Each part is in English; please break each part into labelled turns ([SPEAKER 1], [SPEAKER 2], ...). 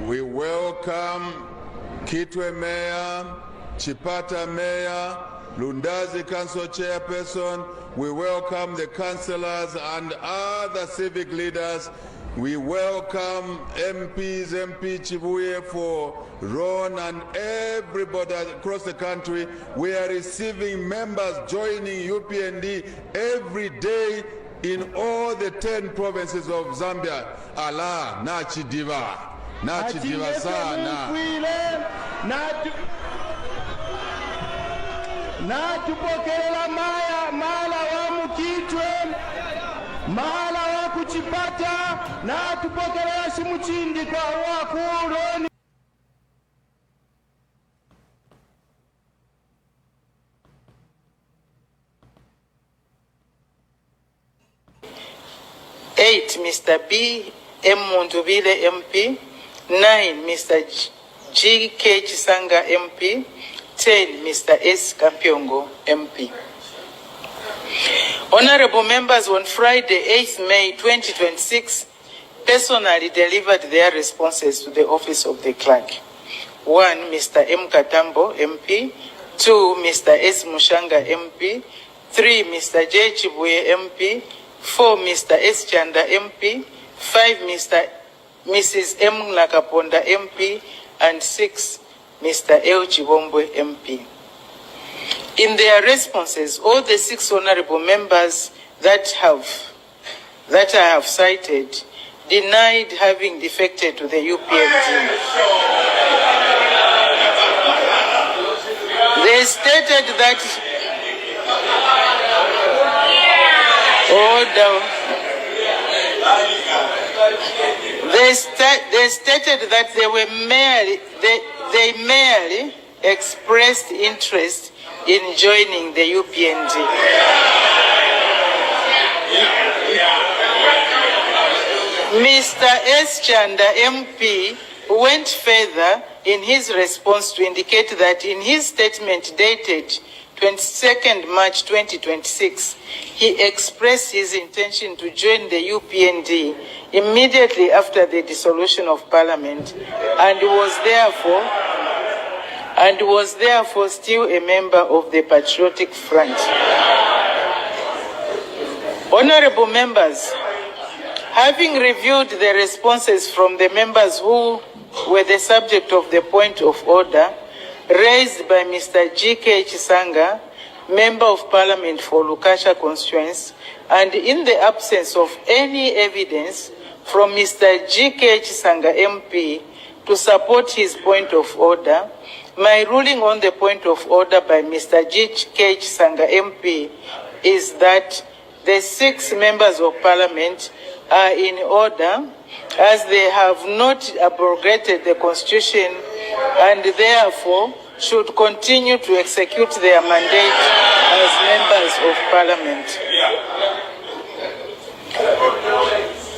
[SPEAKER 1] We welcome Kitwe Mayor, Chipata Mayor, Lundazi Council Chairperson. We welcome the councillors and other civic leaders. We welcome MPs, MP Chibuye for Ron and everybody across the country. We are receiving members joining UPND every day in all the 10 provinces of Zambia. Allah, Nachidiva. Nachidiva sana.
[SPEAKER 2] Natupokela mala wa Mukitwe, mala wa Kuchipata, natupokela Simuchindi kwa wakulu.
[SPEAKER 3] 8, Mr. B. M. Mundubile, MP. 9, Mr. G. K. Chisanga, MP. 10, Mr. S. Kampiongo, MP. Honorable members, on Friday, 8th May 2026, personally delivered their responses to the office of the clerk. 1, Mr. M. Katambo, MP. 2, Mr. S. Mushanga, MP. 3, Mr. J. Chibuye, MP. 4, Mr. S. Chanda, MP. 5, Mrs. M. Nakaponda, MP. And 6, Mr. L. Chibombwe, MP. In their responses, all the 6 honorable members that I have cited denied having defected to the UPND. They stated that they stated that they merely expressed interest in joining the UPND. Mr. S. Chanda, MP, went further in his response to indicate that in his statement dated 22nd March 2026, he expressed his intention to join the UPND immediately after the dissolution of Parliament and was therefore still a member of the Patriotic Front. Honorable members, having reviewed the responses from the members who were the subject of the point of order raised by Mr. G.K. Chisanga, Member of Parliament for Lukasha constituency, and in the absence of any evidence from Mr. G.K. Chisanga, MP, to support his point of order, my ruling on the point of order by Mr. G.K. Chisanga, MP, is that the 6 members of Parliament are in order as they have not abrogated the Constitution and therefore should continue to execute their mandate as members of Parliament.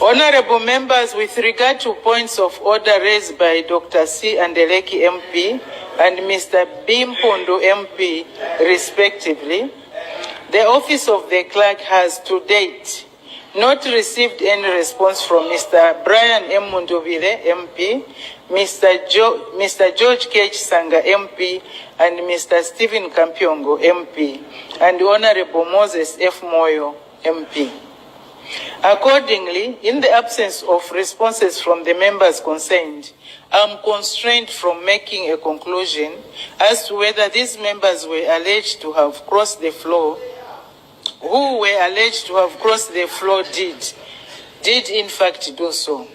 [SPEAKER 3] Honorable members, with regard to points of order raised by Dr. C. Andeleki, MP, and Mr. Bimpondo, MP, respectively, the Office of the Clerk has to date not received any response from Mr. Brian M. Mundubile, MP, Mr. George K. Chisanga, MP, and Mr. Stephen Kampiongo, MP, and Honorable Moses F. Moyo, MP. Accordingly, in the absence of responses from the members concerned, I am constrained from making a conclusion as to whether these members were alleged to have crossed the floor, who were alleged to have crossed the floor did in fact do so.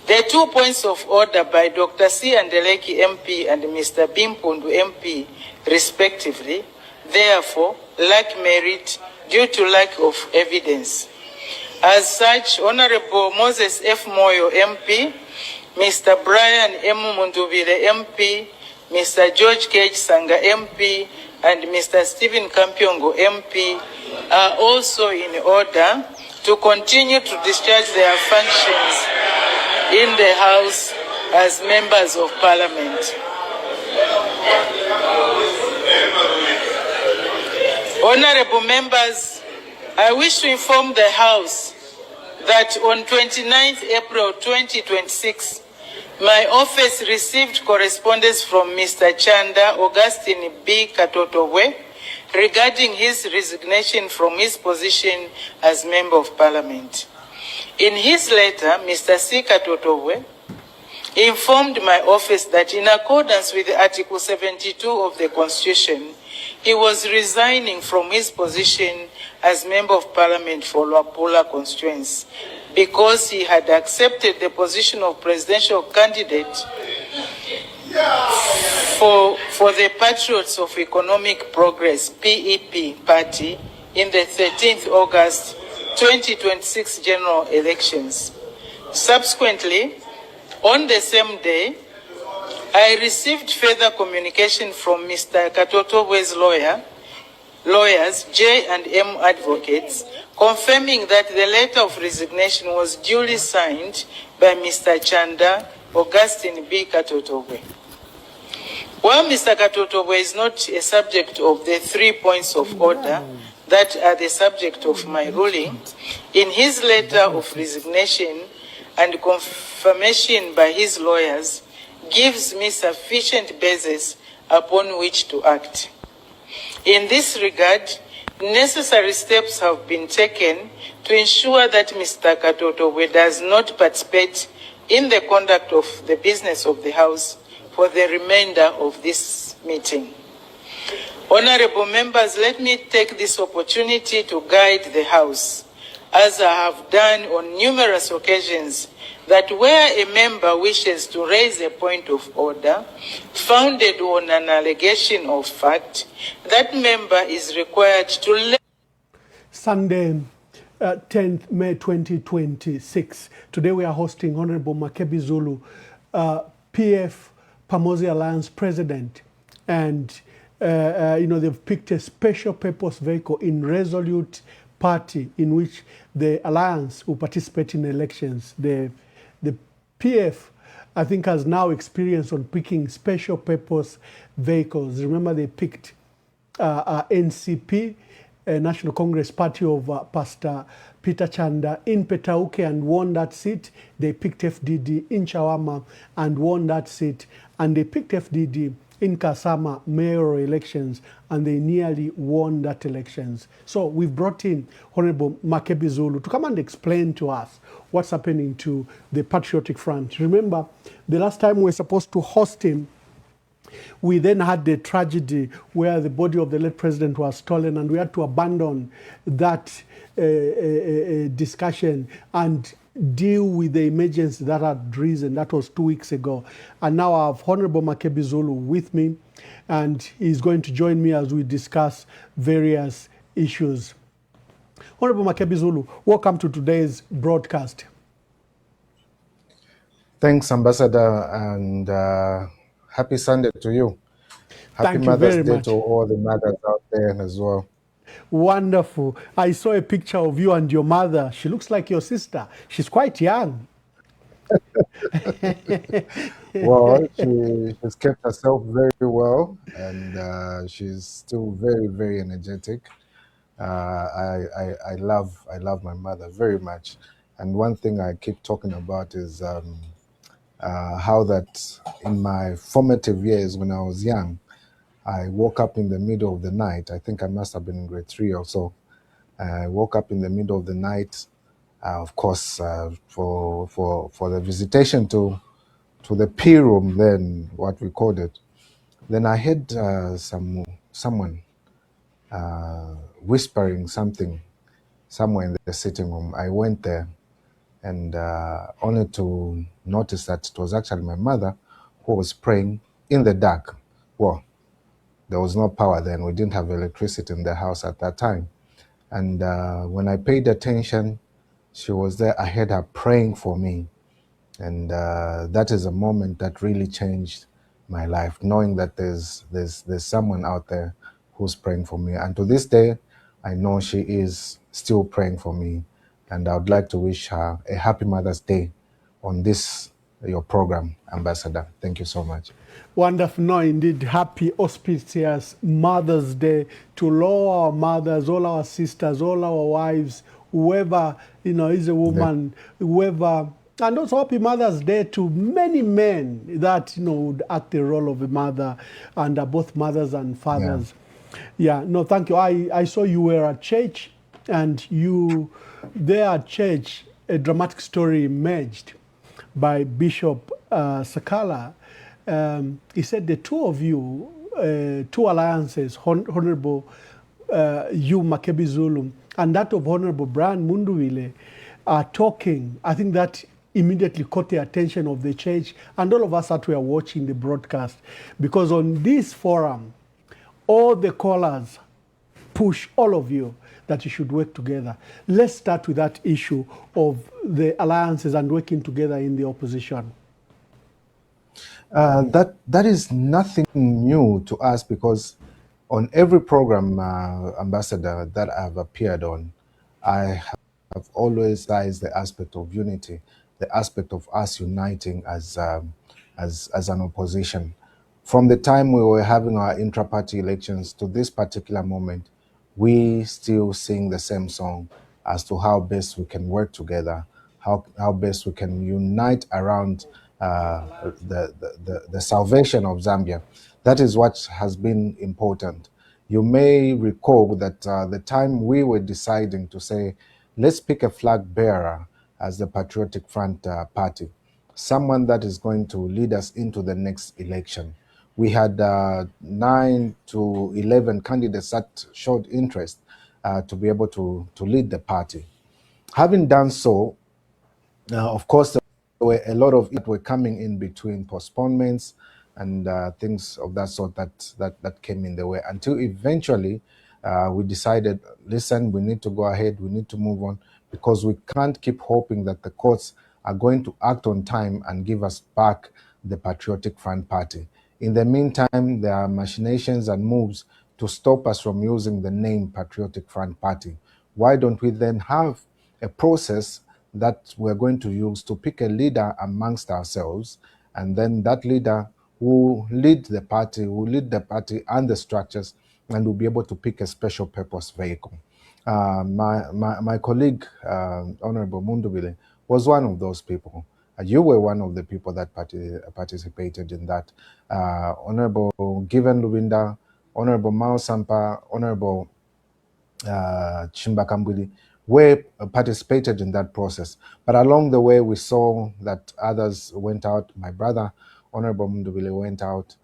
[SPEAKER 3] The 2 points of order by Dr. C. Andeleki, MP, and Mr. Bimpundu, MP, respectively, therefore, lack merit due to lack of evidence. As such, Honorable Moses F. Moyo, MP, Mr. Brian M. Mundubile, MP, Mr. George K. Sanga, MP, and Mr. Stephen Kampiongo, MP, are also in order to continue to discharge their functions in the House as members of Parliament. Honorable members, I wish to inform the House that on 29th April 2026, my office received correspondence from Mr. Chanda Augustine B. Katotobwe regarding his resignation from his position as Member of Parliament. In his letter, Mr. C. Katotobwe informed my office that in accordance with Article 72 of the Constitution, he was resigning from his position as Member of Parliament for Luapula constituency because he had accepted the position of presidential candidate for the Patriots of Economic Progress, PEP party, in the 13th August 2026 general elections. Subsequently, on the same day, I received further communication from Mr. Katotobwe's lawyers, J&M Advocates, confirming that the letter of resignation was duly signed by Mr. Chanda Augustine B. Katotobwe. While Mr. Katotobwe is not a subject of the 3 points of order that are the subject of my ruling, in his letter of resignation and confirmation by his lawyers gives me sufficient basis upon which to act. In this regard, necessary steps have been taken to ensure that Mr. Katotobwe does not participate in the conduct of the business of the House for the remainder of this meeting. Honorable members, let me take this opportunity to guide the House, as I have done on numerous occasions, that where a member wishes to raise a point of order founded on an allegation of fact, that member is required to...
[SPEAKER 4] Sunday, 10th May 2026. Today we are hosting Honorable Makebi Zulu, PF-Pamodzi Alliance President. And, they've picked a special purpose vehicle in Resolute Party in which the Alliance will participate in elections. The PF, I think, has now experience on picking special purpose vehicles. Remember, they picked NCP, National Congress Party of Pastor Peter Chanda in Petauke and won that seat. They picked FDD in Chawama and won that seat. And they picked FDD in Kasama mayoral elections, and they nearly won that elections. So we've brought in Honorable Makebi Zulu to come and explain to us what's happening to the Patriotic Front. Remember, the last time we were supposed to host him, we then had the tragedy where the body of the late president was stolen, and we had to abandon that discussion and deal with the emergency that had risen. That was 2 weeks ago. And now I have Honorable Makebi Zulu with me, and he's going to join me as we discuss various issues. Honorable Makebi Zulu, welcome to today's broadcast.
[SPEAKER 5] Thanks, Ambassador, and happy Sunday to you. Happy Mother's Day to all the mothers out there as well.
[SPEAKER 4] Wonderful. I saw a picture of you and your mother. She looks like your sister. She's quite young.
[SPEAKER 5] Well, she's kept herself very well, and she's still very, very energetic. I love my mother very much. And one thing I keep talking about is how that in my formative years when I was young, I woke up in the middle of the night. I think I must have been in grade 3 or so. I woke up in the middle of the night, of course, for the visitation to the P room, then what we called it. Then I heard someone whispering something somewhere in the sitting room. I went there, and only to notice that it was actually my mother who was praying in the dark. Well, there was no power then. We didn't have electricity in the house at that time. And when I paid attention, she was there. I heard her praying for me. And that is a moment that really changed my life, knowing that there's someone out there who's praying for me. And to this day, I know she is still praying for me. And I would like to wish her a happy Mother's Day on this, your program, Ambassador. Thank you so much.
[SPEAKER 4] Wonderful. No, indeed, happy auspicious Mother's Day to all our mothers, all our sisters, all our wives, whoever, is a woman, whoever. And also happy Mother's Day to many men that, would act the role of a mother and are both mothers and fathers. Yeah, no, thank you. I saw you were at church, and there at church, a dramatic story emerged by Bishop Sakala. He said the two of you, two alliances, Honorable you, Makebi Zulu, and that of Honorable Brian Munduwile, are talking. I think that immediately caught the attention of the church and all of us that were watching the broadcast, because on this forum, all the callers push all of you that you should work together. Let's start with that issue of the alliances and working together in the opposition.
[SPEAKER 5] That is nothing new to us, because on every program, Ambassador, that I've appeared on, I have always raised the aspect of unity, the aspect of us uniting as an opposition. From the time we were having our intra-party elections to this particular moment, we still sing the same song as to how best we can work together, how best we can unite around the salvation of Zambia. That is what has been important. You may recall that the time we were deciding to say, let's pick a flag bearer as the Patriotic Front party, someone that is going to lead us into the next election. We had 9 to 11 candidates that showed interest to be able to lead the party. Having done so, of course, there were a lot of it were coming in between postponements and things of that sort that came in the way, until eventually we decided, listen, we need to go ahead, we need to move on, because we can't keep hoping that the courts are going to act on time and give us back the Patriotic Front Party. In the meantime, there are machinations and moves to stop us from using the name Patriotic Front Party. Why don't we then have a process that we're going to use to pick a leader amongst ourselves, and then that leader will lead the party and the structures, and will be able to pick a special purpose vehicle. My colleague, Honorable Munduwile, was one of those people. You were one of the people that participated in that. Honorable Given Lubinda, Honorable Mao Sampa, Honorable Chimbakambuli participated in that process. But along the way, we saw that others went out. My brother, Honorable Munduwile, went out.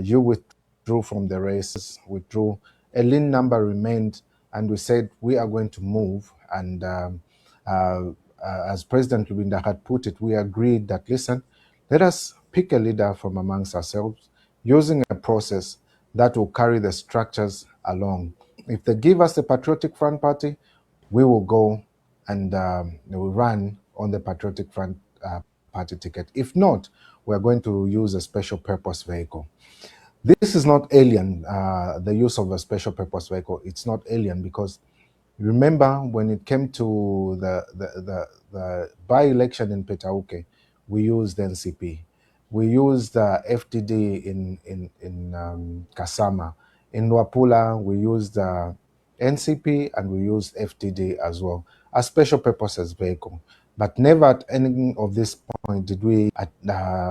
[SPEAKER 5] You withdrew from the races, withdrew. A lean number remained, and we said we are going to move. And as President Lubinda had put it, we agreed that, listen, let us pick a leader from amongst ourselves, using a process that will carry the structures along. If they give us the Patriotic Front Party, we will go and we will run on the Patriotic Front Party ticket. If not, we're going to use a special purpose vehicle. This is not alien, the use of a special purpose vehicle. It's not alien, because remember when it came to the by-election in Petauke, we used NCP. We used FDD in Kasama. In Wapula, we used NCP and we used FDD as well as special purposes vehicle. But never at any of this point did we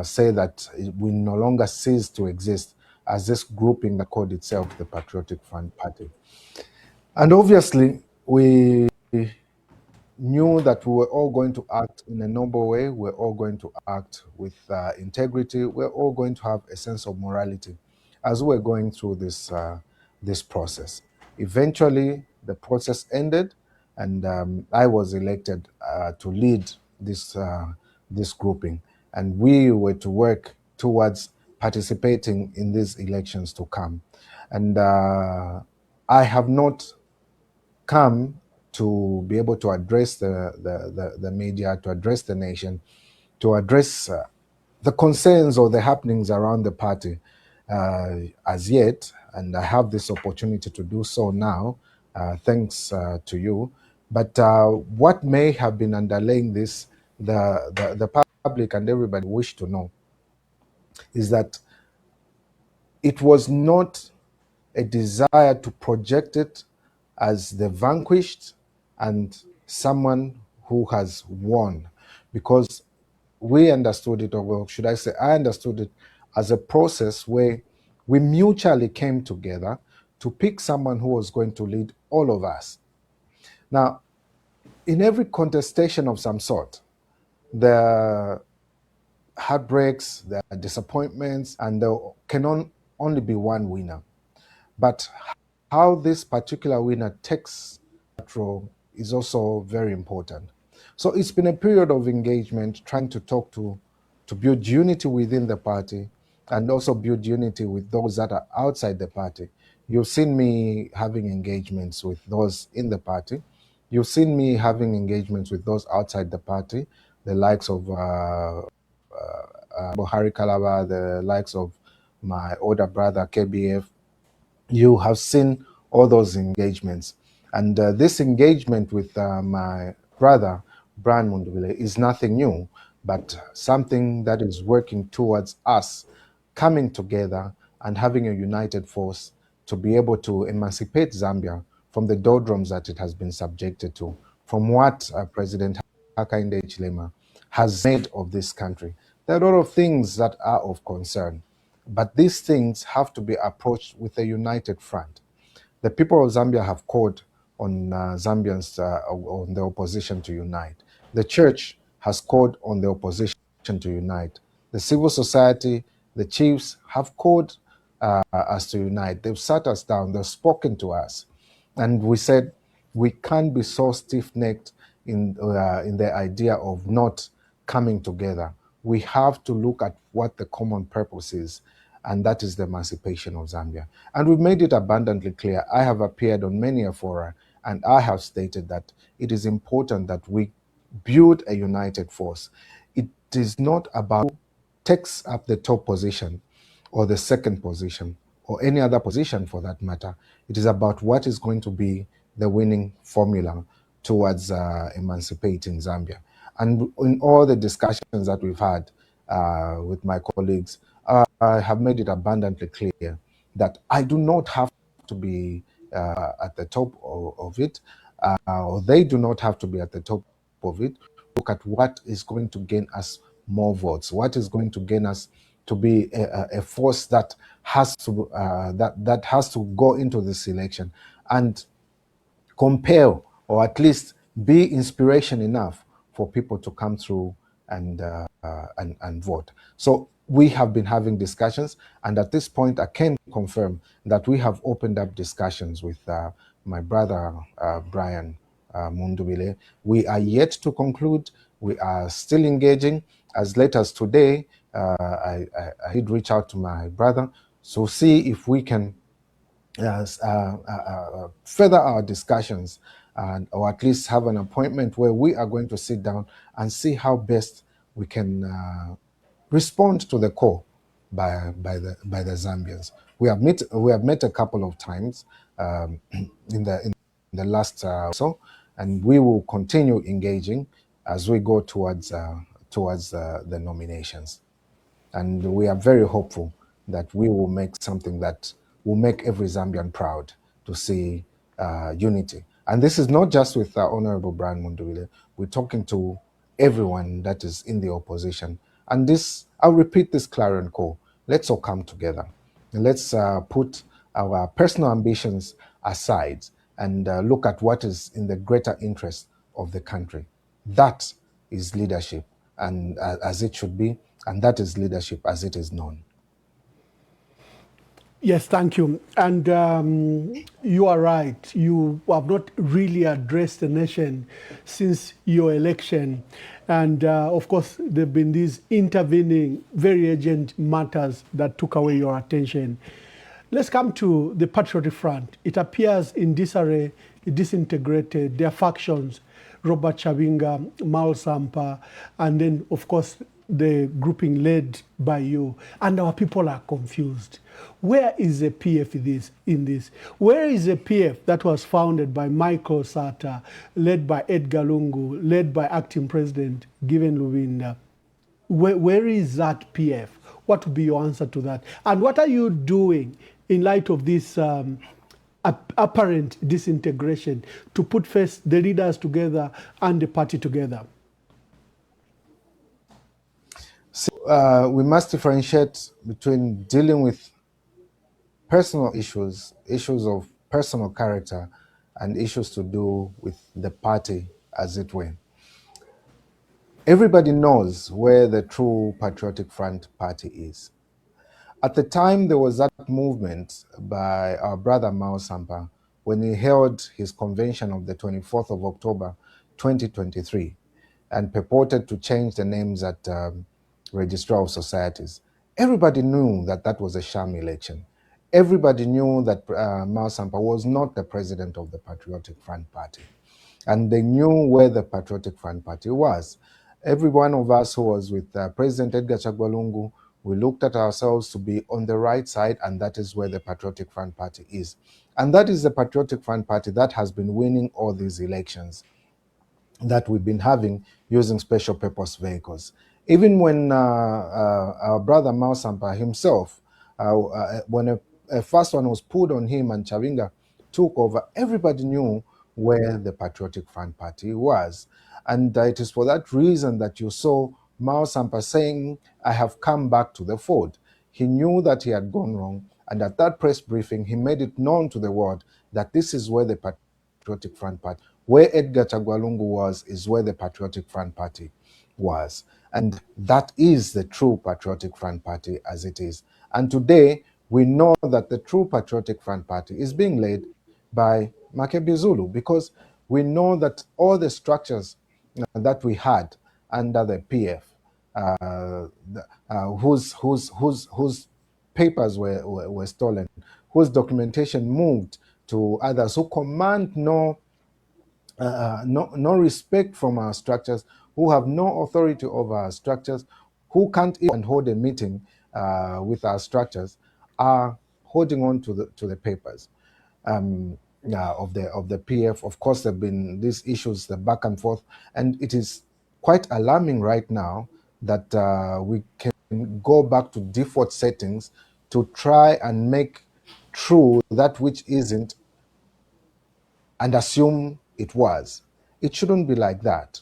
[SPEAKER 5] say that we no longer cease to exist as this grouping that called itself the Patriotic Front Party. And obviously, we knew that we were all going to act in a noble way. We're all going to act with integrity. We're all going to have a sense of morality as we're going through this process. Eventually, the process ended, and I was elected to lead this grouping, and we were to work towards participating in these elections to come. And I have not come to be able to address the media, to address the nation, to address the concerns or the happenings around the party as yet. And I have this opportunity to do so now, thanks to you. But what may have been underlying this, the public and everybody wish to know, is that it was not a desire to project it as the vanquished and someone who has won, because we understood it, or well, should I say, I understood it as a process where we mutually came together to pick someone who was going to lead all of us. Now, in every contestation of some sort, there are heartbreaks, there are disappointments, and there can only be one winner. But how this particular winner takes that role is also very important. So it's been a period of engagement, trying to talk to build unity within the party and also build unity with those that are outside the party. You've seen me having engagements with those in the party. You've seen me having engagements with those outside the party, the likes of Buhari Kalaba, the likes of my older brother KBF. You have seen all those engagements. And this engagement with my brother, Brian Mundubile, is nothing new, but something that is working towards us coming together and having a united force to be able to emancipate Zambia from the doldrums that it has been subjected to, from what President Hakainde Hichilema has made of this country. There are a lot of things that are of concern, but these things have to be approached with a united front. The people of Zambia have called on Zambians, on the opposition to unite. The church has called on the opposition to unite. The civil society, the chiefs have called us to unite. They've sat us down, they've spoken to us. And we said, we can't be so stiff-necked in the idea of not coming together. We have to look at what the common purpose is, and that is the emancipation of Zambia. And we've made it abundantly clear. I have appeared on many a fora, and I have stated that it is important that we build a united force. It is not about who takes up the top position or the second position or any other position for that matter. It is about what is going to be the winning formula towards emancipating Zambia. And in all the discussions that we've had with my colleagues, I have made it abundantly clear that I do not have to be at the top of it, or they do not have to be at the top of it. Look at what is going to gain us more votes, what is going to gain us to be a force that has to that has to go into this election and compel, or at least be inspiration enough for people to come through and vote. So we have been having discussions, and at this point I can confirm that we have opened up discussions with my brother Brian Mundubile. We are yet to conclude. We are still engaging. As late as today, I did reach out to my brother to see if we can further our discussions, or at least have an appointment where we are going to sit down and see how best we can respond to the call by the Zambians. We have met a couple of times in the last so, and we will continue engaging as we go towards the nominations. And we are very hopeful that we will make something that will make every Zambian proud to see unity. And this is not just with Honorable Brian Mundubile. We're talking to everyone that is in the opposition. And this, I'll repeat this clarion call. Let's all come together. And let's put our personal ambitions aside and look at what is in the greater interest of the country. That is leadership, and as it should be, and that is leadership as it is known.
[SPEAKER 4] Yes, thank you. And you are right. You have not really addressed the nation since your election. And of course, there have been these intervening, very urgent matters that took away your attention. Let's come to the Patriotic Front. It appears in disarray, disintegrated. There are factions, Robert Chabinga, Mal Sampa, and then, of course, the grouping led by you. And our people are confused. Where is the PF in this? Where is the PF that was founded by Michael Sata, led by Edgar Lungu, led by acting president Given Lubinda? Where is that PF? What would be your answer to that? And what are you doing in light of this apparent disintegration, to put first the leaders together and the party together?
[SPEAKER 5] So, we must differentiate between dealing with personal issues, issues of personal character, and issues to do with the party, as it were. Everybody knows where the true Patriotic Front Party is. At the time, there was that movement by our brother Mao Sampa when he held his convention of the 24th of October 2023 and purported to change the names at Registrar of Societies. Everybody knew that that was a sham election. Everybody knew that Mao Sampa was not the president of the Patriotic Front Party. And they knew where the Patriotic Front Party was. Every one of us who was with President Edgar Chagwa, we looked at ourselves to be on the right side, and that is where the Patriotic Front Party is. And that is the Patriotic Front Party that has been winning all these elections that we've been having using special purpose vehicles. Even when our brother Mao Sampa himself, when a first one was pulled on him and Chavinga took over, everybody knew where the Patriotic Front Party was. And it is for that reason that you saw Mao Sampa saying, I have come back to the fold. He knew that he had gone wrong. And at that press briefing, he made it known to the world that this is where the Patriotic Front Party, where Edgar Chagwa was, is where the Patriotic Front Party was. And that is the true Patriotic Front Party as it is. And today, we know that the true Patriotic Front Party is being led by Makebi Zulu, because we know that all the structures that we had under the PF, whose papers were stolen, whose documentation moved to others who command no respect from our structures, who have no authority over our structures, who can't even hold a meeting with our structures, are holding on to the papers of the PF. Of course, there have been these issues, the back and forth, and it is quite alarming right now that we can go back to default settings to try and make true that which isn't and assume it was. It shouldn't be like that.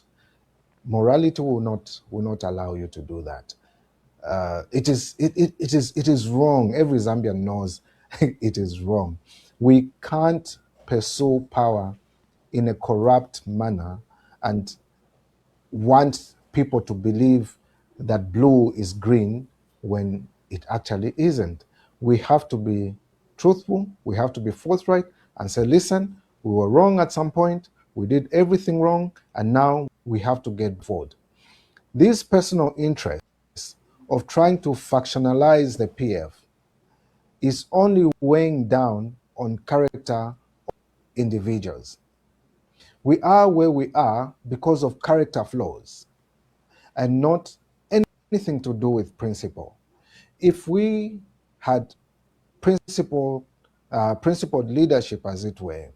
[SPEAKER 5] Morality will not allow you to do that. It is wrong. Every Zambian knows it is wrong. We can't pursue power in a corrupt manner and want people to believe that blue is green when it actually isn't. We have to be truthful, we have to be forthright and say, listen, we were wrong at some point, we did everything wrong, and now we have to get forward. These personal interests of trying to factionalize the PF is only weighing down on character of individuals. We are where we are because of character flaws and not anything to do with principle. If we had principled leadership, as it were,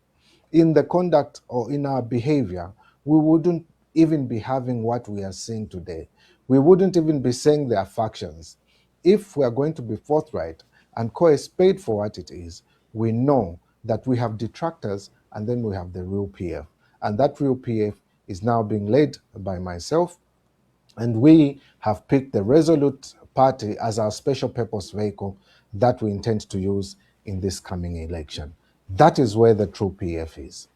[SPEAKER 5] in the conduct or in our behavior, we wouldn't even be having what we are seeing today. We wouldn't even be saying there are factions. If we are going to be forthright and call a spade for what it is, we know that we have detractors and then we have the real PF. And that real PF is now being led by myself, and we have picked the Resolute Party as our special purpose vehicle that we intend to use in this coming election. That is where the true PF is.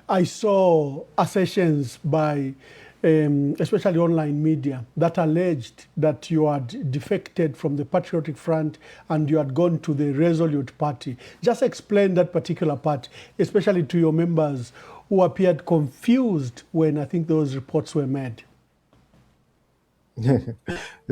[SPEAKER 4] I saw assertions by especially online media that alleged that you had defected from the Patriotic Front and you had gone to the Resolute Party. Just explain that particular part, especially to your members who appeared confused when I think those reports were made.
[SPEAKER 5] You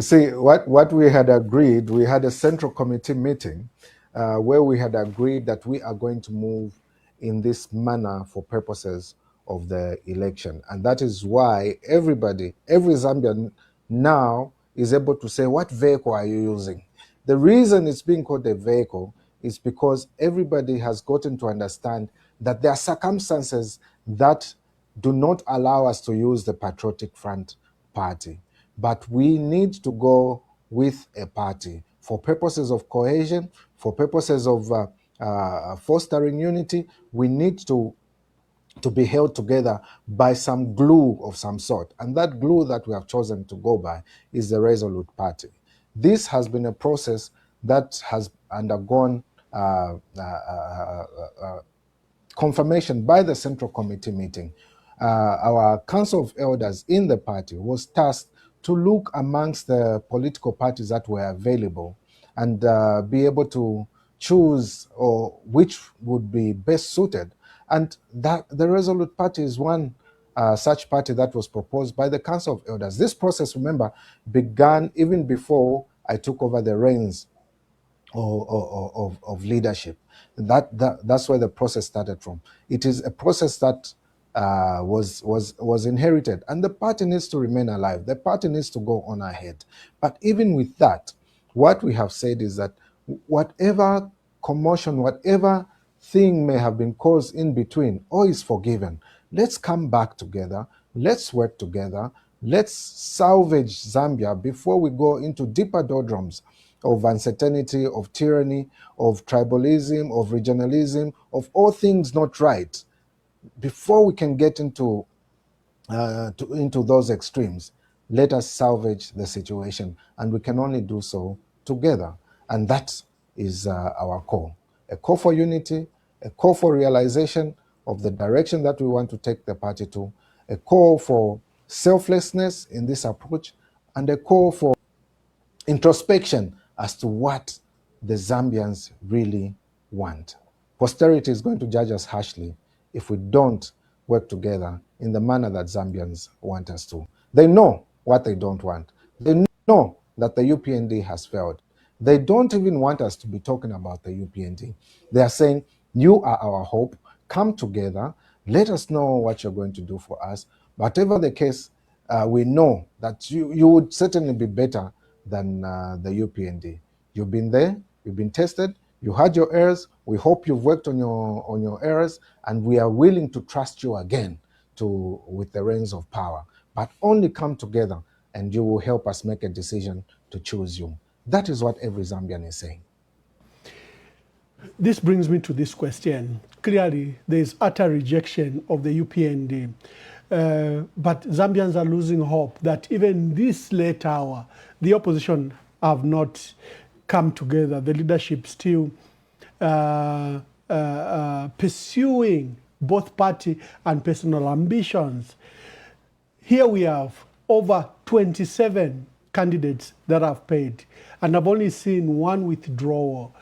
[SPEAKER 5] see, what we had agreed, we had a central committee meeting where we had agreed that we are going to move in this manner for purposes of the election. And that is why every Zambian now is able to say, what vehicle are you using? The reason it's being called a vehicle is because everybody has gotten to understand that there are circumstances that do not allow us to use the Patriotic Front Party. But we need to go with a party for purposes of cohesion, for purposes of fostering unity, we need to be held together by some glue of some sort. And that glue that we have chosen to go by is the Resolute Party. This has been a process that has undergone confirmation by the Central Committee meeting. Our Council of Elders in the party was tasked to look amongst the political parties that were available and be able to choose or which would be best suited. And that the Resolute Party is one such party that was proposed by the Council of Elders. This process, remember, began even before I took over the reins of leadership. That's where the process started from. It is a process that was inherited, and the party needs to remain alive. The party needs to go on ahead. But even with that, what we have said is that whatever commotion, whatever thing may have been caused in between, all is forgiven. Let's come back together. Let's work together. Let's salvage Zambia before we go into deeper doldrums of uncertainty, of tyranny, of tribalism, of regionalism, of all things not right. Before we can get into those extremes, let us salvage the situation, and we can only do so together. And that is our call. A call for unity, a call for realization of the direction that we want to take the party to, a call for selflessness in this approach, and a call for introspection as to what the Zambians really want. Posterity is going to judge us harshly if we don't work together in the manner that Zambians want us to. They know what they don't want. They know that the UPND has failed. They don't even want us to be talking about the UPND. They are saying, you are our hope. Come together. Let us know what you're going to do for us. Whatever the case, we know that you would certainly be better than the UPND. You've been there, you've been tested, you had your errors. We hope you've worked on your errors, and we are willing to trust you again with the reins of power. But only come together and you will help us make a decision to choose you. That is what every Zambian is saying.
[SPEAKER 4] This brings me to this question. Clearly, there is utter rejection of the UPND. But Zambians are losing hope that even this late hour, the opposition have not come together. The leadership still pursuing both party and personal ambitions. Here we have over 27 candidates that have paid, and I've only seen one withdrawal.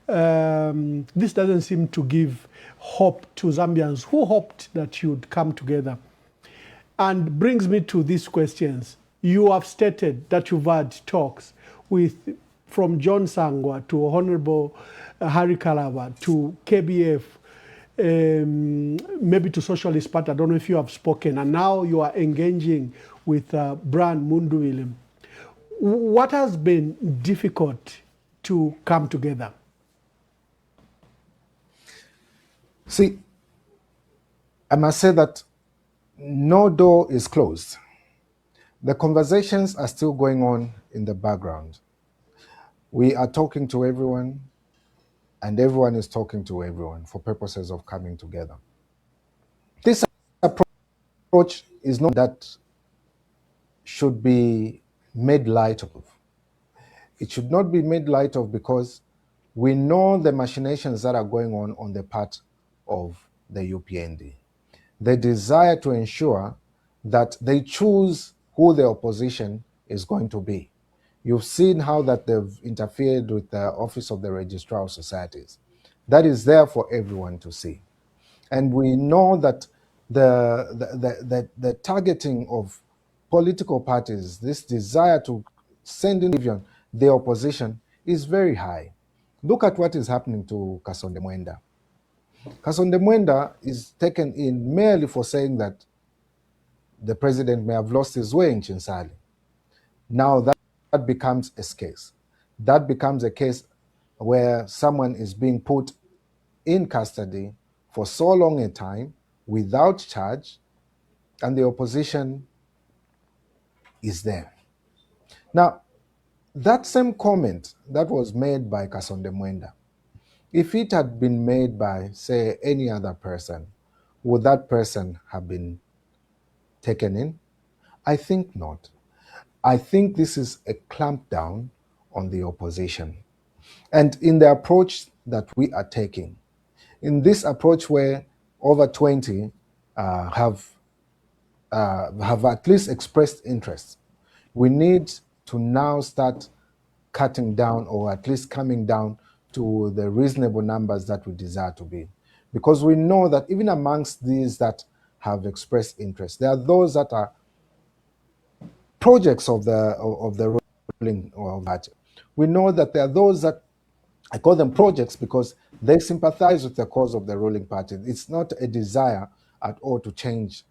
[SPEAKER 4] This doesn't seem to give hope to Zambians who hoped that you'd come together. And brings me to these questions. You have stated that you've had talks from John Sangwa to Honorable Harry Kalaba to KBF, maybe to Socialist Party. I don't know if you have spoken. And now you are engaging with Brian Munduwile. What has been difficult to come together?
[SPEAKER 5] See, I must say that no door is closed. The conversations are still going on in the background. We are talking to everyone, and everyone is talking to everyone for purposes of coming together. This approach is not that should be made light of. It should not be made light of because we know the machinations that are going on the part of the UPND. The desire to ensure that they choose who the opposition is going to be. You've seen how that they've interfered with the Office of the Registrar of Societies. That is there for everyone to see. And we know that the targeting of political parties, this desire to send in the opposition is very high. Look at what is happening to Kasonde Mwenda. Kasonde Mwenda is taken in merely for saying that the president may have lost his way in Chinsali. Now that becomes a case. That becomes a case where someone is being put in custody for so long a time without charge, and the opposition is there. Now, that same comment that was made by Kasonde Mwenda If it had been made by, say, any other person, would that person have been taken in? I think not. I think this is a clampdown on the opposition. And in the approach that we are taking, in this approach where over 20 have at least expressed interest, we need to now start cutting down, or at least coming down to the reasonable numbers that we desire to be. Because we know that even amongst these that have expressed interest, there are those that are projects of the ruling party. We know that there are those that, I call them projects because they sympathize with the cause of the ruling party. It's not a desire at all to change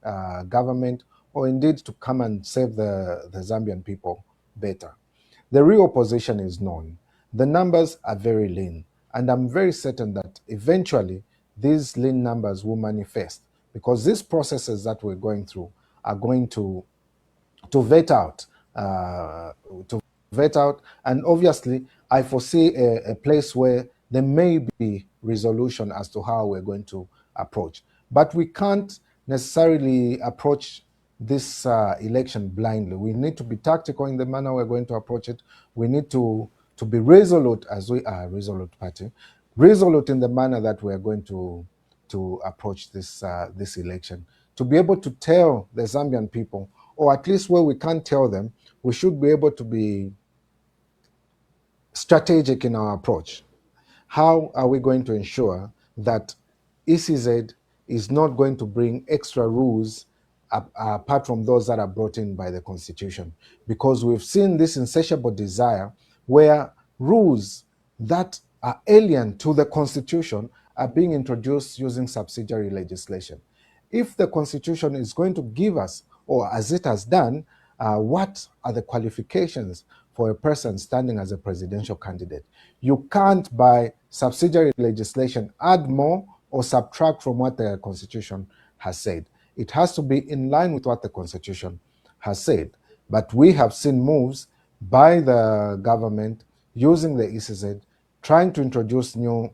[SPEAKER 5] government, or indeed to come and save the Zambian people better. The real opposition is known. The numbers are very lean. And I'm very certain that eventually these lean numbers will manifest, because these processes that we're going through are going to vet out, and obviously I foresee a place where there may be resolution as to how we're going to approach. But we can't necessarily approach this election blindly. We need to be tactical in the manner we're going to approach it. We need to be resolute, as we are a resolute party, resolute in the manner that we are going to approach this election, to be able to tell the Zambian people, or at least where we can't tell them, we should be able to be strategic in our approach. How are we going to ensure that ECZ is not going to bring extra rules apart from those that are brought in by the Constitution? Because we've seen this insatiable desire where rules that are alien to the Constitution are being introduced using subsidiary legislation. If the Constitution is going to give us, or as it has done, what are the qualifications for a person standing as a presidential candidate? You can't, by subsidiary legislation, add more or subtract from what the Constitution has said. It has to be in line with what the Constitution has said. But we have seen moves by the government using the ECZ, trying to introduce new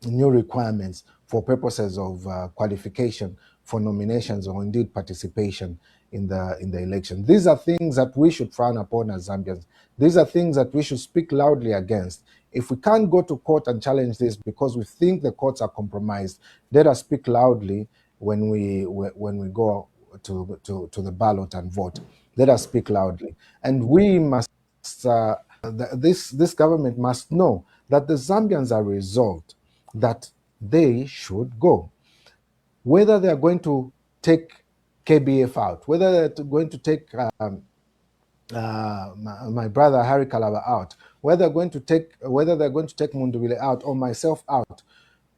[SPEAKER 5] requirements for purposes of qualification for nominations, or indeed participation in the election. These are things that we should frown upon as Zambians. These are things that we should speak loudly against. If we can't go to court and challenge this because we think the courts are compromised, let us speak loudly when we go to the ballot and vote. Let us speak loudly. And we must, this government must know that the Zambians are resolved that they should go. Whether they are going to take KBF out, whether they're going to take my brother Harry Kalaba out, whether they're going to take Mundubile out, or myself out,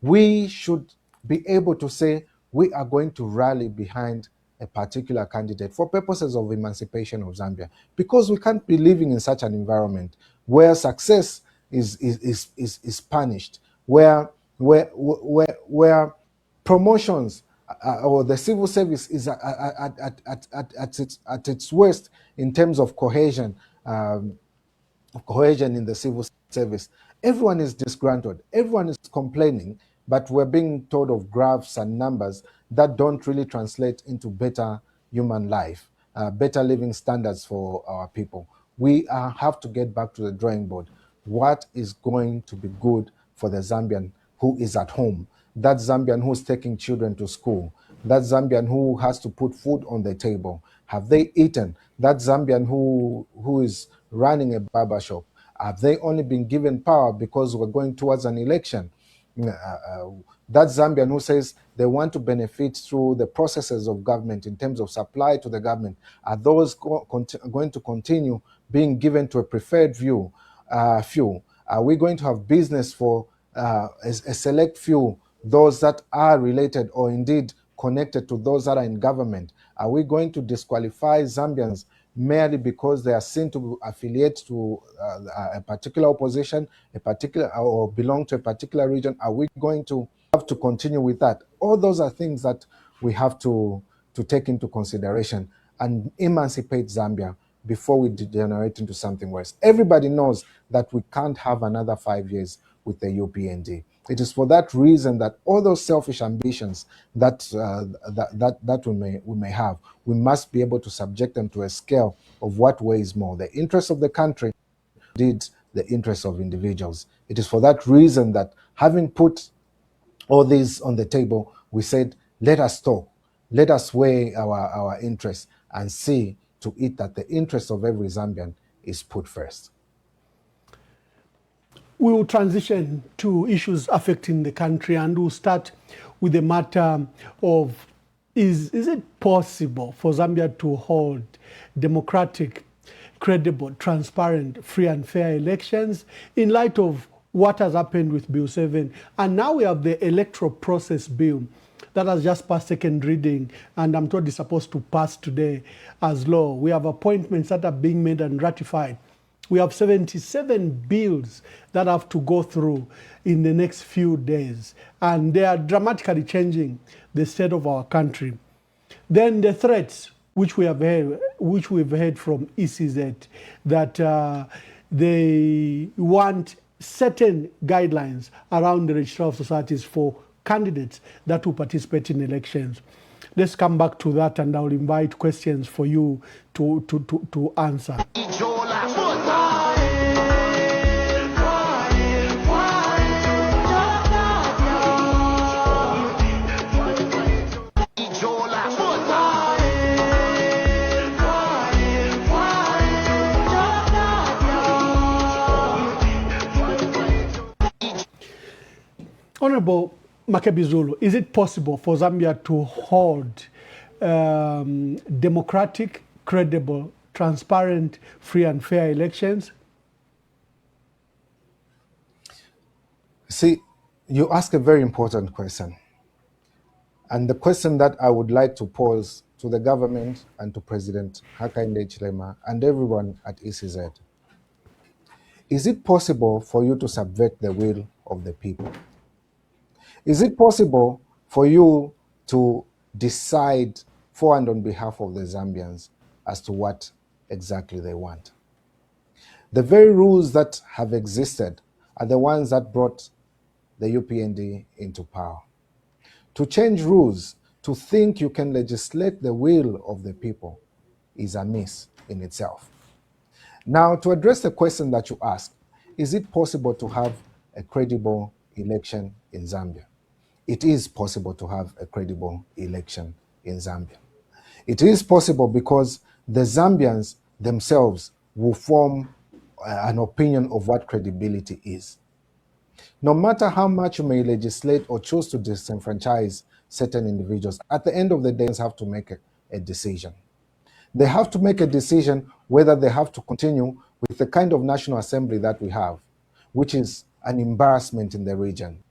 [SPEAKER 5] we should be able to say we are going to rally behind a particular candidate for purposes of emancipation of Zambia, because we can't be living in such an environment where success is punished, where promotions or the civil service is at its worst in terms of cohesion in the civil service. Everyone is disgruntled, everyone is complaining, but we're being told of graphs and numbers that don't really translate into better human life, better living standards for our people. We have to get back to the drawing board. What is going to be good for the Zambian who is at home? That Zambian who's taking children to school, that Zambian who has to put food on the table. Have they eaten? That Zambian who is running a barber shop, have they only been given power because we're going towards an election? That Zambian who says they want to benefit through the processes of government in terms of supply to the government, are those going to continue being given to a preferred few? Are we going to have business for a select few, those that are related or indeed connected to those that are in government? Are we going to disqualify Zambians merely because they are seen to affiliate to a particular opposition, or belong to a particular region? Are we going to have to continue with that? All those are things that we have to take into consideration and emancipate Zambia before we degenerate into something worse. Everybody knows that we can't have another 5 years with the UPND. It is for that reason that all those selfish ambitions that we may have, we must be able to subject them to a scale of what weighs more, the interests of the country, indeed the interests of individuals. It is for that reason that, having put all these on the table, we said, let us talk, let us weigh our interests and see to it that the interest of every Zambian is put first.
[SPEAKER 4] We will transition to issues affecting the country, and we'll start with the matter of is it possible for Zambia to hold democratic, credible, transparent, free and fair elections in light of what has happened with Bill 7? And now we have the electoral process bill that has just passed second reading, and I'm told it's supposed to pass today as law. We have appointments that are being made and ratified. We have 77 bills that have to go through in the next few days, and they are dramatically changing the state of our country. Then the threats which we've heard from ECZ, that they want certain guidelines around the registrar of societies for candidates that will participate in elections. Let's come back to that, and I'll invite questions for you to answer. Honorable Makebi Zulu, is it possible for Zambia to hold democratic, credible, transparent, free and fair elections?
[SPEAKER 5] See, you ask a very important question. And the question that I would like to pose to the government and to President Hakainde Hichilema and everyone at ECZ. Is it possible for you to subvert the will of the people? Is it possible for you to decide for and on behalf of the Zambians as to what exactly they want? The very rules that have existed are the ones that brought the UPND into power. To change rules, to think you can legislate the will of the people is amiss in itself. Now, to address the question that you asked, is it possible to have a credible election in Zambia? It is possible to have a credible election in Zambia. It is possible because the Zambians themselves will form an opinion of what credibility is. No matter how much you may legislate or choose to disenfranchise certain individuals, at the end of the day, they have to make a decision. They have to make a decision whether they have to continue with the kind of National Assembly that we have, which is an embarrassment in the region.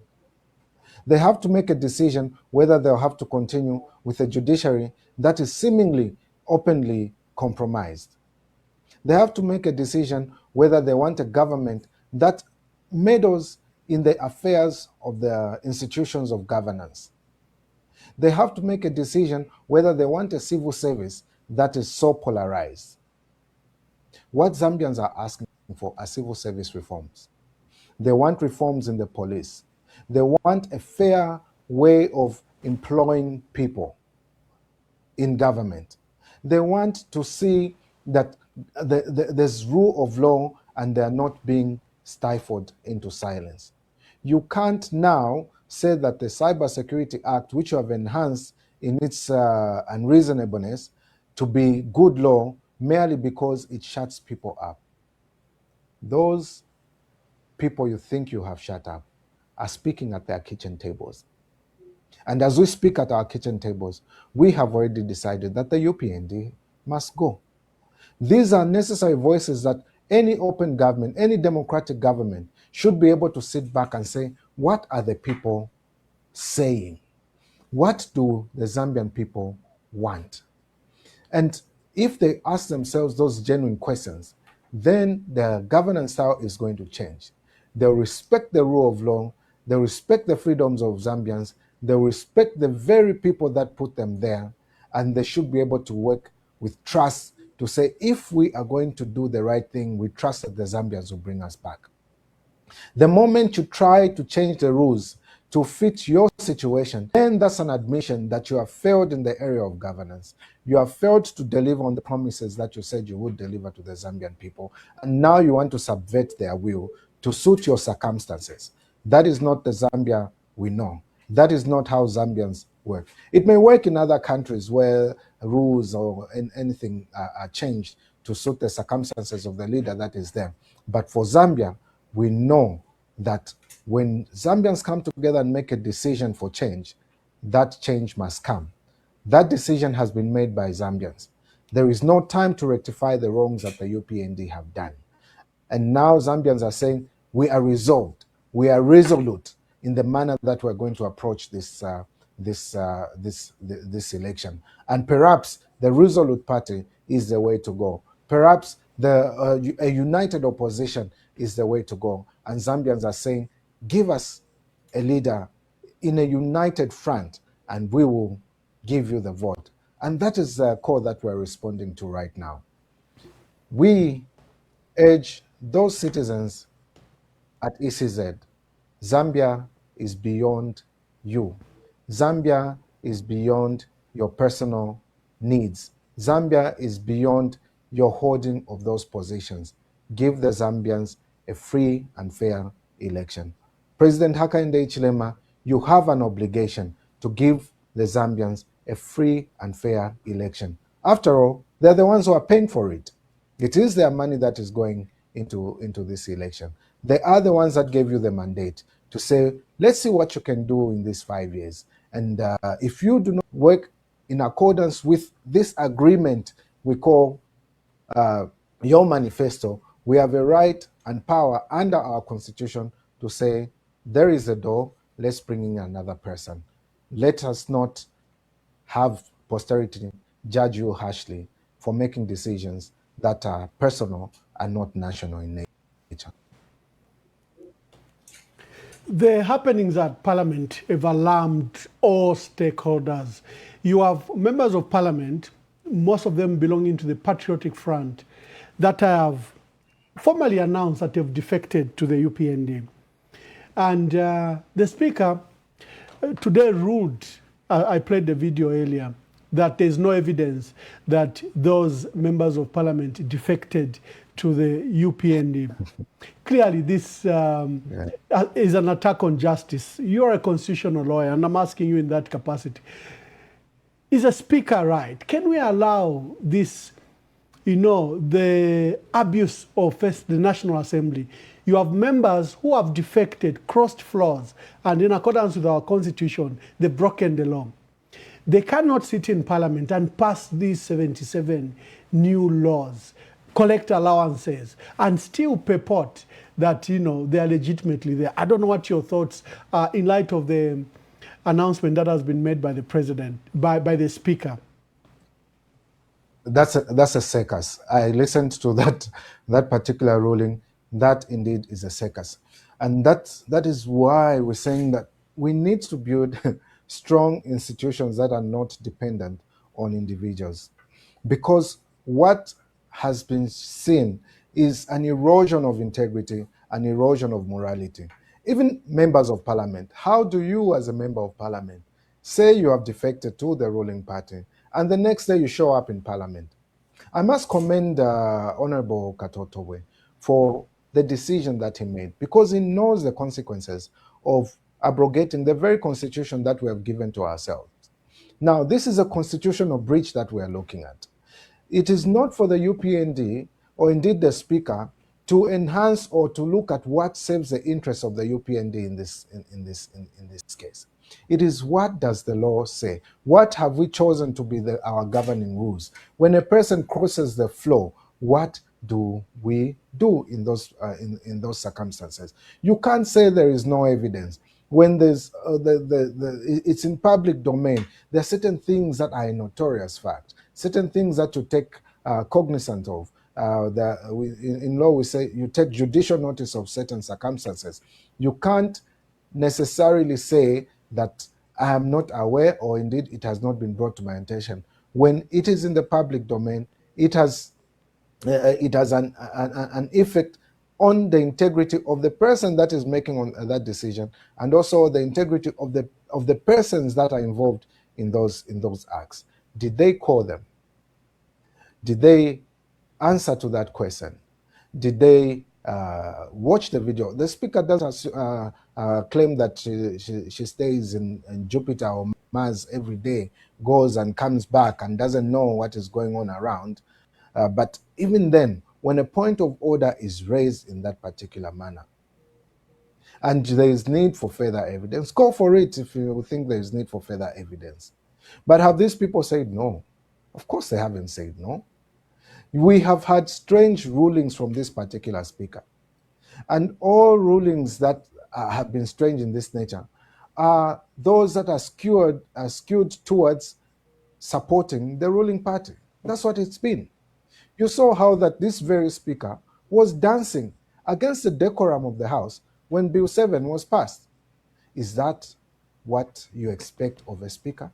[SPEAKER 5] They have to make a decision whether they'll have to continue with a judiciary that is seemingly openly compromised. They have to make a decision whether they want a government that meddles in the affairs of the institutions of governance. They have to make a decision whether they want a civil service that is so polarized. What Zambians are asking for are civil service reforms. They want reforms in the police. They want a fair way of employing people in government. They want to see that there's rule of law and they're not being stifled into silence. You can't now say that the Cybersecurity Act, which you have enhanced in its unreasonableness to be good law merely because it shuts people up. Those people you think you have shut up are speaking at their kitchen tables. And as we speak at our kitchen tables, we have already decided that the UPND must go. These are necessary voices that any open government, any democratic government should be able to sit back and say, what are the people saying? What do the Zambian people want? And if they ask themselves those genuine questions, then their governance style is going to change. They'll respect the rule of law, they'll respect the freedoms of Zambians, they'll respect the very people that put them there, and they should be able to work with trust to say, if we are going to do the right thing, we trust that the Zambians will bring us back. The moment you try to change the rules to fit your situation, then that's an admission that you have failed in the area of governance. You have failed to deliver on the promises that you said you would deliver to the Zambian people. And now you want to subvert their will to suit your circumstances. That is not the Zambia we know. That is not how Zambians work. It may work in other countries where rules or anything are changed to suit the circumstances of the leader that is there. But for Zambia, we know that when Zambians come together and make a decision for change, that change must come. That decision has been made by Zambians. There is no time to rectify the wrongs that the UPND have done. And now Zambians are saying, we are resolved, we are resolute in the manner that we're going to approach this election. And perhaps the resolute party is the way to go. Perhaps a united opposition is the way to go. And Zambians are saying, give us a leader in a united front and we will give you the vote. And that is the call that we're responding to right now. We urge those citizens at ECZ, Zambia is beyond you. Zambia is beyond your personal needs. Zambia is beyond your holding of those positions. Give the Zambians a free and fair election. President Hakainde Hichilema, you have an obligation to give the Zambians a free and fair election. After all, they're the ones who are paying for it. It is their money that is going into this election. They are the ones that gave you the mandate to say, let's see what you can do in these 5 years. And if you do not work in accordance with this agreement we call your manifesto, we have a right and power under our constitution to say, there is a door, let's bring in another person. Let us not have posterity judge you harshly for making decisions that are personal and not national in nature.
[SPEAKER 4] The happenings at Parliament have alarmed all stakeholders. You have members of Parliament, most of them belonging to the Patriotic Front, that have formally announced that they've defected to the UPND. And the Speaker today ruled, I played the video earlier, that there's no evidence that those members of Parliament defected to the UPND. Clearly, this is an attack on justice. You're a constitutional lawyer, and I'm asking you in that capacity. Is a speaker right? Can we allow this, the abuse of the National Assembly? You have members who have defected, crossed floors, and in accordance with our constitution, they've broken the law. They cannot sit in Parliament and pass these 77 new laws, collect allowances, and still purport that, they are legitimately there. I don't know what your thoughts are in light of the announcement that has been made by the president, by the speaker.
[SPEAKER 5] That's a circus. I listened to that particular ruling. That indeed is a circus. And that is why we're saying that we need to build strong institutions that are not dependent on individuals. Because what has been seen is an erosion of integrity, an erosion of morality. Even members of Parliament, how do you as a member of Parliament say you have defected to the ruling party and the next day you show up in Parliament? I must commend Honorable Katotowe for the decision that he made, because he knows the consequences of abrogating the very constitution that we have given to ourselves. Now, this is a constitutional breach that we are looking at. It is not for the UPND or indeed the Speaker to enhance or to look at what serves the interests of the UPND in this case. It is, what does the law say? What have we chosen to be our governing rules? When a person crosses the floor, what do we do in those circumstances? You can't say there is no evidence. When there's it's in public domain, there are certain things that are a notorious fact, certain things that you take cognizant of. In law, we say you take judicial notice of certain circumstances. You can't necessarily say that I am not aware, or indeed it has not been brought to my attention. When it is in the public domain, it has an effect on the integrity of the person that is making on that decision, and also the integrity of the persons that are involved in those acts. Did they call them? Did they answer to that question? Did they watch the video? The speaker doesn't claim that she stays in Jupiter or Mars every day, goes and comes back and doesn't know what is going on around. But even then, when a point of order is raised in that particular manner, and there is need for further evidence, go for it if you think there is need for further evidence. But have these people said no? Of course they haven't said no. We have had strange rulings from this particular speaker. And all rulings that have been strange in this nature are those that are skewed towards supporting the ruling party. That's what it's been. You saw how that this very speaker was dancing against the decorum of the House when Bill 7 was passed. Is that what you expect of a speaker?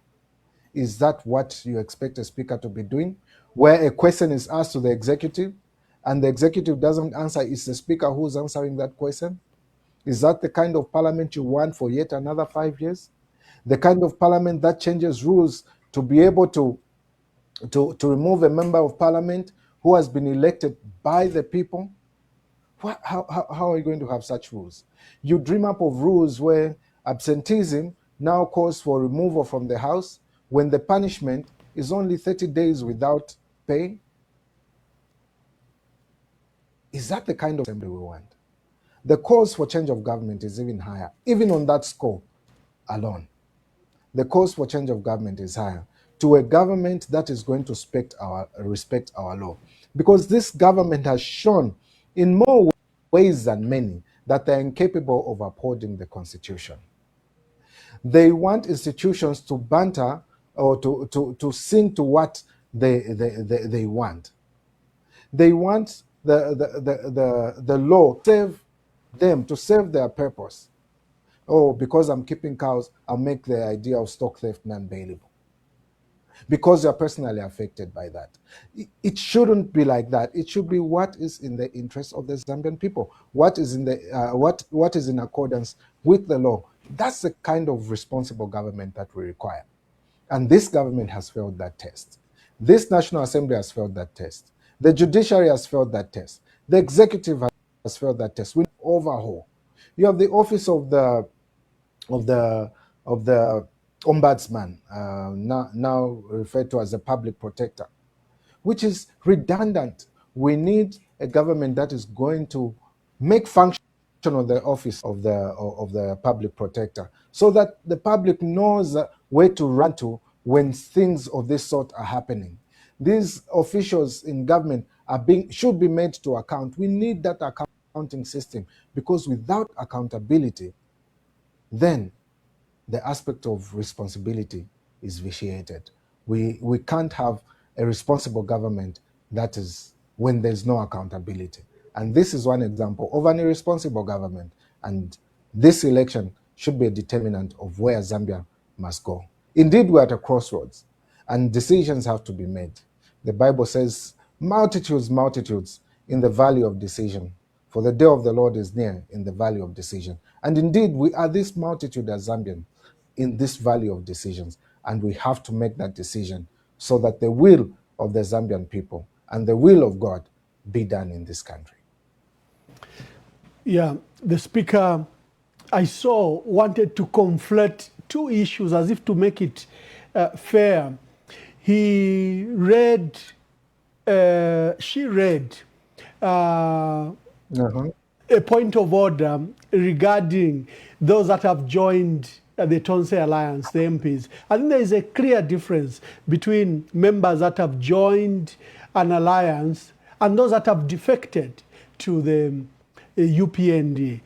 [SPEAKER 5] Is that what you expect a speaker to be doing? Where a question is asked to the executive and the executive doesn't answer, it's the speaker who's answering that question? Is that the kind of parliament you want for yet another 5 years? The kind of parliament that changes rules to be able to remove a member of parliament who has been elected by the people? How are you going to have such rules? You dream up of rules where absenteeism now calls for removal from the House when the punishment is only 30 days without pay? Is that the kind of assembly we want? The calls for change of government is even higher, even on that score alone. The calls for change of government is higher, to a government that is going to respect our law. Because this government has shown in more ways than many that they're incapable of upholding the Constitution. They want institutions to banter or to sing to what they want. They want the law to serve them, to serve their purpose. Oh, because I'm keeping cows, I'll make the idea of stock theft non-bailable. Because you're personally affected by that. It shouldn't be like that. It should be what is in the interest of the Zambian people. What is in what is in accordance with the law. That's the kind of responsible government that we require. And this government has failed that test. This National Assembly has failed that test. The judiciary has failed that test. The executive has failed that test. We need overhaul. You have the office of the ombudsman, now referred to as a public protector, which is redundant. We need a government that is going to make function of the office of the public protector, so that the public knows where to run to when things of this sort are happening. These officials in government should be made to account. We need that accounting system, because without accountability, then the aspect of responsibility is vitiated. We can't have a responsible government that is when there's no accountability. And this is one example of an irresponsible government. And this election should be a determinant of where Zambia must go. Indeed, we're at a crossroads and decisions have to be made. The Bible says, multitudes in the valley of decision. For the day of the Lord is near in the valley of decision. And indeed, we are this multitude as Zambians in this valley of decisions. And we have to make that decision so that the will of the Zambian people and the will of God be done in this country.
[SPEAKER 4] Yeah, the speaker I saw wanted to conflate two issues as if to make it fair. She read a point of order regarding those that have joined the Tonse Alliance, the MPs. I think there is a clear difference between members that have joined an alliance and those that have defected to the UPND.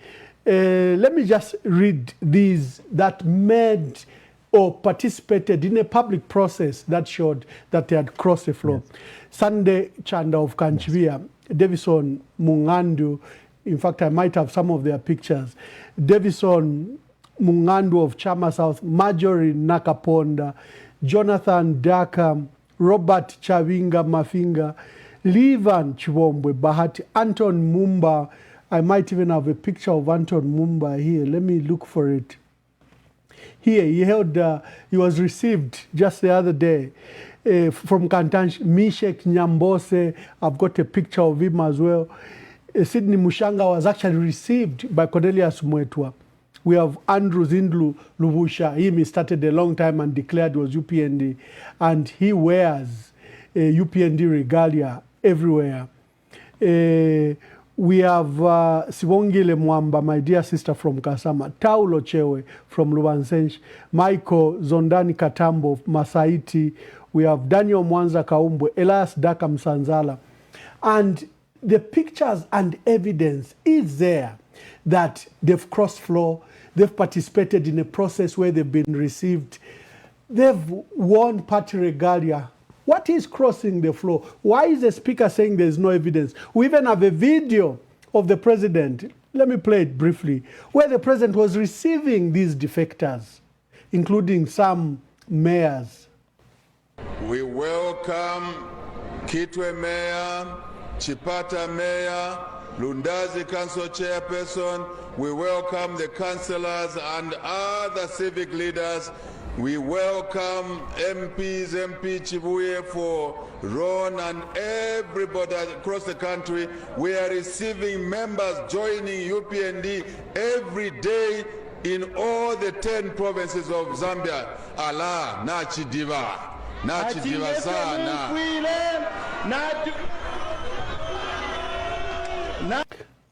[SPEAKER 4] Let me just read these that made or participated in a public process that showed that they had crossed the floor. Yes. Sunday Chanda of Kanchivia, yes. Davison Mungandu, in fact I might have some of their pictures, Davison Mungandu of Chama South, Marjorie Nakaponda, Jonathan Daka, Robert Chavinga Mafinga, Levan Chiwombwe Bahati, Anton Mumba, I might even have a picture of Anton Mumba here. Let me look for it. Here, he was received just the other day from Kantanshi, Mishek Nyambose. I've got a picture of him as well. Sydney Mushanga was actually received by Cornelius Mwetwa. We have Andrew Zindlu Lubusha. He started a long time and declared was UPND. And he wears UPND regalia everywhere. We have Sibongile Mwamba, my dear sister from Kasama, Taulo Chewe from Lubansensh, Michael Zondani Katambo, Masaiti. We have Daniel Mwanza Kaumbwe, Elias Daka Msanzala. And the pictures and evidence is there that they've crossed floor, they've participated in a process where they've been received, they've won party regalia. What is crossing the floor? Why is the speaker saying there's no evidence? We even have a video of the president, let me play it briefly, where the president was receiving these defectors, including some mayors.
[SPEAKER 1] We welcome Kitwe Mayor, Chipata Mayor, Lundazi Council Chairperson. We welcome the councillors and other civic leaders. We welcome MPs, MP Chibuye for Ron and everybody across the country. We are receiving members joining UPND every day in all the 10 provinces of Zambia. Allah, Nachidiva. Nachidiva sana.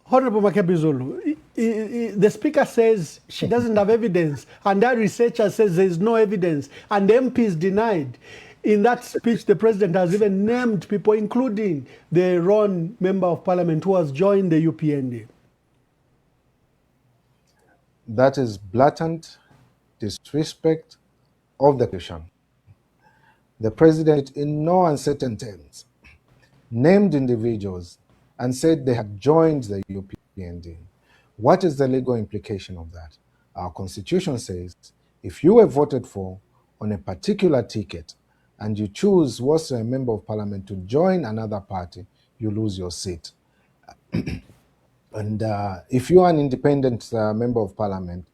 [SPEAKER 4] Honorable Makebi Zulu, the speaker says she doesn't have evidence, and that researcher says there is no evidence, and the MP is denied. In that speech, the president has even named people, including the Ron member of parliament who has joined the UPND.
[SPEAKER 5] That is blatant disrespect of the Constitution. The president, in no uncertain terms, named individuals and said they had joined the UPND. What is the legal implication of that? Our Constitution says if you were voted for on a particular ticket and you choose, was a member of parliament, to join another party, you lose your seat. And if you are an independent member of parliament,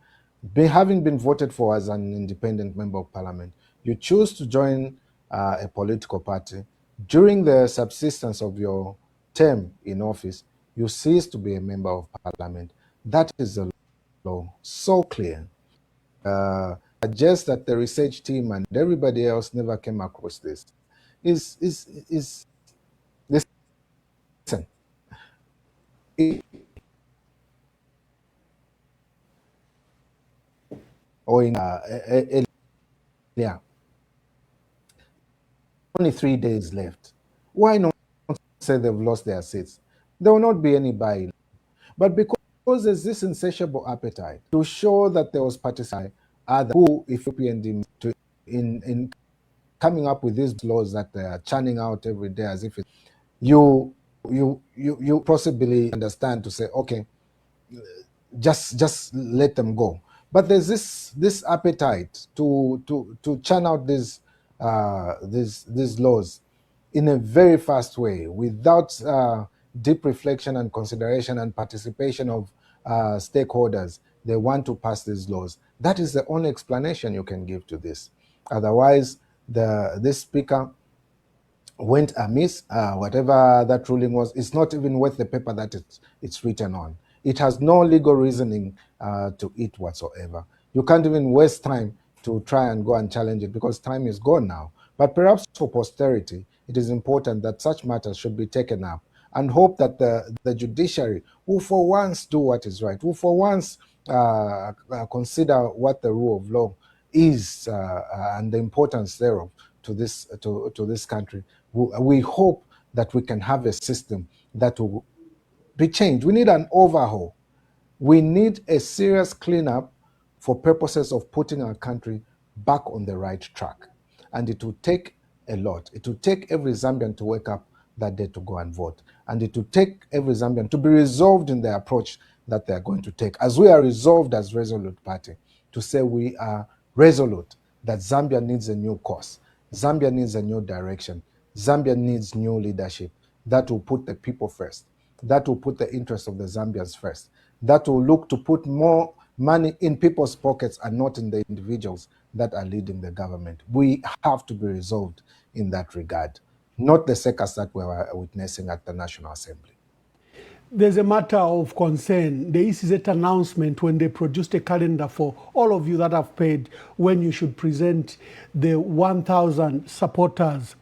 [SPEAKER 5] having been voted for as an independent member of parliament, you choose to join a political party, during the subsistence of your term in office, you cease to be a member of parliament. That is the law, so clear. Just that the research team and everybody else never came across this. Listen, or in only 3 days left. Why not say they've lost their seats? There will not be any buy-in. But because there's this insatiable appetite to show that there was participation, who, if UPND, in coming up with these laws that they are churning out every day as if you possibly understand to say, okay, just let them go. But there's this appetite to churn out these laws in a very fast way, without deep reflection and consideration and participation of stakeholders. They want to pass these laws. That is the only explanation you can give to this. Otherwise, this speaker went amiss. Whatever that ruling was, it's not even worth the paper that it's written on. It has no legal reasoning to it whatsoever. You can't even waste time to try and go and challenge it, because time is gone now. But perhaps for posterity, it is important that such matters should be taken up, and hope that the judiciary, who for once do what is right, who for once consider what the rule of law is and the importance thereof to this country, we hope that we can have a system that will be changed. We need an overhaul. We need a serious cleanup for purposes of putting our country back on the right track. And it will take a lot. It will take every Zambian to wake up that day to go and vote. And it will take every Zambian to be resolved in the approach that they are going to take. As we are resolved as Resolute Party, to say we are resolute that Zambia needs a new course. Zambia needs a new direction. Zambia needs new leadership that will put the people first. that will put the interests of the Zambians first, that will look to put more money in people's pockets and not in the individuals that are leading the government. We have to be resolved in that regard, not the circus that we were witnessing at the National Assembly.
[SPEAKER 4] There's a matter of concern. The ECZ announcement when they produced a calendar for all of you that have paid when you should present the 1,000 supporters.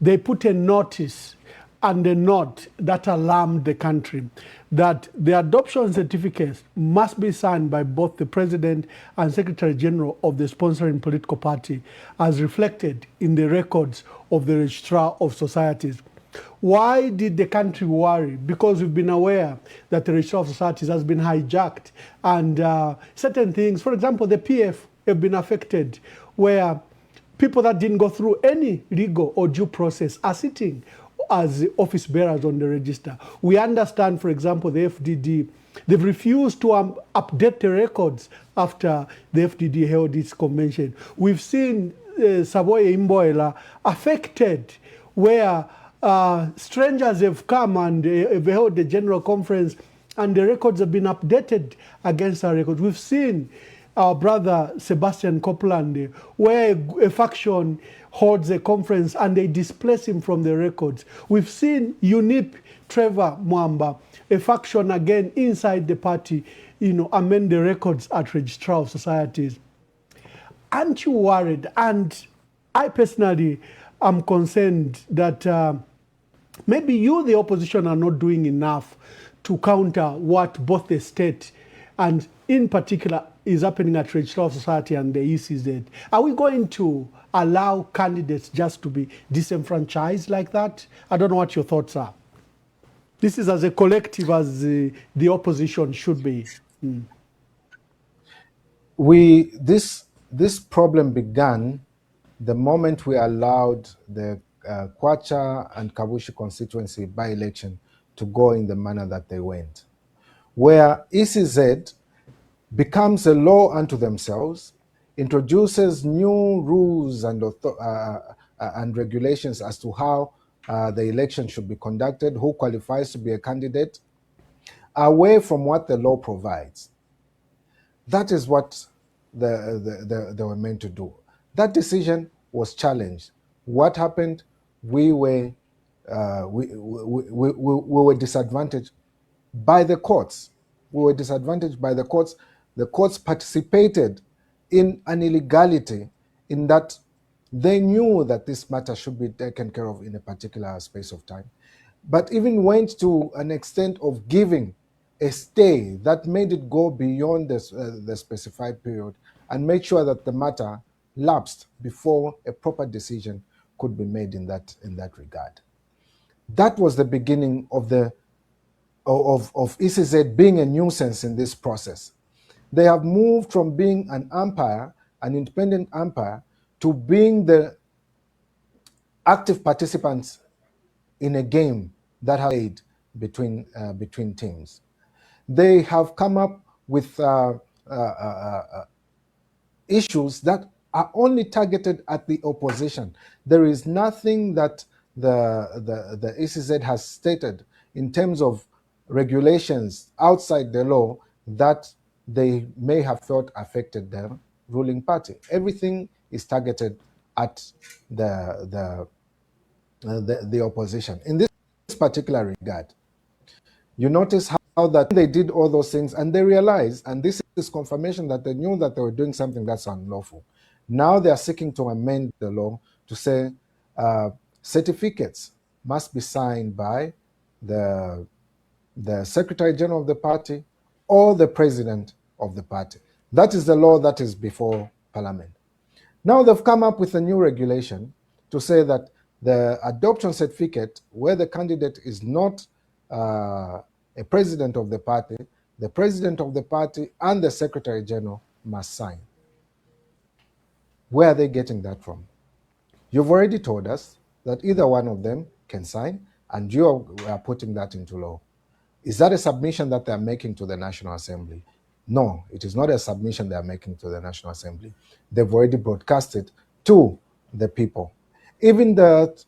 [SPEAKER 4] They put a notice and a note that alarmed the country that the adoption certificates must be signed by both the President and Secretary General of the sponsoring political party as reflected in the records of the Registrar of Societies. Why did the country worry? Because we've been aware that the Registrar of Societies has been hijacked and certain things, for example, the PF have been affected where people that didn't go through any legal or due process are sitting as office bearers on the register. We understand, for example, the FDD, they've refused to update the records after the FDD held its convention. We've seen Savoy Imboela affected where strangers have come and have held the general conference and the records have been updated against our records. We've seen our brother Sebastian Copeland, where a faction holds a conference and they displace him from the records. We've seen UNIP Trevor Mwamba, a faction again inside the party, amend the records at Registrar of Societies. Aren't you worried? And I personally am concerned that maybe you, the opposition, are not doing enough to counter what both the state and in particular is happening at Registrar of Society and the ECZ. Are we going to allow candidates just to be disenfranchised like that? I don't know what your thoughts are. This is as a collective as the opposition should be.
[SPEAKER 5] This problem began the moment we allowed the Kwacha and Kabushi constituency by-election to go in the manner that they went, where ECZ becomes a law unto themselves, introduces new rules and regulations as to how the election should be conducted, who qualifies to be a candidate, away from what the law provides. That is what they were meant to do. That decision was challenged. What happened? We were disadvantaged by the courts. We were disadvantaged by the courts. The courts participated in an illegality in that they knew that this matter should be taken care of in a particular space of time, but even went to an extent of giving a stay that made it go beyond the specified period and made sure that the matter lapsed before a proper decision could be made in that regard. That was the beginning of ECZ being a nuisance in this process. They have moved from being an umpire, an independent umpire, to being the active participants in a game that has played between teams. They have come up with issues that are only targeted at the opposition. There is nothing that the ECZ has stated in terms of regulations outside the law that they may have felt affected the ruling party. Everything is targeted at the opposition. In this particular regard, you notice how that they did all those things and they realized, and this is confirmation that they knew that they were doing something that's unlawful. Now they are seeking to amend the law to say certificates must be signed by the Secretary General of the party or the President of the party. That is the law that is before Parliament. Now they've come up with a new regulation to say that the adoption certificate, where the candidate is not a president of the party, the President of the party and the Secretary General must sign. Where are they getting that from? You've already told us that either one of them can sign, and you are putting that into law. Is that a submission that they are making to the National Assembly? No, it is not a submission they are making to the National Assembly. They've already broadcasted to the people. Even that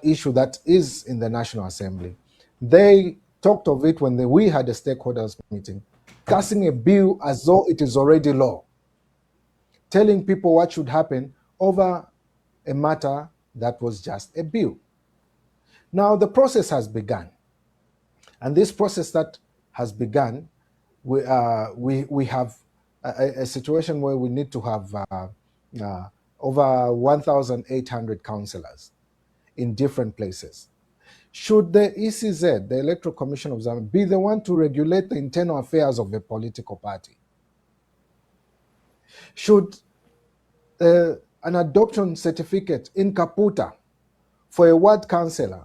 [SPEAKER 5] issue that is in the National Assembly, they talked of it when we had a stakeholders meeting, passing a bill as though it is already law, telling people what should happen over a matter that was just a bill. Now the process has begun. And this process that has begun, we have a situation where we need to have over 1,800 councillors in different places. Should the ECZ, the Electoral Commission of Zambia, be the one to regulate the internal affairs of a political party? Should an adoption certificate in Kaputa for a ward councillor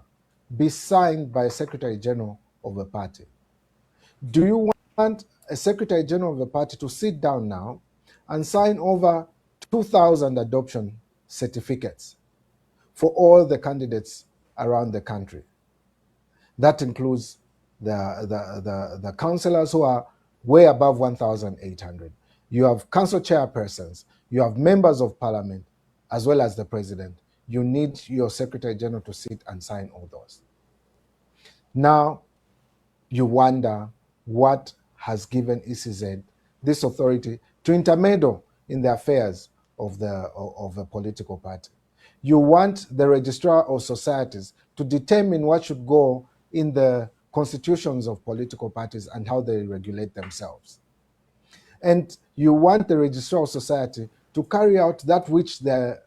[SPEAKER 5] be signed by a Secretary General of a party? Do you want a Secretary General of a party to sit down now and sign over 2,000 adoption certificates for all the candidates around the country? That includes the councillors who are way above 1,800. You have council chairpersons, you have members of parliament, as well as the president. You need your Secretary General to sit and sign all those. Now, you wonder what has given ECZ this authority to intermeddle in the affairs of a political party. You want the registrar of societies to determine what should go in the constitutions of political parties and how they regulate themselves. And you want the registrar of society to carry out that which the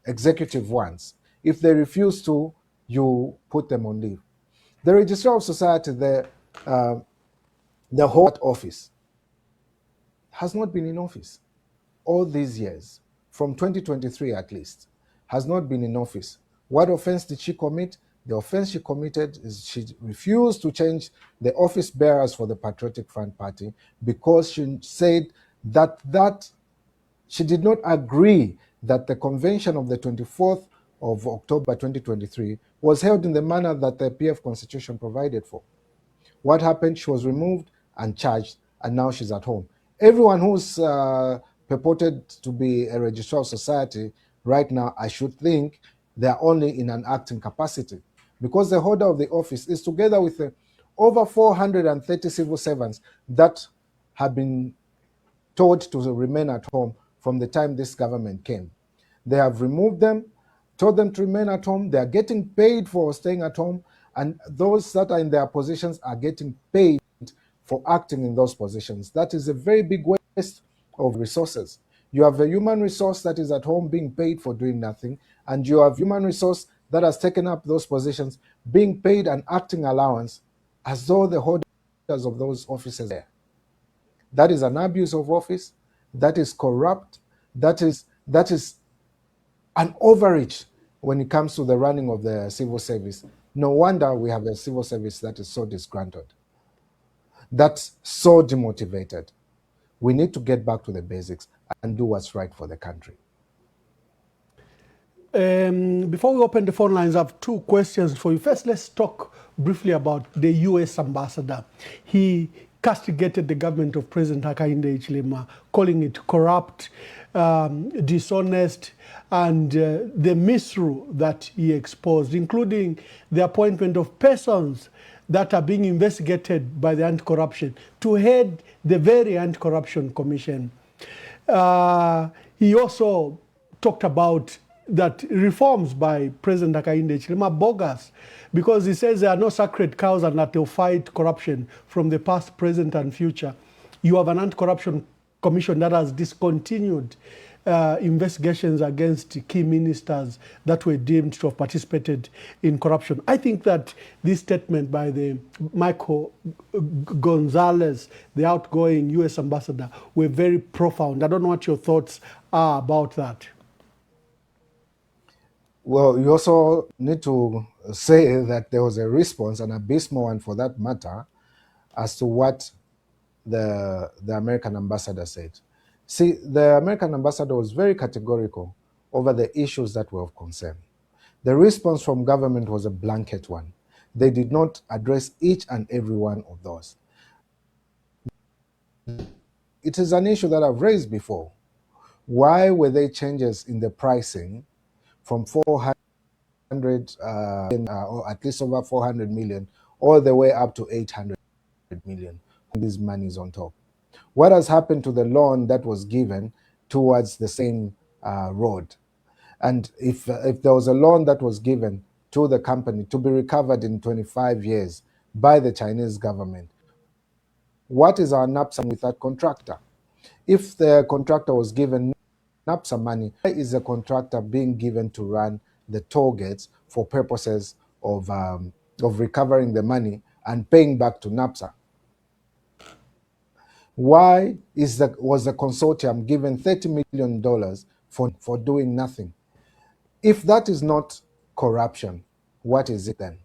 [SPEAKER 5] executive wants. If they refuse to, you put them on leave. The registrar of society, the whole office, has not been in office all these years, from 2023 at least, has not been in office. What offense did she commit? The offense she committed is she refused to change the office bearers for the Patriotic Front Party because she said that she did not agree that the convention of the 24th of October 2023 was held in the manner that the PF Constitution provided for. What happened? She was removed and charged, and now she's at home. Everyone who's purported to be a registrar of society right now, I should think they're only in an acting capacity, because the holder of the office is together with over 430 civil servants that have been told to remain at home from the time this government came. They have removed them, told them to remain at home. They are getting paid for staying at home, and those that are in their positions are getting paid for acting in those positions. That is a very big waste of resources. You have a human resource that is at home being paid for doing nothing, and you have human resource that has taken up those positions being paid an acting allowance as though the holders of those offices are there. That is an abuse of office. That is corrupt. That is an overreach when it comes to the running of the civil service. No wonder we have a civil service that is so disgruntled, that's so demotivated. We need to get back to the basics and do what's right for the country.
[SPEAKER 4] Before we open the phone lines, I have two questions for you. First, let's talk briefly about the U.S. ambassador. He castigated the government of President Hakainde Hichilema, calling it corrupt, dishonest, and the misrule that he exposed, including the appointment of persons that are being investigated by the anti-corruption to head the very anti-corruption commission. He also talked about that reforms by President Hakainde Hichilema bogus, because he says there are no sacred cows and that they'll fight corruption from the past, present, and future. You have an anti-corruption commission that has discontinued investigations against key ministers that were deemed to have participated in corruption. I think that this statement by the Michael Gonzalez, the outgoing U.S. ambassador, were very profound. I don't know what your thoughts are about that.
[SPEAKER 5] Well, you also need to say that there was a response, an abysmal one for that matter, as to what the American ambassador said. See, the American ambassador was very categorical over the issues that were of concern. The response from government was a blanket one. They did not address each and every one of those. It is an issue that I've raised before. Why were there changes in the pricing from 400 or at least over 400 million all the way up to 800 million. These monies on top. What has happened to the loan that was given towards the same road? And if there was a loan that was given to the company to be recovered in 25 years by the Chinese government, what is our NAPSA with that contractor? If the contractor was given NAPSA money, why is the contractor being given to run the toll gates for purposes of recovering the money and paying back to NAPSA? Why was the consortium given $30 million for doing nothing? If that is not corruption, what is it then?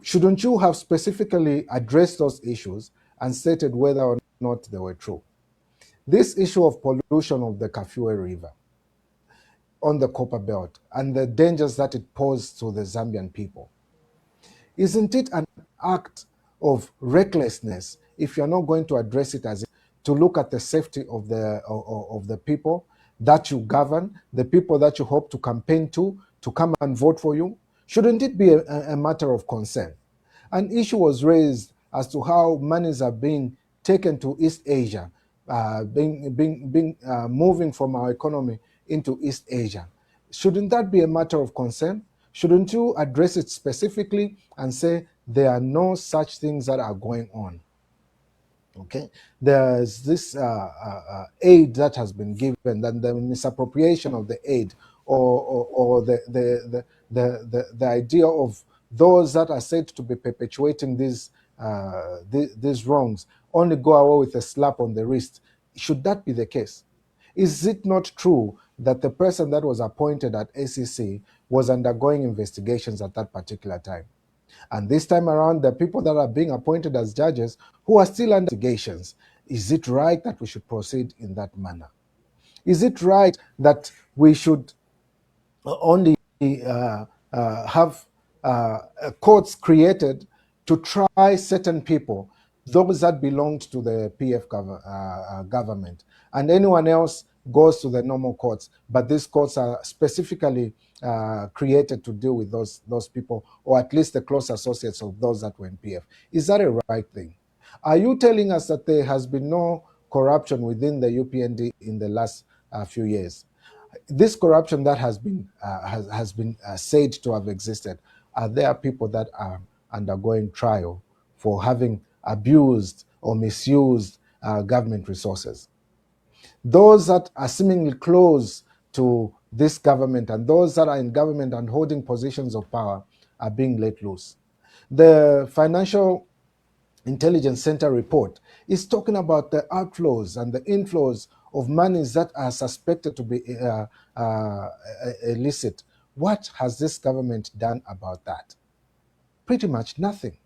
[SPEAKER 5] Shouldn't you have specifically addressed those issues and stated whether or not they were true? This issue of pollution of the Kafue River on the Copper Belt and the dangers that it posed to the Zambian people, isn't it an act of recklessness if you're not going to address it as to look at the safety of the people that you govern, the people that you hope to campaign to come and vote for you? Shouldn't it be a matter of concern? An issue was raised as to how monies are being taken to East Asia, moving from our economy into East Asia. Shouldn't that be a matter of concern? Shouldn't you address it specifically and say there are no such things that are going on? Okay, there's this aid that has been given, and the misappropriation of the aid, or the idea of those that are said to be perpetuating these wrongs only go away with a slap on the wrist. Should that be the case? Is it not true that the person that was appointed at ACC was undergoing investigations at that particular time? And this time around, the people that are being appointed as judges who are still under investigations, is it right that we should proceed in that manner? Is it right that we should only have courts created to try certain people, those that belonged to the PF government, and anyone else goes to the normal courts, but these courts are specifically created to deal with those people, or at least the close associates of those that were in PF? Is that a right thing? Are you telling us that there has been no corruption within the UPND in the last few years? This corruption that has been said to have existed, are there people that are undergoing trial for having abused or misused government resources? Those that are seemingly close to this government and those that are in government and holding positions of power are being let loose. The Financial Intelligence Center report is talking about the outflows and the inflows of monies that are suspected to be illicit. What has this government done about that? Pretty much nothing.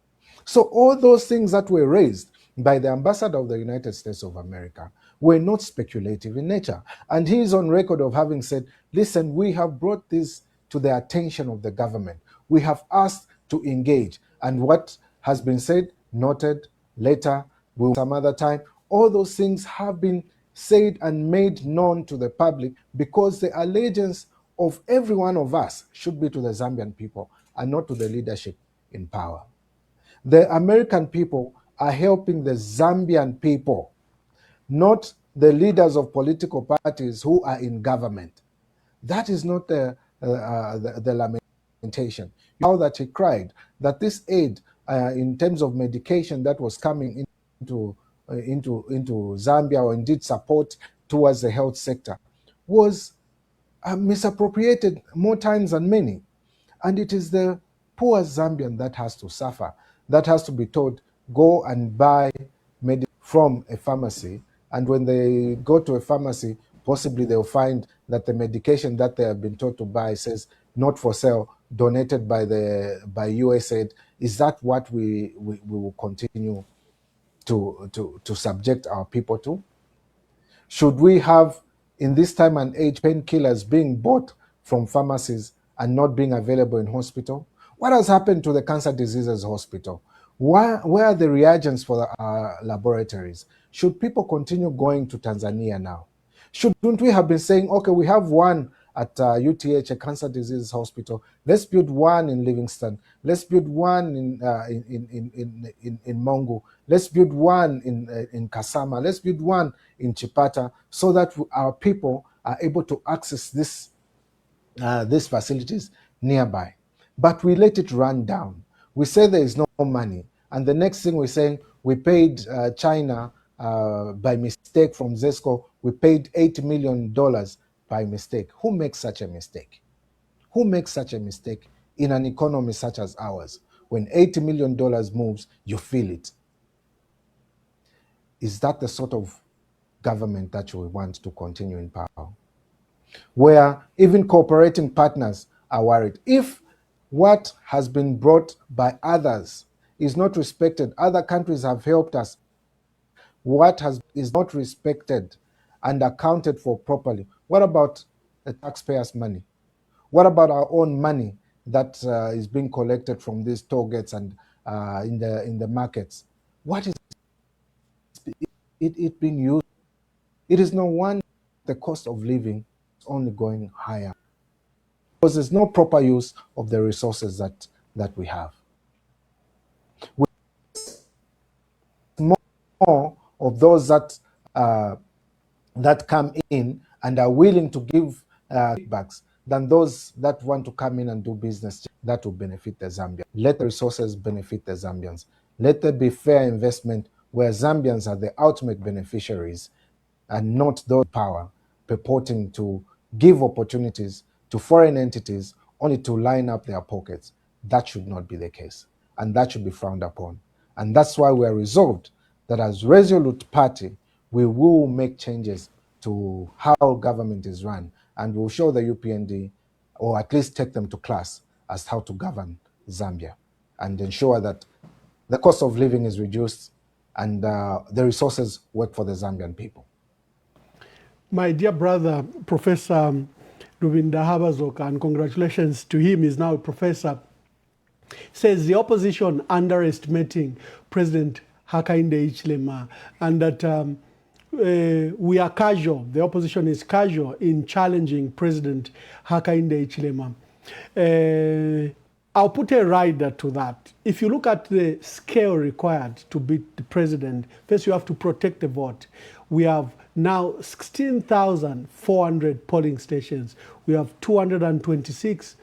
[SPEAKER 5] So all those things that were raised by the ambassador of the United States of America were not speculative in nature. And he is on record of having said, listen, we have brought this to the attention of the government. We have asked to engage. And what has been said, noted, later, some other time, all those things have been said and made known to the public, because the allegiance of every one of us should be to the Zambian people and not to the leadership in power. The American people are helping the Zambian people, not the leaders of political parties who are in government. That is not the lamentation. How that he cried that this aid in terms of medication that was coming into Zambia, or indeed support towards the health sector, was misappropriated more times than many. And it is the poor Zambian that has to suffer, that has to be told, go and buy medicine from a pharmacy. And when they go to a pharmacy, possibly they'll find that the medication that they have been told to buy says not for sale, donated by USAID. Is that what we will continue to subject our people to? Should we have, in this time and age, painkillers being bought from pharmacies and not being available in hospital? What has happened to the Cancer Diseases Hospital? Where are the reagents for our laboratories? Should people continue going to Tanzania now? Shouldn't we have been saying, okay, we have one at UTH, a cancer disease hospital. Let's build one in Livingston. Let's build one in Mongo. Let's build one in Kasama. Let's build one in Chipata, so that our people are able to access these facilities nearby. But we let it run down. We say there is no money, and the next thing we're saying, we paid China by mistake from ZESCO. We paid $8 million by mistake. Who makes such a mistake? Who makes such a mistake in an economy such as ours? When $80 million moves, you feel it. Is that the sort of government that we want to continue in power? Where even cooperating partners are worried. If what has been brought by others is not respected, other countries have helped us, what is not respected and accounted for properly, what about the taxpayers' money? What about our own money that is being collected from these toll gates and in the markets? What is it being used? It is no wonder the cost of living is only going higher, because there's no proper use of the resources that we have. More of those that come in and are willing to give feedbacks than those that want to come in and do business that will benefit the Zambians. Let the resources benefit the Zambians. Let there be fair investment where Zambians are the ultimate beneficiaries and not those in power purporting to give opportunities to foreign entities only to line up their pockets. That should not be the case, and that should be frowned upon. And that's why we are resolved that as Resolute Party, we will make changes to how government is run, and we'll show the UPND, or at least take them to class, as how to govern Zambia and ensure that the cost of living is reduced and the resources work for the Zambian people.
[SPEAKER 4] My dear brother, Professor Ruvinda Habazoka, and congratulations to him, is now a professor, says the opposition underestimating President Hakainde Hichilema, and that we are casual, the opposition is casual in challenging President Hakainde Hichilema. I'll put a rider to that. If you look at the scale required to beat the president, first you have to protect the vote. We have now 16,400 polling stations. We have 226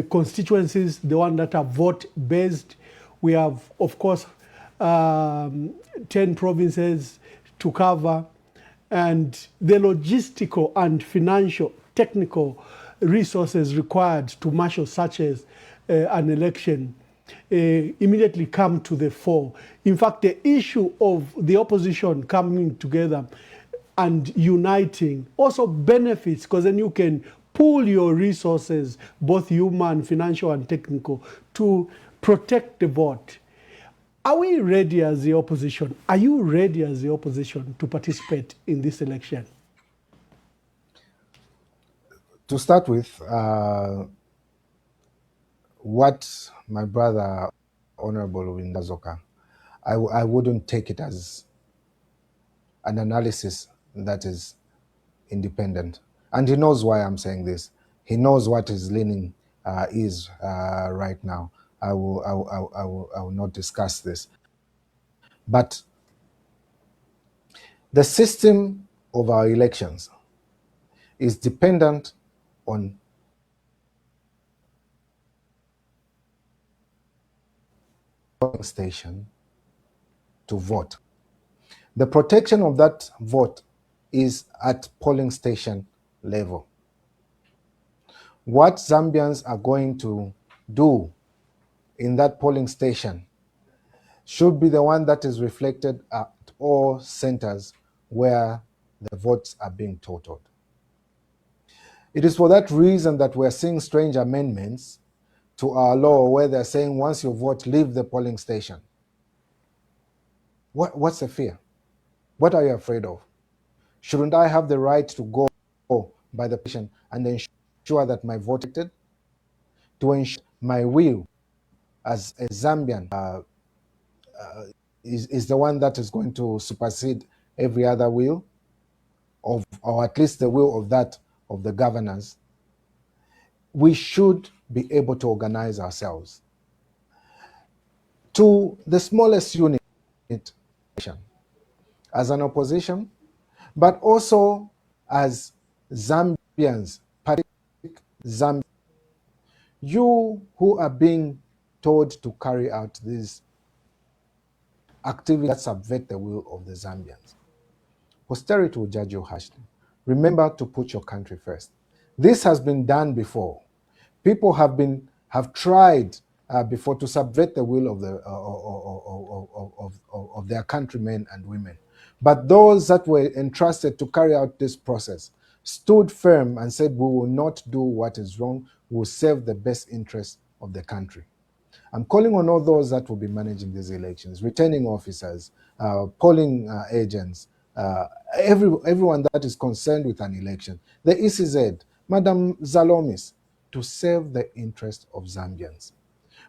[SPEAKER 4] constituencies, the one that are vote-based. We have, of course, 10 provinces to cover, and the logistical and financial, technical resources required to marshal such as an election immediately come to the fore. In fact, the issue of the opposition coming together and uniting also benefits, because then you can pool your resources, both human, financial, and technical, to protect the vote. Are we ready as the opposition? Are you ready as the opposition to participate in this election?
[SPEAKER 5] To start with, what my brother, Honorable Ruvinda Zoka, I wouldn't take it as an analysis that is independent. And he knows why I'm saying this. He knows what his leaning is right now. I will not discuss this. But the system of our elections is dependent on polling station to vote. The protection of that vote is at polling station level. What Zambians are going to do in that polling station should be the one that is reflected at all centers where the votes are being totaled. It is for that reason that we're seeing strange amendments to our law where they're saying once you vote, leave the polling station. What's the fear? What are you afraid of? Shouldn't I have the right to go by the patient and ensure that my vote is elected? To ensure my will as a Zambian is the one that is going to supersede every other will, or at least the will of that of the governance, we should be able to organize ourselves to the smallest unit as an opposition, but also as Zambians, Patriotic Zambians, you who are being told to carry out these activities that subvert the will of the Zambians. Posterity will judge you harshly. Remember to put your country first. This has been done before. People have tried before to subvert the will of their countrymen and women. But those that were entrusted to carry out this process stood firm and said, we will not do what is wrong, we will serve the best interests of the country. I'm calling on all those that will be managing these elections, returning officers, polling agents, everyone that is concerned with an election, the ECZ, Madam Zalomis, to serve the interest of Zambians.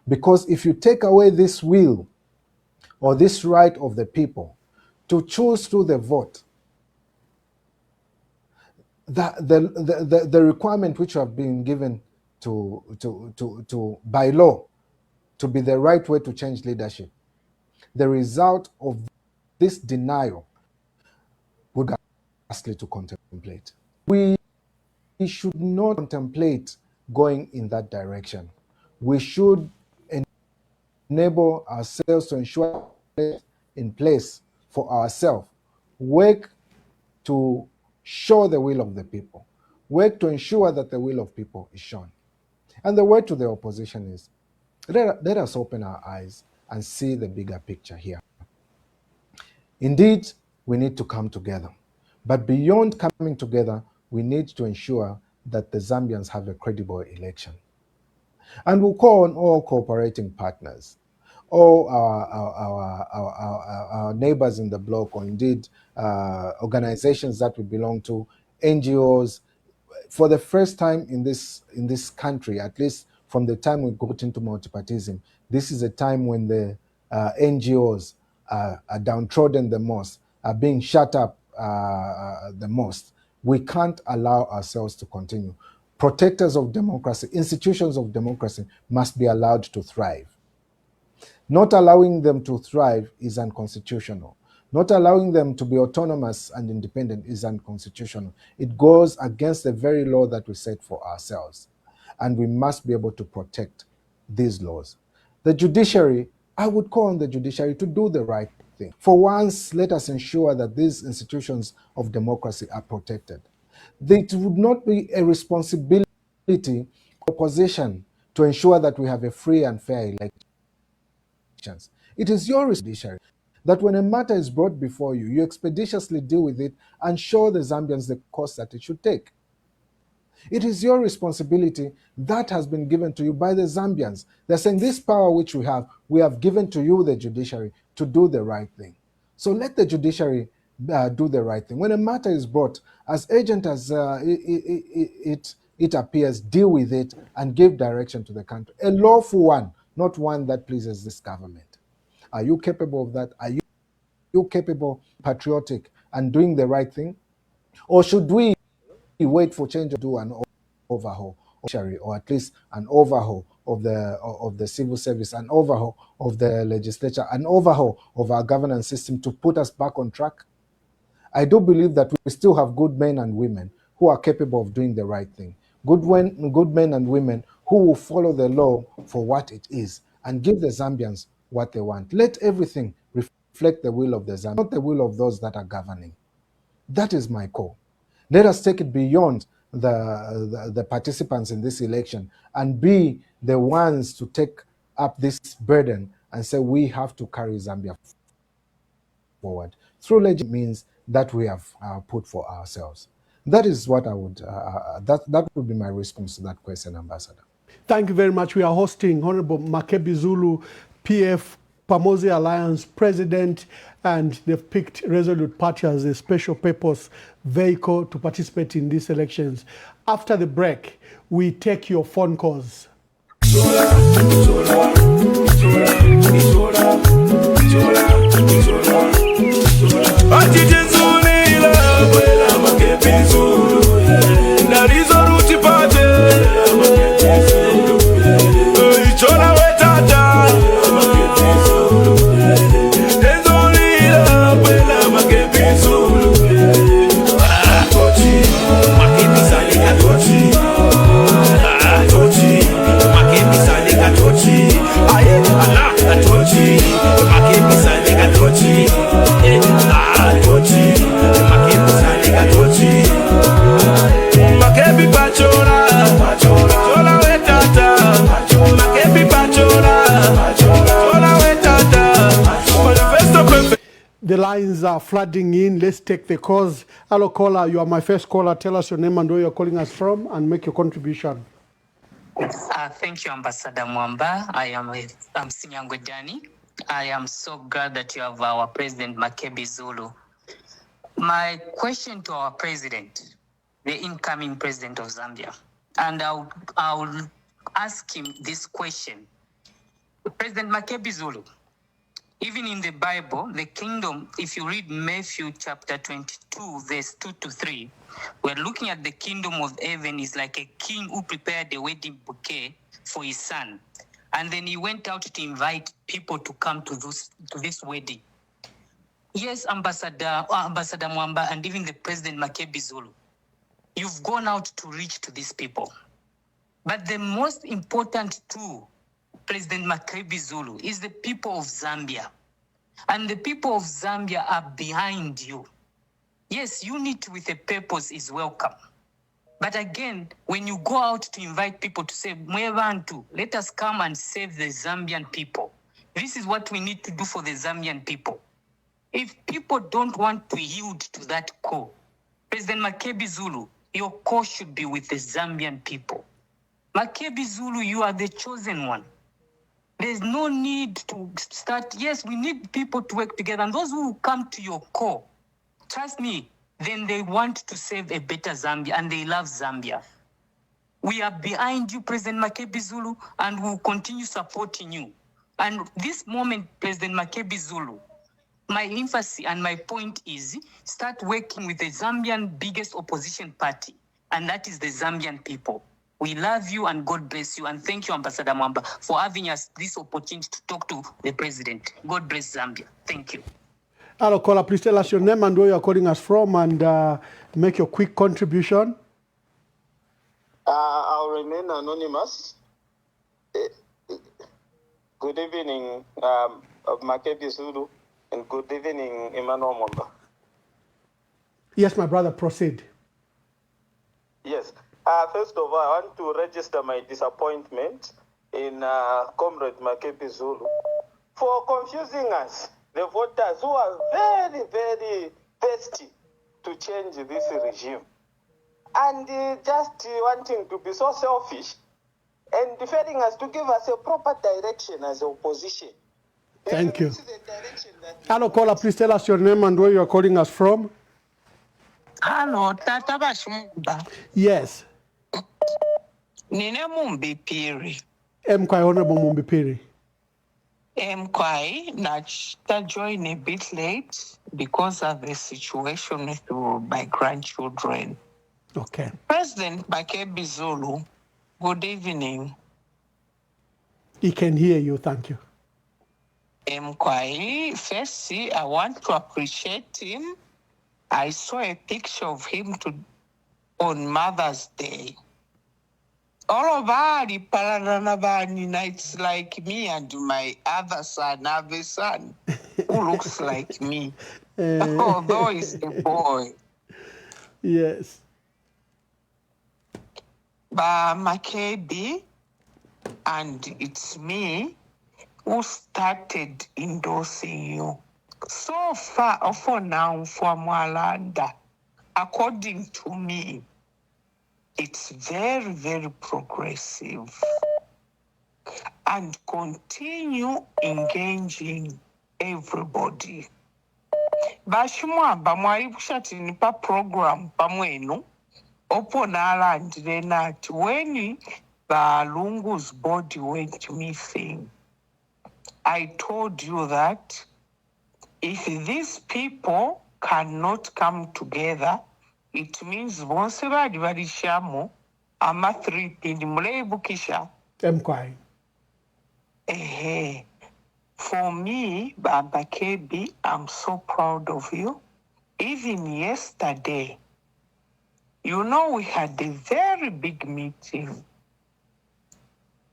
[SPEAKER 5] Because if you take away this will or this right of the people to choose through the vote, the requirement which have been given to by law to be the right way to change leadership, the result of this denial would be ghastly to contemplate. We should not contemplate going in that direction. We should enable ourselves to ensure in place for ourselves, work to show the will of the people, work to ensure that the will of people is shown. And the word to the opposition is, let us open our eyes and see the bigger picture here. Indeed, we need to come together. But beyond coming together, we need to ensure that the Zambians have a credible election. And we'll call on all cooperating partners, all our neighbors in the bloc, or indeed organizations that we belong to, NGOs. For the first time in this country, at least from the time we got into multipartism, this is a time when the NGOs are downtrodden the most, are being shut up the most. We can't allow ourselves to continue. Protectors of democracy, institutions of democracy must be allowed to thrive. Not allowing them to thrive is unconstitutional. Not allowing them to be autonomous and independent is unconstitutional. It goes against the very law that we set for ourselves. And we must be able to protect these laws. The judiciary, I would call on the judiciary to do the right thing. For once, let us ensure that these institutions of democracy are protected. It would not be a responsibility of opposition to ensure that we have a free and fair elections. It is your responsibility that when a matter is brought before you, you expeditiously deal with it and show the Zambians the course that it should take. It is your responsibility that has been given to you by the Zambians. They're saying this power which we have given to you, the judiciary, to do the right thing. So let the judiciary do the right thing. When a matter is brought, as urgent as it appears, deal with it and give direction to the country. A lawful one, not one that pleases this government. Are you capable of that? Are you capable, patriotic, and doing the right thing? Or should we wait for change to do an overhaul, or at least an overhaul of the civil service, an overhaul of the legislature, an overhaul of our governance system to put us back on track? I do believe that we still have good men and women who are capable of doing the right thing. Good men and women who will follow the law for what it is and give the Zambians what they want. Let everything reflect the will of the Zambians, not the will of those that are governing. That is my call. Let us take it beyond the participants in this election and be the ones to take up this burden and say we have to carry Zambia forward through legit means that we have put for ourselves. That is what I would, that would be my response to that question, Ambassador.
[SPEAKER 4] Thank you very much. We are hosting Honorable Makebi Zulu, PF-Pamodzi Alliance President, and they've picked Resolute Party as a special purpose vehicle to participate in these elections. After the break, we take your phone calls. Makebi Zulu, lines are flooding in. Let's take the calls. Hello, caller. You are my first caller. Tell us your name and where you're calling us from and make your contribution.
[SPEAKER 6] Thank you, Ambassador Mwamba. I'm Sinyangwe Dani. I am so glad that you have our President Makebi Zulu. My question to our President, the incoming President of Zambia, and I'll ask him this question. President Makebi Zulu, even in the Bible, the kingdom, if you read Matthew chapter 22, verse 2 to 3, we're looking at the kingdom of heaven is like a king who prepared a wedding bouquet for his son. And then he went out to invite people to come to this wedding. Yes, Ambassador Mwamba, and even the President Makebi Zulu, you've gone out to reach to these people. But the most important too, President Makebi Zulu, is the people of Zambia. And the people of Zambia are behind you. Yes, unity with a purpose is welcome. But again, when you go out to invite people to say, Mwevantu, let us come and save the Zambian people. This is what we need to do for the Zambian people. If people don't want to yield to that call, President Makebi Zulu, your call should be with the Zambian people. Makebi Zulu, you are the chosen one. There's no need to start. Yes, we need people to work together. And those who come to your call, trust me, then they want to save a better Zambia and they love Zambia. We are behind you, President Makebi Zulu, and we'll continue supporting you. And this moment, President Makebi Zulu, my emphasis and my point is start working with the Zambian biggest opposition party, and that is the Zambian people. We love you and God bless you. And thank you, Ambassador Mwamba, for having us this opportunity to talk to the President. God bless Zambia. Thank you.
[SPEAKER 4] Hello, caller. Please tell us your name and where you're calling us from and make your quick contribution.
[SPEAKER 7] I'll remain anonymous. Good evening, Makebi Zulu, and good evening, Emmanuel Mwamba.
[SPEAKER 4] Yes, my brother, proceed.
[SPEAKER 7] Yes. First of all, I want to register my disappointment in Comrade Makebi Zulu for confusing us, the voters who are very, very thirsty to change this regime. And just wanting to be so selfish and failing us to give us a proper direction as opposition.
[SPEAKER 4] Thank you. Hello, caller. Please tell us your name and where you are calling us from.
[SPEAKER 8] Hello, Tata Bashumba.
[SPEAKER 4] Yes.
[SPEAKER 8] Nine Mumbi Piri.
[SPEAKER 4] Mkwai Honorable Mumbi Piri.
[SPEAKER 8] Mkwai, I joined a bit late because of the situation with my grandchildren.
[SPEAKER 4] Okay.
[SPEAKER 8] President Makebi Zulu, good evening.
[SPEAKER 4] He can hear you, thank you.
[SPEAKER 8] Mkwai, firstly, I want to appreciate him. I saw a picture of him on Mother's Day. All of our it's like me and my other son, I have a son who looks like me. Although he's a boy.
[SPEAKER 4] Yes.
[SPEAKER 8] But Makebi, and it's me who started endorsing you. So far, for now, for Mwalanda, according to me, it's very, very progressive. And continue engaging everybody. Bashimwamba mwari kushatini pa program pamwenu opo nalandire nati when Balungu's body went missing. I told you that if these people cannot come together, it means bonse badi barishamo ama 3 pindi mulebukisha.
[SPEAKER 4] Mkwai.
[SPEAKER 8] For me, Baba Kebi, I'm so proud of you. Even yesterday, you know, we had a very big meeting.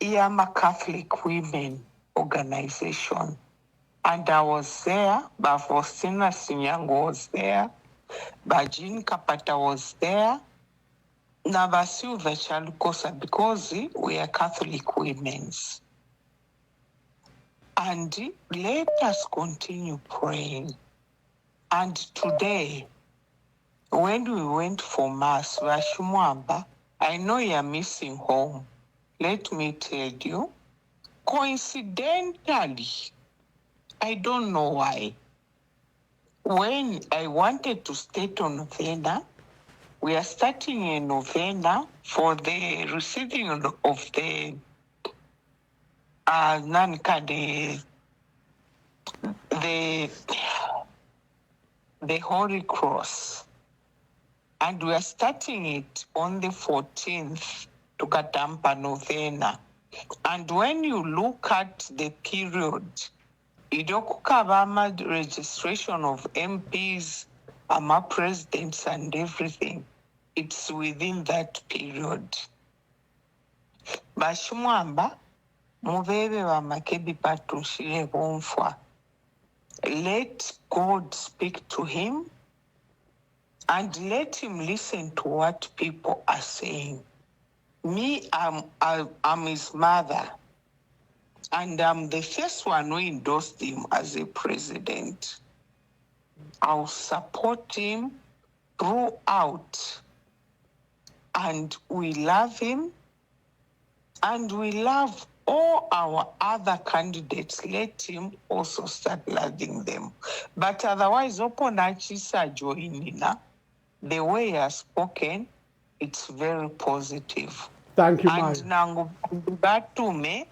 [SPEAKER 8] Yama Catholic Women Organization. And I was there, Bafosina Sinyango was there, Bajin Kapata was there, Navasilva Chalukosa, because we are Catholic women's. And let us continue praying. And today, when we went for Mass, Vashimwamba, I know you're missing home. Let me tell you, coincidentally, I don't know why, when I wanted to start a novena, we are starting a novena for the receiving of the the Holy Cross. And we are starting it on the 14th to Katampa novena. And when you look at the period, idokukabama registration of MPs, presidents and everything, it's within that period. Bashimwamba, mubebe wa Makebi patushire bonfwa. Let God speak to him and let him listen to what people are saying. Me, I'm his mother, and I'm the first one who endorsed him as a president. I'll support him throughout, and we love him, and we love all our other candidates. Let him also start loving them. But otherwise, Oponachisa Joinina, the way he has spoken, it's very positive.
[SPEAKER 4] Thank you,
[SPEAKER 8] and nangu batume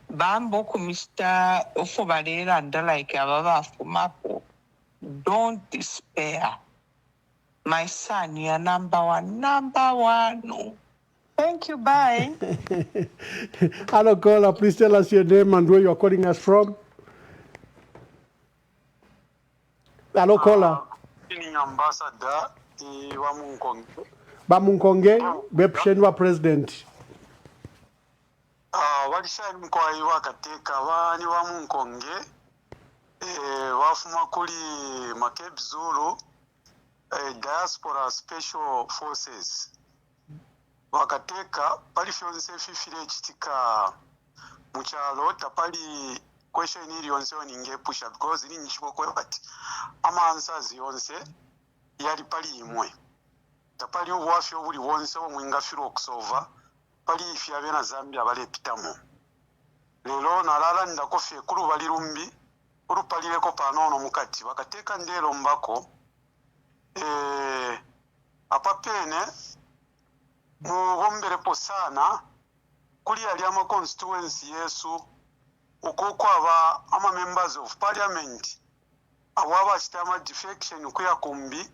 [SPEAKER 8] bambo ku Mr. Ofobalera and like ababa fumapo. Don't despair. My son, you're number one. Thank you, bye.
[SPEAKER 4] Hello, caller. Please tell us your name and where you're calling us from. Hello, caller.
[SPEAKER 9] Ambassador
[SPEAKER 4] Bamunkonge, Bepshenwa president.
[SPEAKER 9] Walishani mkwai wakateka wani wa Munkonge wafuma kuli Makebi Zulu diaspora special forces wakateka pali fyonse fifile chitika muchalo tapali question ili yonse oninge pusha because ili nchibokwe bati ama answers yonse yali pali imwe tapali uwafyo buli wonse omwingafiro okusova pali ifya bena Zambia bale pitamo lelo nalala ndakofye kulu bali lumbi urupalireko panono mukati wakateka ndelo mbako apapene mubomberepo sana kuli ali ama constituency yesu ukoko ama members of parliament awaba chitama defection kuya kumbi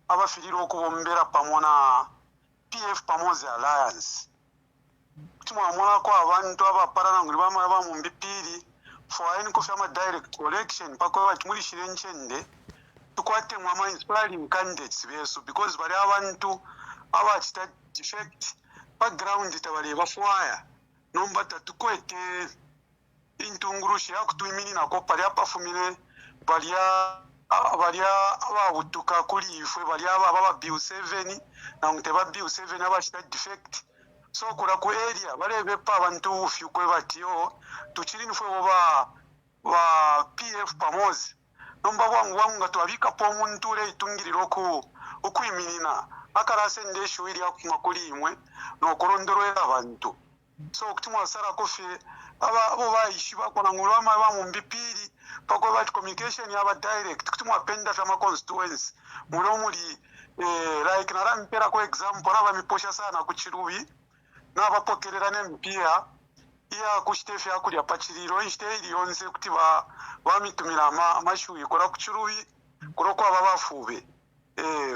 [SPEAKER 9] abafiriro okubombera pamona PF-Pamodzi Alliance tumwamona ko abantu abaparana nguli bama mu mbipiri for any kufama direct election pako batumulishire nchende tukwate mwama inspiring candidates besu because bali abantu abachita defect background tabali bafwaya nomba tatukwete intungurushi yakutumini nako pali apafumile bali ababutuka kuli ifwe bali aba BU7 na muteba BU7 abachita defect so kula ku area balebe pa abantu ufyukwe batiyo tuchiri nifwe wa PF-Pamodzi nomba wangu nga twabika po omuntu ule itungiriro okuyiminina akarase ndeshu ili akumakuli imwe nokurondorera abantu so kutumwa sara kofi abo bayishi bakona ngulu ama mu mbipiri pako bati communication yaba direct kutumwa penda fama constituency mulo muri like narampera ko example aba miposha sana ku Chirubi n'abapokerera n'empira iya kushitefe yakulya pachiriro instead yonse kuti bamitumira amashuyi kora ku Chirubi kuroko abafube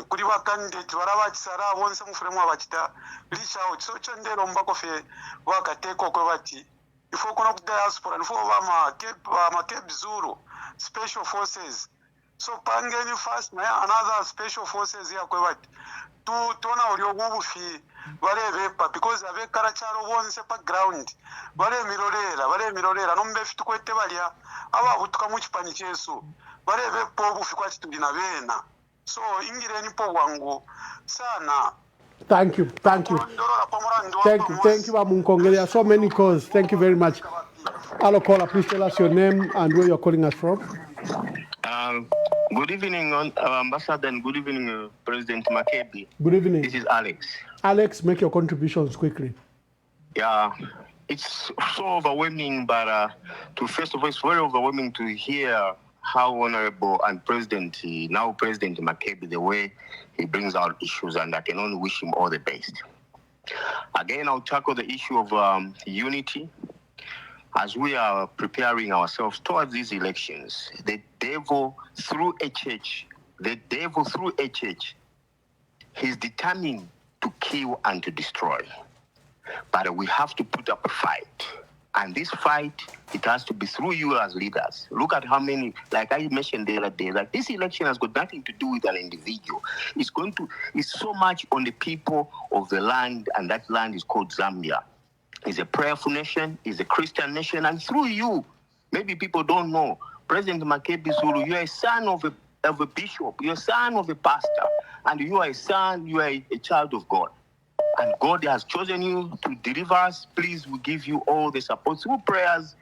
[SPEAKER 9] kuri ba candidate barabakisara bonse mufuremu abakita reach out so chendero mbako fe wakateko ko bati ifo kono ku diaspora ifo ba Makebi Zulu special forces so pangeni first na another special forces ya ko bati tona uri obubufi barebepa because abe karacharo bonse background baremilorera nombe fitukwete balya ababutuka mu kipani kyesu barebepa obufi kwati tubina bena so ingireni po wangu sana.
[SPEAKER 4] Thank you. Thank you, Bamunkonge. There are so many calls. Thank you very much. Hello, caller. Please tell us your name and where you're calling us from.
[SPEAKER 10] Good evening, Ambassador, and good evening, President Makebi.
[SPEAKER 4] Good evening.
[SPEAKER 10] This is Alex.
[SPEAKER 4] Alex, make your contributions quickly.
[SPEAKER 10] Yeah, it's so overwhelming, but first of all, it's very overwhelming to hear how honorable and now President Makebi, the way he brings out issues, and I can only wish him all the best. Again, I'll tackle the issue of unity. As we are preparing ourselves towards these elections, the devil through a church, he's determined to kill and to destroy. But we have to put up a fight. And this fight, it has to be through you as leaders. Look at how many, like I mentioned the other day, like this election has got nothing to do with an individual. It's so much on the people of the land, and that land is called Zambia. It's a prayerful nation, it's a Christian nation, and through you, maybe people don't know, President Makebi Zulu, you're a son of a bishop, you're a son of a pastor, and you are a child of God. And God has chosen you to deliver us. Please, we give you all the support through prayers.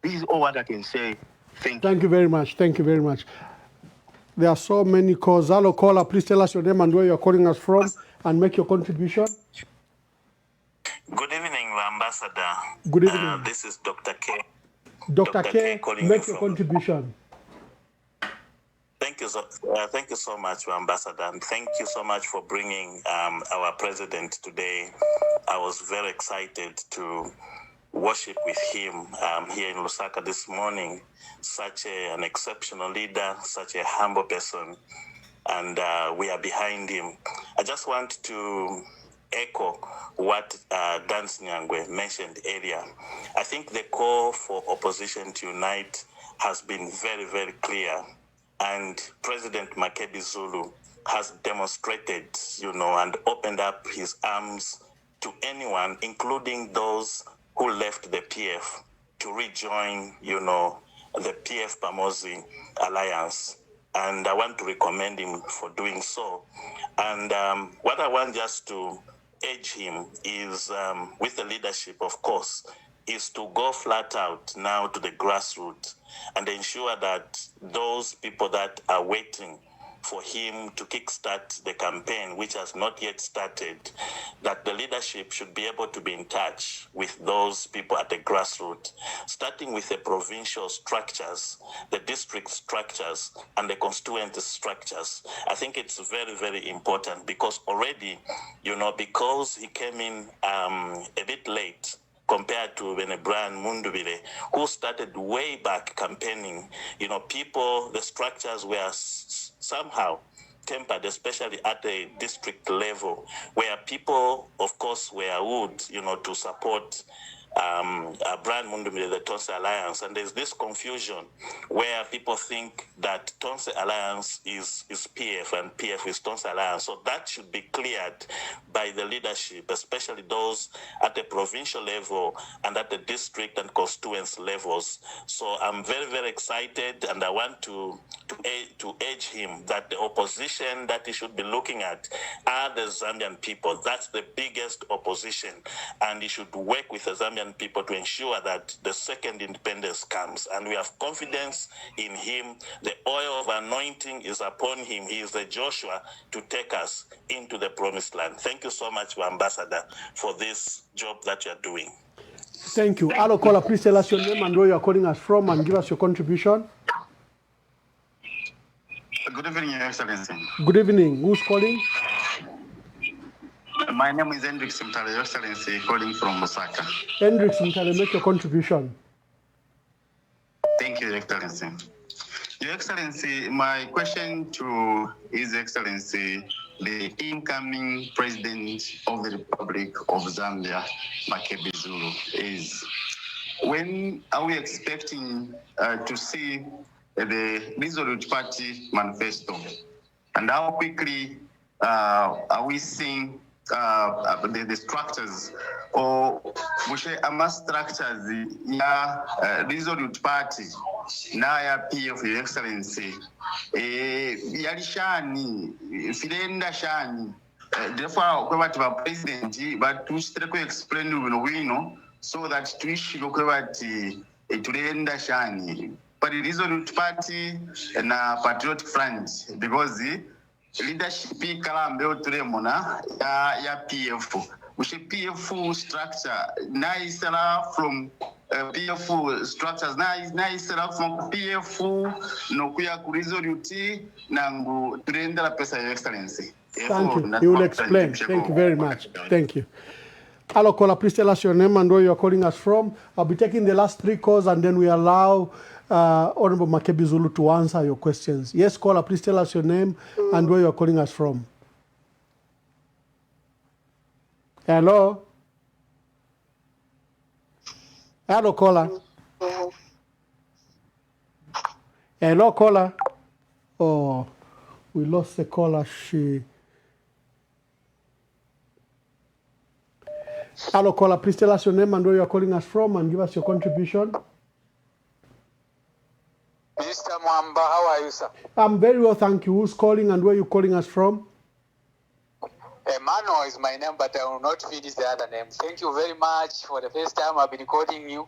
[SPEAKER 10] This is all what I can say. Thank you
[SPEAKER 4] very much. Thank you very much. There are so many calls. Hello, caller, please tell us your name and where you're calling us from and make your contribution.
[SPEAKER 11] Good evening, Ambassador.
[SPEAKER 4] Good evening.
[SPEAKER 11] This is Dr. K.
[SPEAKER 4] Dr. K, make your contribution.
[SPEAKER 11] Thank you so much, Ambassador, and thank you so much for bringing our president today. I was very excited to worship with him here in Lusaka this morning. Such an exceptional leader, such a humble person, and we are behind him. I just want to echo what Dan Nyangwe mentioned earlier. I think the call for opposition to unite has been very, very clear. And President Makebi Zulu has demonstrated, and opened up his arms to anyone, including those who left the PF, to rejoin, the PF-Pamodzi Alliance. And I want to recommend him for doing so. And what I want just to urge him is, with the leadership, of course, is to go flat out now to the grassroots and ensure that those people that are waiting for him to kickstart the campaign, which has not yet started, that the leadership should be able to be in touch with those people at the grassroots, starting with the provincial structures, the district structures, and the constituent structures. I think it's very, very important because already, because he came in a bit late, compared to Brian Mundubile, who started way back campaigning. People, the structures were somehow tempered, especially at the district level, where people, of course, were wood, to support Brian Mundubile, the Tonse Alliance. And there's this confusion where people think that Tonse Alliance is PF and PF is Tonse Alliance. So that should be cleared by the leadership, especially those at the provincial level and at the district and constituents levels. So I'm very, very excited, and I want to urge him that the opposition that he should be looking at are the Zambian people. That's the biggest opposition, and he should work with the Zambian people to ensure that the second independence comes. And we have confidence in him. The oil of anointing is upon him. He is the Joshua to take us into the promised land. Thank you so much, Ambassador, for this job that you're doing.
[SPEAKER 4] Thank you. Hello, caller, please tell us your name and where you're calling us from and give us your contribution.
[SPEAKER 12] Good evening, Your Excellency.
[SPEAKER 4] Good evening. Who's calling?
[SPEAKER 12] My name is Hendrik Simtale, Your Excellency, calling from Lusaka.
[SPEAKER 4] Hendrik Simtale, make your contribution.
[SPEAKER 12] Thank you, Your Excellency. Your Excellency, my question to His Excellency, the incoming President of the Republic of Zambia, Makebi Zulu, is when are we expecting to see the Resolute Party manifesto? And how quickly are we seeing the structures or structures Resolute Party na ya PF, Your Excellency yalishani filenda shani therefore kwebati ba president but tushiteko explain wino so that tuishilo kwebati tulenda shani the Resolute Party na Patriotic Front, because the leadership kalambe oturemona ya PF. Which PF structure nice from PF structures nice from PF no kuya ku Resolute nangu turenda la pesa ya excellency.
[SPEAKER 4] Thank you. You will explain. Thank you very much. Thank you. Hello, caller. Please tell us your name and where you are calling us from. I'll be taking the last 3 calls and then we allow Honorable Makebi Zulu to answer your questions. Yes, caller. Please tell us your name and where you are calling us from. Hello. Hello, caller. Hello, caller. Oh, we lost the caller. Hello, caller. Please tell us your name and where you are calling us from and give us your contribution.
[SPEAKER 13] Mr. Mwamba, how are you, sir?
[SPEAKER 4] I'm very well, thank you. Who's calling and where are you calling us from?
[SPEAKER 13] Emmanuel is my name, but I will not finish the other name. Thank you very much. For the first time I've been calling you.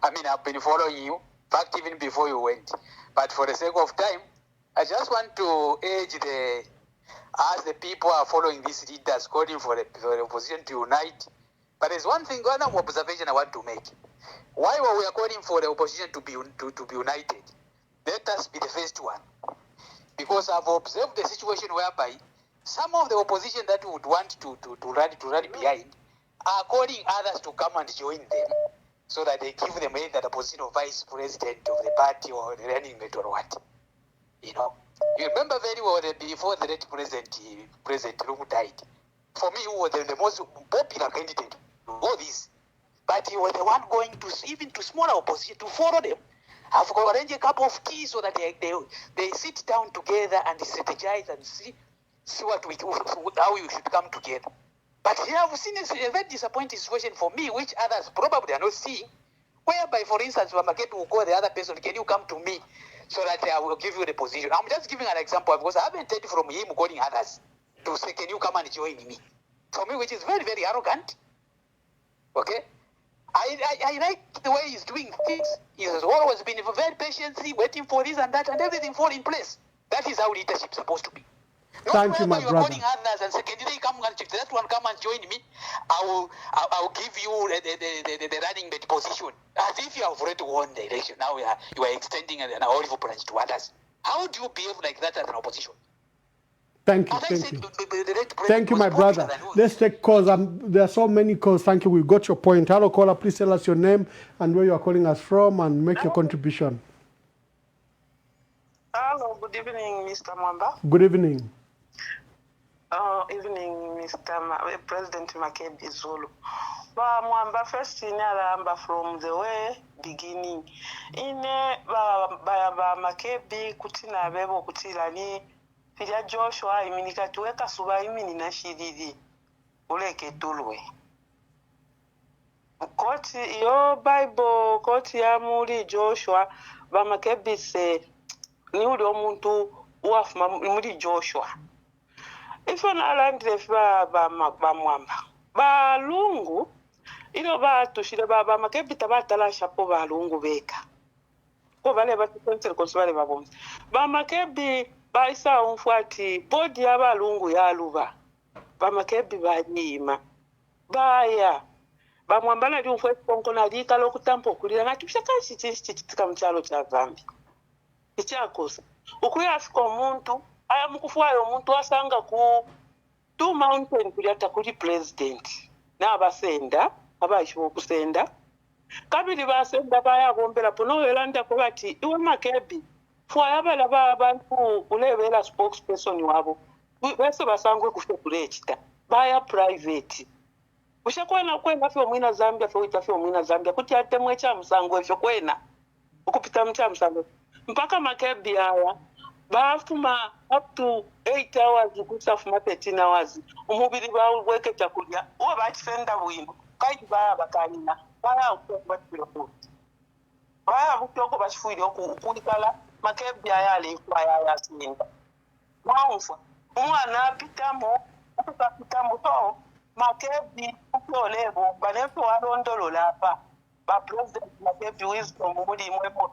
[SPEAKER 13] I've been following you. In fact, even before you went. But for the sake of time, I just want to urge as the people are following these leaders calling for the opposition to unite. But there's one observation I want to make. Why we are calling for the opposition to be united? Let us be the first one. Because I've observed the situation whereby some of the opposition that would want to rally behind are calling others to come and join them so that they give them either the position of vice president of the party or the running mate or what. You know, you remember very well that before the late President Lungu died, for me, he was the most popular candidate to all this. But he was the one going to, even to smaller opposition, to follow them. I've got arrange a cup of tea so that they sit down together and strategize and see how you should come together. But here I've seen a very disappointing situation for me, which others probably are not seeing, whereby, for instance, Makebi will call the other person, can you come to me so that I will give you the position. I'm just giving an example because I haven't heard from him calling others to say, can you come and join me? For me, which is very, very arrogant. Okay? I like the way he's doing things. He has always been very patiently waiting for this and that, and everything fall in place. That is how leadership is supposed to be.
[SPEAKER 4] Thank you, my brother.
[SPEAKER 13] Calling others and say, can you come and check that one, come and join me? I will give you the running mate position. As if you have already won the election. Now you are extending an olive branch to others. How do you behave like that as an opposition?
[SPEAKER 4] Thank you, thank you. Thank you, my brother. Let's take calls. There are so many calls. Thank you. We got your point. Hello, caller. Please tell us your name and where you are calling us from and make your contribution.
[SPEAKER 14] Hello, good evening, Mr. Mwamba.
[SPEAKER 4] Good evening.
[SPEAKER 14] Evening, Mr. President Makebi Zulu. Mwamba first in Alamba from the way beginning. Ine ba Makebi kutina bebo kutila ni Filia Joshua iminika tuweka suba imini na shididi uleke tulwe. Koti yo Bible koti ya muri Joshua ba Makebi se ni uli omuntu uwafu muri Joshua. Ifo na alandre ba Mwamba. Ba lungu ilo ba tushile ba Makebi tabatala shapo ba lungu beka. Ko bale ba tukonse ko bale ba bomzi. Ba Makebi baisa umfuati bodi ya balungu ya luba. Ba Makebi banyima. Baya. Ba Mwambana ndi umfuati konkona lika lokutampo kulira ngati ushakashi chitika mchalo cha Zambi. Ichakosa. Ukuya afika omuntu aya mukufuayo omuntu asanga ku 2 mountain kulyata kuli president. Na abasenda abaisho kusenda. Kabili basenda baya bombera pono elanda ko bati iwe Makebi fwayabala abantu ulebera spokesperson wabo bese basangwe kufye kulechita baya private ushakwena kwena fyo mwina Zambia fyo itafyo mwina Zambia kuti atemwe cha msangwe fyo kwena ukupita mcha msangwe mpaka Makebi aya bafuma up to 8 hours kusafuma 13 hours umubiri bawo weke chakulya uwa bachifenda bwino kaiti baya bakanina baya ukwa kilo baya butoko bachifuire okulikala Makebi ayali kwa ya sinda. Mwanfa. Mwana apitamo to Makebi kupolebo banepo alondolo lapa. Ba president Makebi wisdom muri mwebo.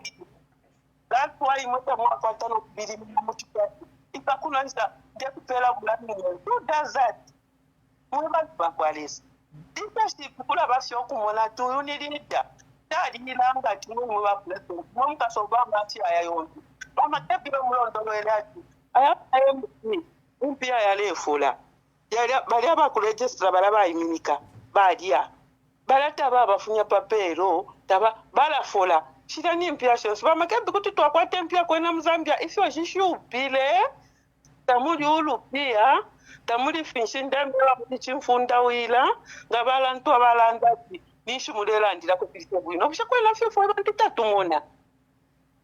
[SPEAKER 14] That's why mweta mwapatano kubiri mchikati. Ikakuna nisa dekupela bulani. Who does that? Mweba bakwalisi. Leadership kula basi okumona tu unilida. Dadi nilanga timu mweba kuleto. Mwemka sobamba ati ayayondu. Mama tepi wa mlondo welatu. Ayamsi. Mpia yale fula. Balia ba kuregistra balaba iminika. Badia. Balata baba funya papero. Taba bala fola. Shida ni mpia shos. Ba Makebi kuti tuwakwate mpia kwena Mzambia. Isi wa shishu upile. Tamuli ulu pia. Tamuli finshinda mbela mtichimfunda wila. Ngabala ntu wabala ndati. Nishu mulela ndila kupilise buino. Bisha kwa lafio fwa bantu tatumona.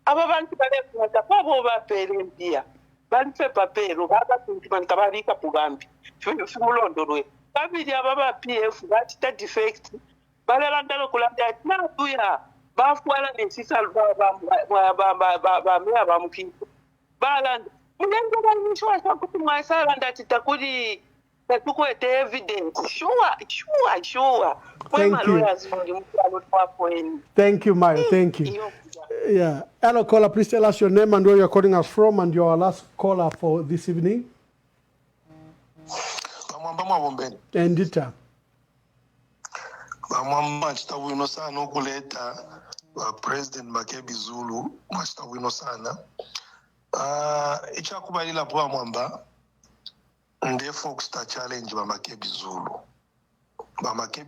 [SPEAKER 14] Aba bantu bale kumata kwa boba pere mpia. Bali fe papero. Baba kuntimani kabarika pugambi. Fumulondorwe. Babidi ababa PF. Batita defect. Bale landalo kulanda. Na tuya. Bafuala nesisa ba mkipo. Balanda. Mulengo ba nishwa kwa kutumwa salanda titakudi tatukwete evidence. Sure.
[SPEAKER 4] Thank you. Thank you, Maya. Thank you. Yeah. Hello, caller. Please tell us your name and where you're calling us from, and you're our last caller for this evening. Endita.
[SPEAKER 15] Wino sana ukuleta President Makebi Zulu wino sana ichakubalila pwa mwamba ndefo kusta challenge ba Makebi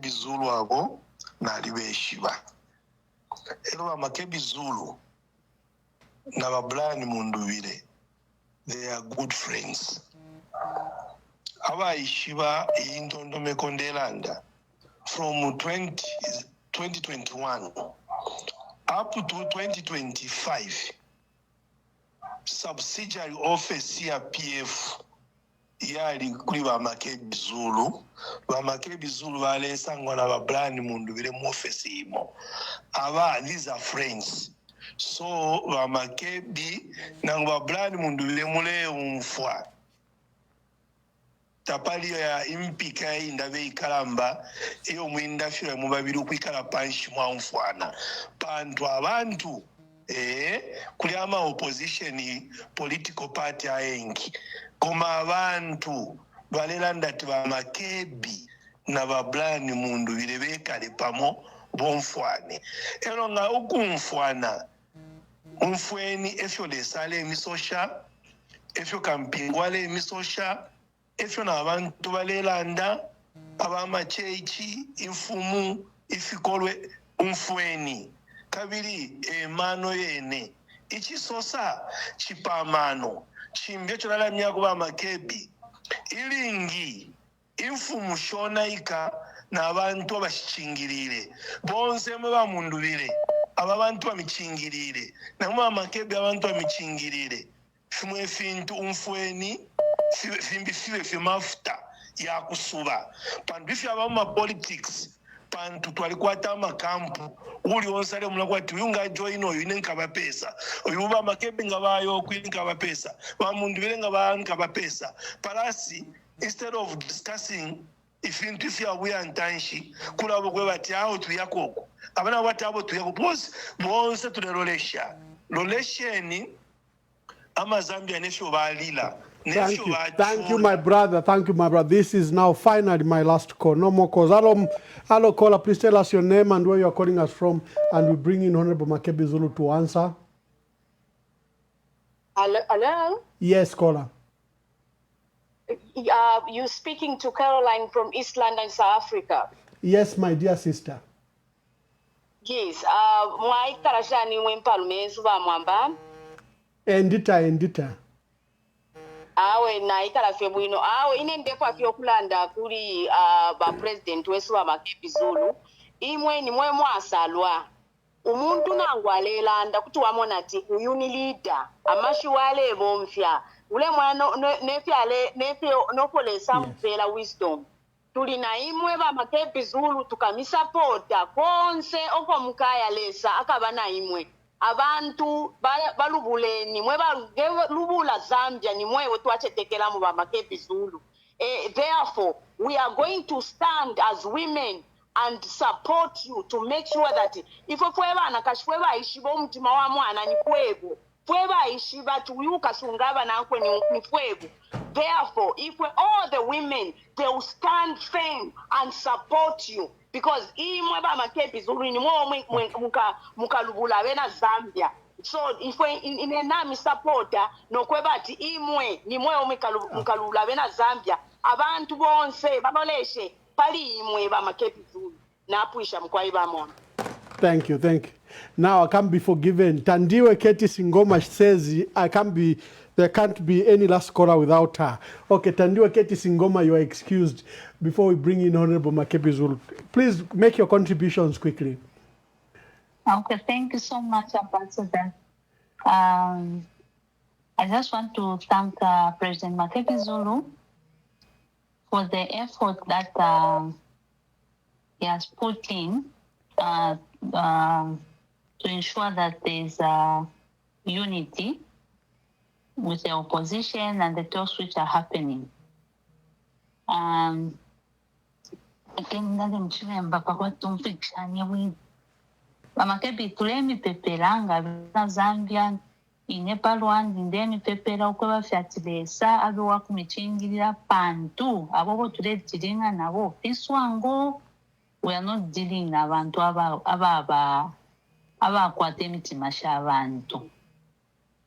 [SPEAKER 15] Zulu abo nalibeshiba ero ba Makebi Zulu na bablani mundubire, they are good friends. Aba ishiba intondo mekondelanda from 2021 up to 2025, subsidiary office ya PF yali kuli ba Makebi Zulu. Ba Makebi Zulu wale sangwa na bablani mundu bile mu office imo. Aba, these are friends. So ba Makebi na bablani mundu bile mule umfwa. Tapali ya impika indabe ikalamba iyo mwinda fira mubabiru kwikala panshi mwa mfwana pantu abantu kuli ama opposition political party ayengi koma abantu balelanda tiba Makebi na bablani mundu bilebekale pamo bomfwane ero nga ukumfwana umfweni efyo lesale emisosha efyo kampingwale emisosha efyo na abantu balelanda abamachechi infumu ifikolwe umfweni kabiri emano yene ichisosa chipamano chimbye cholala myako ba Makebi ilingi infumu shonaika na abantu abashingirire bonse mwe bamundubire abantu bamichingirire na mwa Makebi abantu bamichingirire fimwe fintu umfweni fimbisiwe fimafuta ya kusuba pandu ifi abama politics pantu twalikwata amakampu uli onsale mulakwati uyunga join oyu nenkaba pesa oyu ba Makebi ngabayo kwinkaba pesa bamundu birenga bankaba pesa parasi instead of discussing ifintu ifi abuya ntanshi kulabo kwe bati aho tuyakoko abana batabo tuyako pose bonse tulerolesha rolesheni ama Zambia nesho balila.
[SPEAKER 4] Thank you, my brother. Thank you, my brother. This is now finally my last call. No more calls. Hello, caller. Please tell us your name and where you are calling us from, and we bring in Honorable Makebi Zulu to answer.
[SPEAKER 16] Hello?
[SPEAKER 4] Yes, caller.
[SPEAKER 16] You speaking to Caroline from East London, South Africa?
[SPEAKER 4] Yes, my dear sister.
[SPEAKER 16] Yes. Mwai karashani wempalme suba mwamba.
[SPEAKER 4] Endita.
[SPEAKER 16] Awe na ikala febuino awe inende kwa kyokulanda kuli ba president wesu wa Makebi Zulu imwe ni mwe mwasalwa umuntu nangwalelanda kuti wamona ti uyuni leader amashi wale bomfya ule mwana nefyale nefyo nokolesa mpela wisdom tuli na imwe ba Makebi Zulu tukamisupporta konse oko mukaya lesa akabana imwe abantu balubuleni mwe balubula Zambia ni mwe twachetekela mu ba Makebi Zulu. Therefore we are going to stand as women and support you to make sure that if ofwebana kashweba ishibo mtima wa mwana ni kwebo Fueba ishiba tuyuka sungaba na nkwe ni fuego. Therefore, if all the women, they will stand firm and support you. Because imwe ba Makebi Zulu ni muka lubula wena Zambia. So if we in a nami supporter no kwebati imwe ni mwe muka lubula wena Zambia. Abantu bonse baboleshe pali imwe ba Makebi Zulu. Na apuisha mkwaiba mwana.
[SPEAKER 4] Thank you, thank you. Now I can't be forgiven. Tandiwe Keti Singoma says there can't be any last caller without her. Okay, Tandiwe Keti Singoma, you are excused before we bring in Honorable Makebi Zulu. Please make your contributions quickly.
[SPEAKER 17] Okay, thank you so much, Ambassador. I just want to thank President Makebi Zulu for the effort that he has put in to ensure that there is unity with the opposition and the talks which are happening. Makebi tulemi peperanga na Zambia inepa Rwanda ndemi pepera uko fyatibesa abe wakumichingira pantu abo tule tiringa nabo piswango. We are not dealing n'abantu abakwata emitima ky'abantu.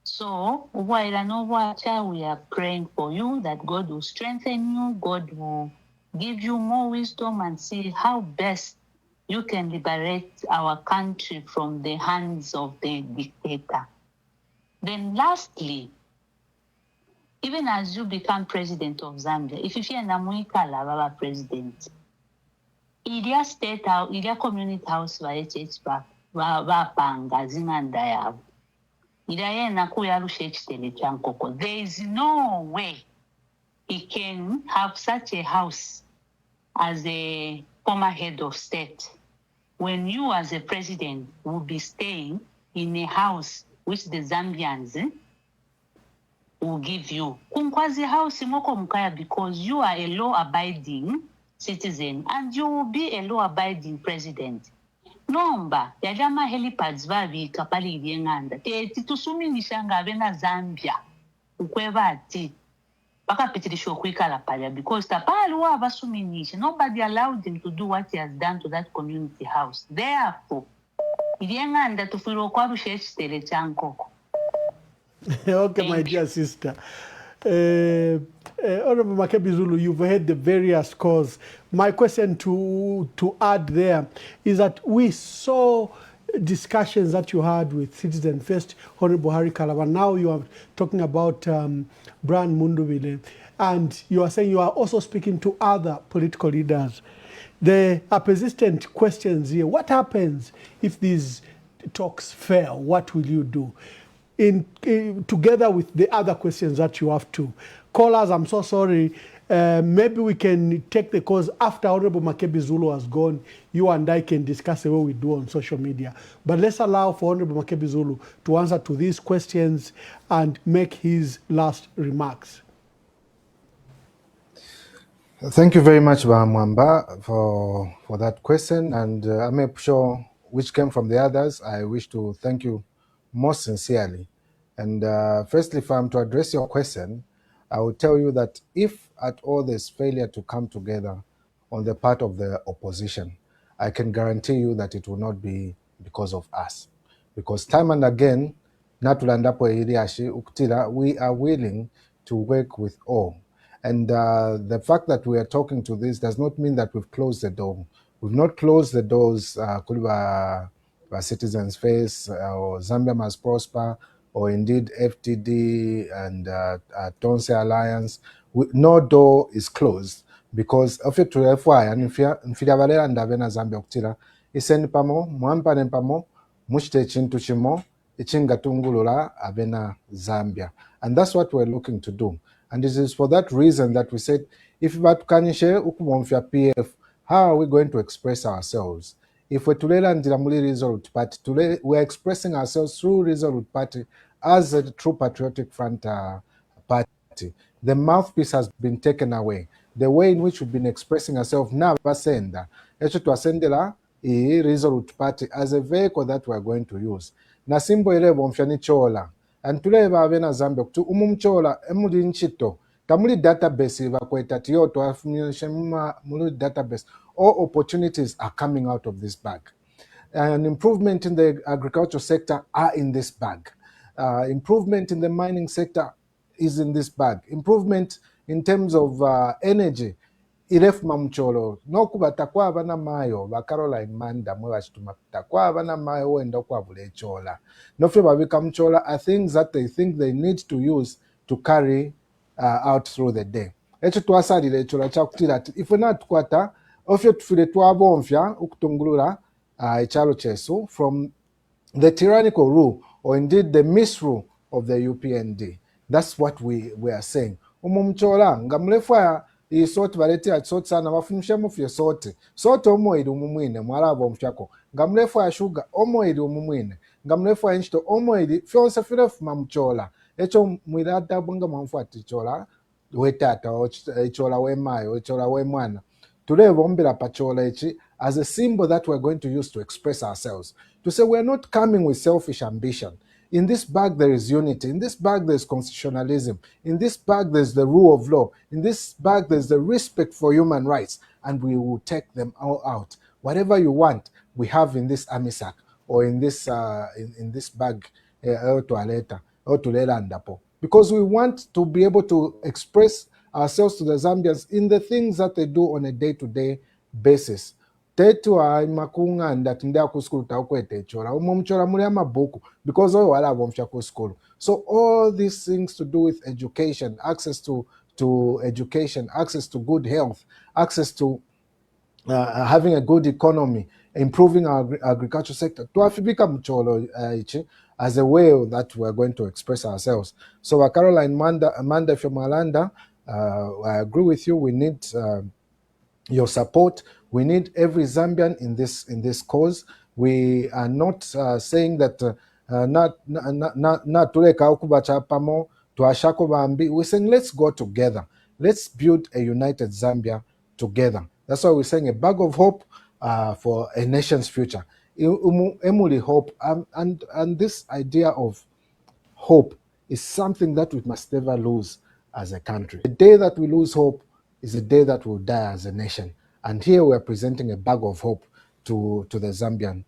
[SPEAKER 17] So, ubwaira n'obwakya, we are praying for you that God will strengthen you, God will give you more wisdom and see how best you can liberate our country from the hands of the dictator. Then lastly, even as you become president of Zambia, if you fear Namuikala Baba president, Ilia State House, Ilia Community House bapanga zinganda yabo. Ilia yena kuyarusha ekitele kyankoko. There is no way he can have such a house as a former head of state when you as a president will be staying in a house which the Zambians will give you. Kunkwazi house moko mukaya because you are a law-abiding citizen and you will be a law-abiding president. Nomba yajama helipads vavi kapali yenganda titusuminisha ngabe na Zambia ukweva ati bakapitirisho kwikala pala because tapali wa basuminisha. Nobody allowed him to do what he has done to that community house. Therefore yenganda tufiro kwa rushechi tele chankoko.
[SPEAKER 4] Okay, my dear sister. Honorable Makebi Zulu, you've heard the various causes. My question to add there is that we saw discussions that you had with Citizen First, Honorable Harry Kalaba. Now you are talking about Brian Mundubile, and you are saying you are also speaking to other political leaders. There are persistent questions here. What happens if these talks fail? What will you do? Together with the other questions that you have to. Callers, I'm so sorry. Maybe we can take the calls after Honorable Makebi Zulu has gone. You and I can discuss the way we do on social media. But let's allow for Honorable Makebi Zulu to answer to these questions and make his last remarks.
[SPEAKER 5] Thank you very much, Mwamba, for that question. And I'm sure which came from the others. I wish to thank you most sincerely. And firstly, if I'm to address your question, I will tell you that if at all there's failure to come together on the part of the opposition, I can guarantee you that it will not be because of us. Because time and again, we are willing to work with all. And the fact that we are talking to this does not mean that we've closed the door. We've not closed the doors, Citizens Face or Zambia Must Prosper, or indeed FTD and Tonse Alliance. No door is closed because of it to FY and if you are and Davena Zambia Octila, isend pamo, Mwampanen pamo, Mushte Chintu Chimo, Ichinga Tungulula, Avena Zambia. And that's what we're looking to do. And this is for that reason that we said, if Batukanishe Ukumomfia PF, how are we going to express ourselves? If we're Tulela and Diramuli Resolute Party, we're expressing ourselves through Resolute Party as a true Patriotic Front party. The mouthpiece has been taken away. The way in which we've been expressing ourselves now, Basenda, Eshutuasendela, Resolute Party as a vehicle that we're going to use. Nasimbo Ere Bomfiani Chola, and tuleba abena Zambia kuti umumchola emuli nchito tamuli database bakweta tiyo twafunyeshe muli database. All opportunities are coming out of this bag. An improvement in the agricultural sector are in this bag. Improvement in the mining sector is in this bag. Improvement in terms of energy irefuma mcholo nokuba takwaba na mayo ba Caroline Manda mwe bachituma takwaba na mayo wenda kwabula echola nofe babika mchola are things that they think they need to use to carry out through the day. Echo twasalira echola chakutira ati ife natukwata ofyo tufire twabomvya ukutungulula echalo chesu from the tyrannical rule or indeed the misrule of the UPND. That's what we are saying. Umumchola ngamlefa isoti balete soti sana bafunisha mufye sote omoiri umumwine mwalabo mfyako ngamlefa sugar omoiri umumwine ngamlefa enchito omoiri fyonse firefu mamchola echo mwirata bunga mwamfuati chola wetata echola wemayo echola wemwana tulebombera pachola echi as a symbol that we're going to use to express ourselves, to say we're not coming with selfish ambition. In this bag, there is unity. In this bag, there's constitutionalism. In this bag, there's the rule of law. In this bag, there's the respect for human rights, and we will take them all out. Whatever you want, we have in this amisak or in this bag, because we want to be able to express ourselves to the Zambians in the things that they do on a day-to-day basis. Tetu makunganda tinda kuskulu takwete chola umumchola muli amabuku because oyo wala bomfya ku school. So all these things to do with education, access to education, access to good health, access to having a good economy, improving our agriculture sector, tuafibika mcholo ichi as a way that we are going to express ourselves. So Caroline Manda from Malanda, I agree with you. We need your support. We need every Zambian in this cause. We are not saying that we're saying let's go together. Let's build a united Zambia together. That's why we're saying a bag of hope for a nation's future. Emuli hope, and this idea of hope is something that we must never lose as a country. The day that we lose hope is the day that we'll die as a nation. And here we're presenting a bag of hope to the Zambian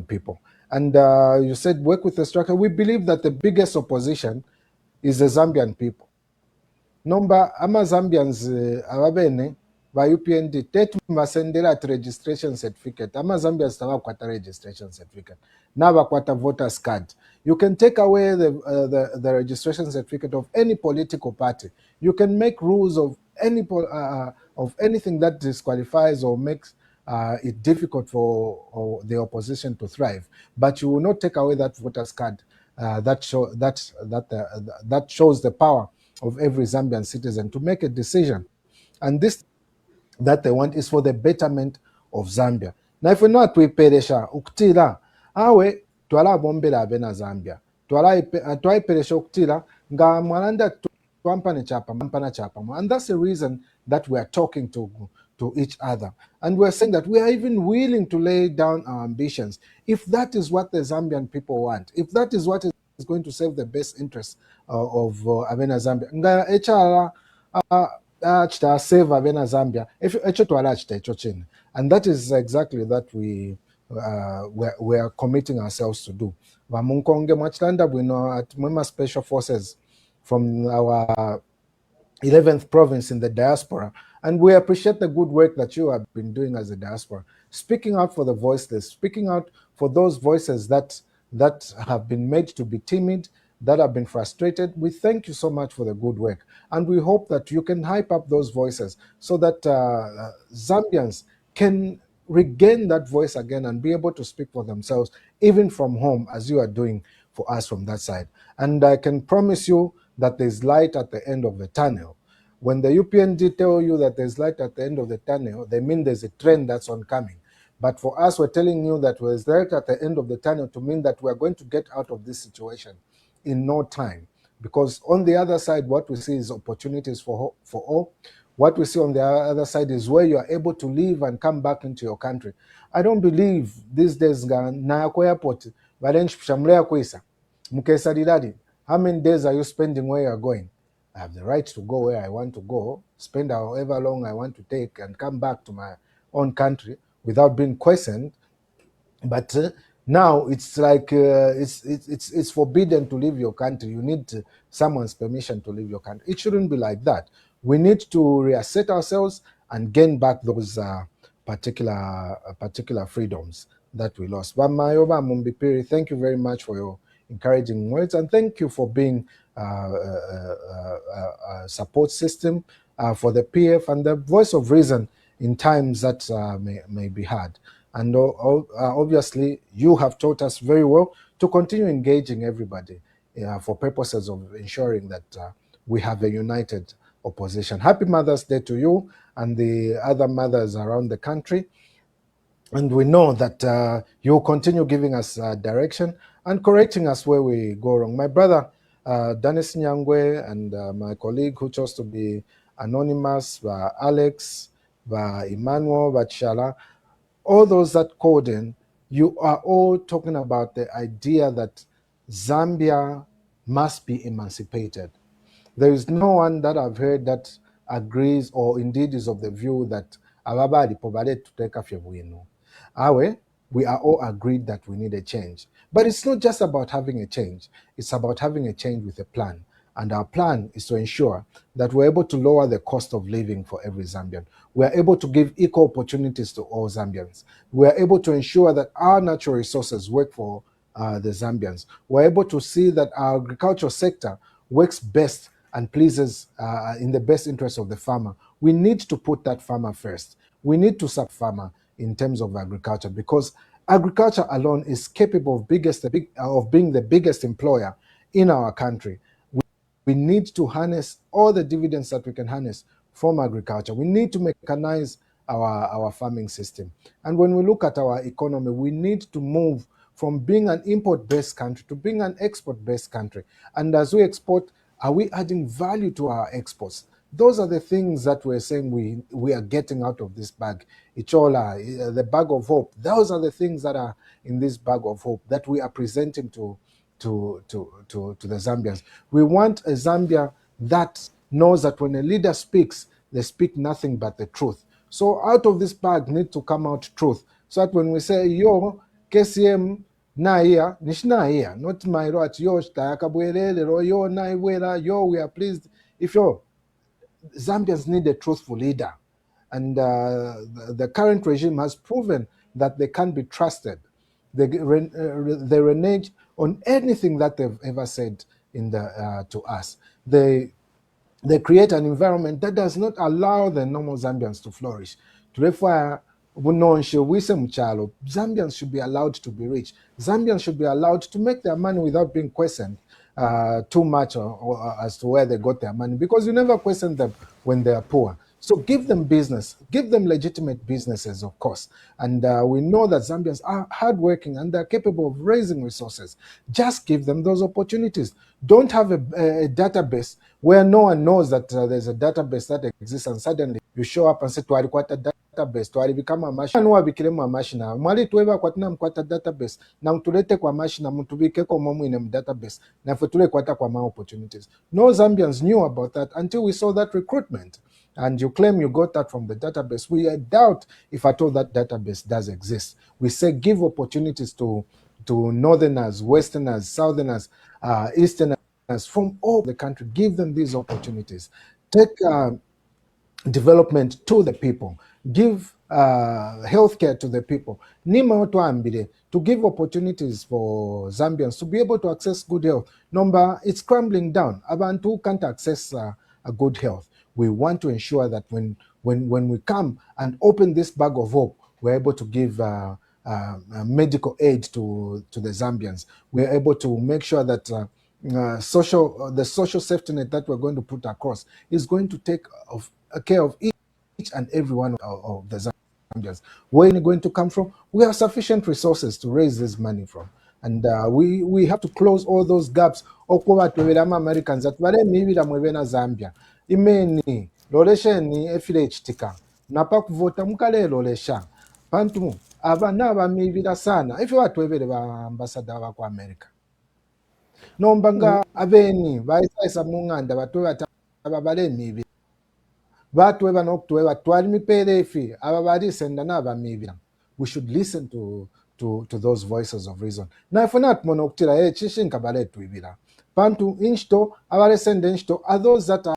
[SPEAKER 5] people. And you said work with the structure. We believe that the biggest opposition is the Zambian people. Number ama Zambians ababene ba UPND tetu mbasendera at registration certificate. Ama Zambians tawa kwata registration certificate. Naba kwata voters card. You can take away the registration certificate of any political party. You can make rules of anything that disqualifies or makes it difficult for the opposition to thrive. But you will not take away that voters card that shows the power of every Zambian citizen to make a decision. And this that they want is for the betterment of Zambia. Now, if we know we peresha uktila, awe twala bombela abena Zambia. Twala peresha uktila, nga mwalanda twampane chapa, mampana chapa. And that's the reason that we are talking to each other. And we're saying that we are even willing to lay down our ambitions. If that is what the Zambian people want, if that is what is going to serve the best interest of Abena Zambia, nga echala chita save Abena Zambia, echo twala chita echo chini. And that is exactly that we are committing ourselves to do. Vamunkonge mwachilanda bwino at Mwema Special Forces from our 11th province in the diaspora. And we appreciate the good work that you have been doing as a diaspora, speaking out for the voiceless, speaking out for those voices that have been made to be timid, that have been frustrated. We thank you so much for the good work. And we hope that you can hype up those voices so that Zambians can regain that voice again and be able to speak for themselves, even from home, as you are doing for us from that side. And I can promise you that there's light at the end of the tunnel. When the UPND tell you that there's light at the end of the tunnel, they mean there's a trend that's oncoming. But for us, we're telling you that there's light at the end of the tunnel to mean that we're going to get out of this situation in no time. Because on the other side, what we see is opportunities for all. What we see on the other side is where you are able to leave and come back into your country. I don't believe these days na airport Mukesa how many days are you spending where you are going? I have the right to go where I want to go, spend however long I want to take, and come back to my own country without being questioned. But now it's like it's forbidden to leave your country. You need someone's permission to leave your country. It shouldn't be like that. We need to reassert ourselves and gain back those particular freedoms that we lost. Bamayoba Mumbipiri, thank you very much for your encouraging words, and thank you for being a support system for the PF and the voice of reason in times that may be hard. And obviously, you have taught us very well to continue engaging everybody for purposes of ensuring that we have a united opposition. Happy Mother's Day to you and the other mothers around the country. And we know that you'll continue giving us direction and correcting us where we go wrong. My brother, Dennis Nyangwe, and my colleague who chose to be anonymous, Alex, Emmanuel, Chala, all those that called in, you are all talking about the idea that Zambia must be emancipated. There is no one that I've heard that agrees or indeed is of the view that ababali pobale tuteka fyebwino. Awe, we are all agreed that we need a change. But it's not just about having a change. It's about having a change with a plan. And our plan is to ensure that we're able to lower the cost of living for every Zambian. We're able to give equal opportunities to all Zambians. We're able to ensure that our natural resources work for the Zambians. We're able to see that our agricultural sector works best and pleases in the best interest of the farmer. We need to put that farmer first. We need to support farmer in terms of agriculture, because agriculture alone is capable of being the biggest employer in our country. We need to harness all the dividends that we can harness from agriculture. We need to mechanize our farming system. And when we look at our economy, we need to move from being an import-based country to being an export-based country. And as we export, are we adding value to our exports? Those are the things that we're saying we are getting out of this bag. Ichola, the bag of hope. Those are the things that are in this bag of hope that we are presenting to the Zambians. We want a Zambia that knows that when a leader speaks, they speak nothing but the truth. So out of this bag need to come out truth. So that when we say, yo, KCM, na here, nishna here, not my right, yo, yo, na yo, we are pleased. If yo, Zambians need a truthful leader. And the current regime has proven that they can't be trusted. They renege on anything that they've ever said to us. They create an environment that does not allow the normal Zambians to flourish. Zambians should be allowed to be rich. Zambians should be allowed to make their money without being questioned too much as to where they got their money, because you never question them when they are poor. So give them business, give them legitimate businesses, of course. And we know that Zambians are hardworking and they're capable of raising resources. Just give them those opportunities. Don't have a database where no one knows that there's a database that exists, and suddenly you show up and say, "Twali kwata database, twali become a machine." Nuwa bikilemu a machine. Mwali tuweba kwatina mkwata database. Na mtulete kwa machine, mtubike kwa momu ine database. Na futule kwata kwa ma opportunities. No Zambians knew about that until we saw that recruitment. And you claim you got that from the database. We doubt if at all that database does exist. We say give opportunities to northerners, westerners, southerners, easterners from all the country. Give them these opportunities. Take development to the people. Give healthcare to the people. Nima Otuambile, to give opportunities for Zambians to be able to access good health. Number, it's crumbling down. Abantu can't access a good health. We want to ensure that when we come and open this bag of hope, we're able to give medical aid to the Zambians. We're able to make sure that the social safety net that we're going to put across is going to take care of each and every one of the Zambians. Where are you going to come from? We have sufficient resources to raise this money from. And we have to close all those gaps. Americans that Zambia. Imeni lolesheni efile chitika napa kuvota mukale lolesha pantu aba naba mibira sana ife watu ebere ba ambassador wa kwa America. nombanga abeni bayisaisa munganda batwe batababale mibi batwe banokutwe batwali mipelefi ababarisenda nabamibira. We should listen to those voices of reason. Na ifuna tumono okutira chishinka baletu ibira. Pantu inchto abaresende inchto are those that are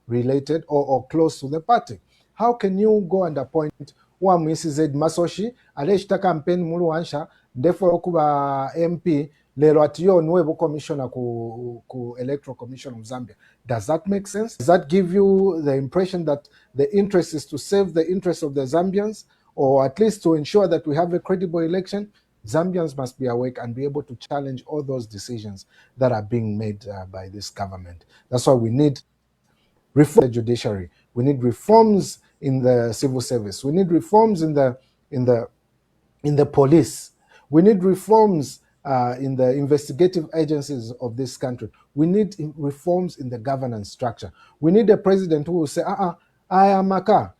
[SPEAKER 5] related or close to the party. How can you go and appoint wa Mrs. Masoshi aleshita campaign mulu wansha therefore okuba MP lero atiyo nuevo commissioner ku Electoral Commission of Zambia? Does that make sense? Does that give you the impression that the interest is to save the interests of the Zambians, or at least to ensure that we have a credible election? Zambians must be awake and be able to challenge all those decisions that are being made by this government. That's why we need reform in the judiciary. We need reforms in the civil service. We need reforms in the police. We need reforms in the investigative agencies of this country. We need reforms in the governance structure. We need a president who will say, I am a car,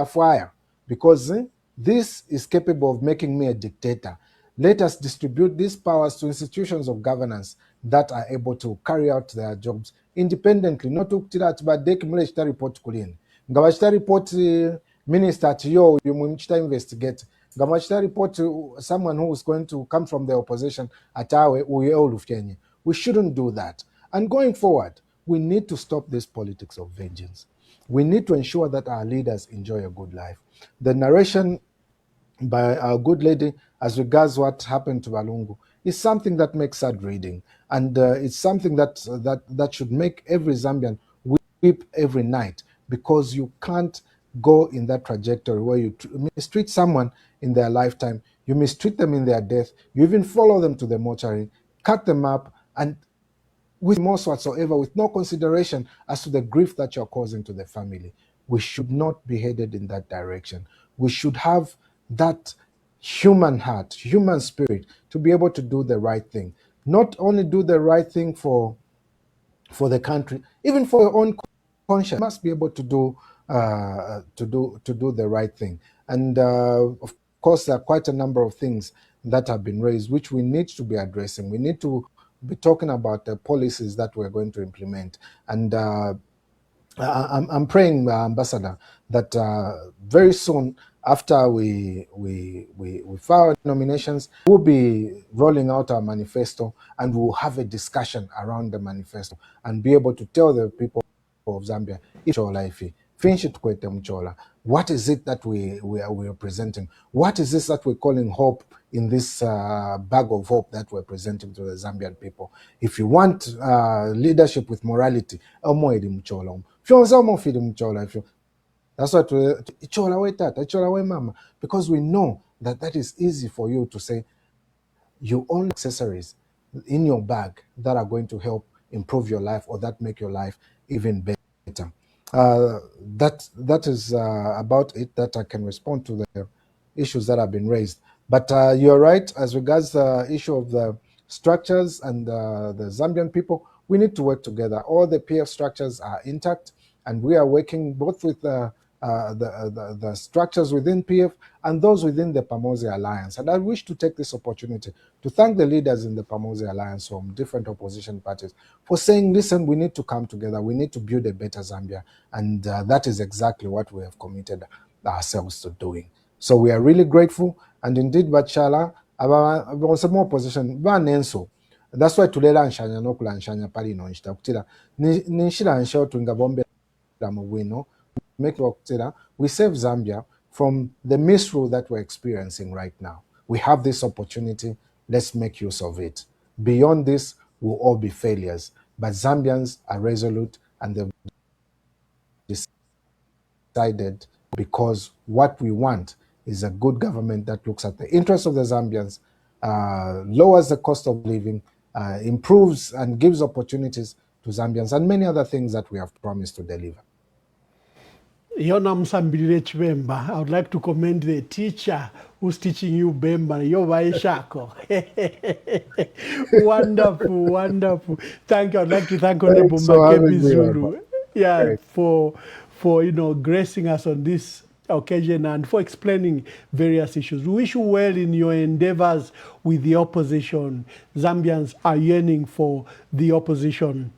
[SPEAKER 5] fire, because this is capable of making me a dictator. Let us distribute these powers to institutions of governance that are able to carry out their jobs independently. Not to but they can report kulin. Ngawachita report minister to you investigate. Ngawachita report to someone who is going to come from the opposition atawe uye olufyenye. We shouldn't do that. And going forward, we need to stop this politics of vengeance. We need to ensure that our leaders enjoy a good life. The narration by our good lady as regards what happened to Balungu is something that makes sad reading, and it's something that should make every Zambian weep every night, because you can't go in that trajectory where you mistreat someone in their lifetime, you mistreat them in their death, you even follow them to the mortuary, cut them up, and with remorse whatsoever, with no consideration as to the grief that you're causing to the family. We should not be headed in that direction. We should have that human heart, human spirit to be able to do the right thing. Not only do the right thing for the country, even for your own conscience, you must be able to do the right thing. And of course, there are quite a number of things that have been raised which we need to be addressing. We need to be talking about the policies that we're going to implement. And I'm praying, Ambassador, that very soon after we file nominations, we'll be rolling out our manifesto, and we'll have a discussion around the manifesto and be able to tell the people of Zambia, what is it that we are presenting? What is this that we're calling hope in this bag of hope that we're presenting to the Zambian people? If you want leadership with morality, that's what mama, because we know that is easy for you to say. You own accessories in your bag that are going to help improve your life or that make your life even better. That is about it that I can respond to the issues that have been raised. But you're right, as regards the issue of the structures and the Zambian people, we need to work together. All the PF structures are intact, and we are working both with the structures within PF and those within the Pamodzi Alliance. And I wish to take this opportunity to thank the leaders in the Pamodzi Alliance from different opposition parties for saying, listen, we need to come together, we need to build a better Zambia. And that is exactly what we have committed ourselves to doing. So we are really grateful. And indeed, Bachala, some more opposition, that's why tulera nshanya no kula nshanya pali no nshita kutira nishira nsho tunga bombe la mwino we save Zambia from the misrule that we're experiencing right now. We have this opportunity. Let's make use of it. Beyond this, we'll all be failures. But Zambians are resolute, and they've decided, because what we want is a good government that looks at the interests of the Zambians, lowers the cost of living, improves and gives opportunities to Zambians, and many other things that we have promised to deliver.
[SPEAKER 4] Yona Msambirire Chibemba, I would like to commend the teacher who's teaching you Bemba. Shako. Wonderful, wonderful. Thank you. I'd like to thank Honorable Makebi Zulu, for gracing us on this occasion and for explaining various issues. We wish you well in your endeavors with the opposition. Zambians are yearning for the opposition.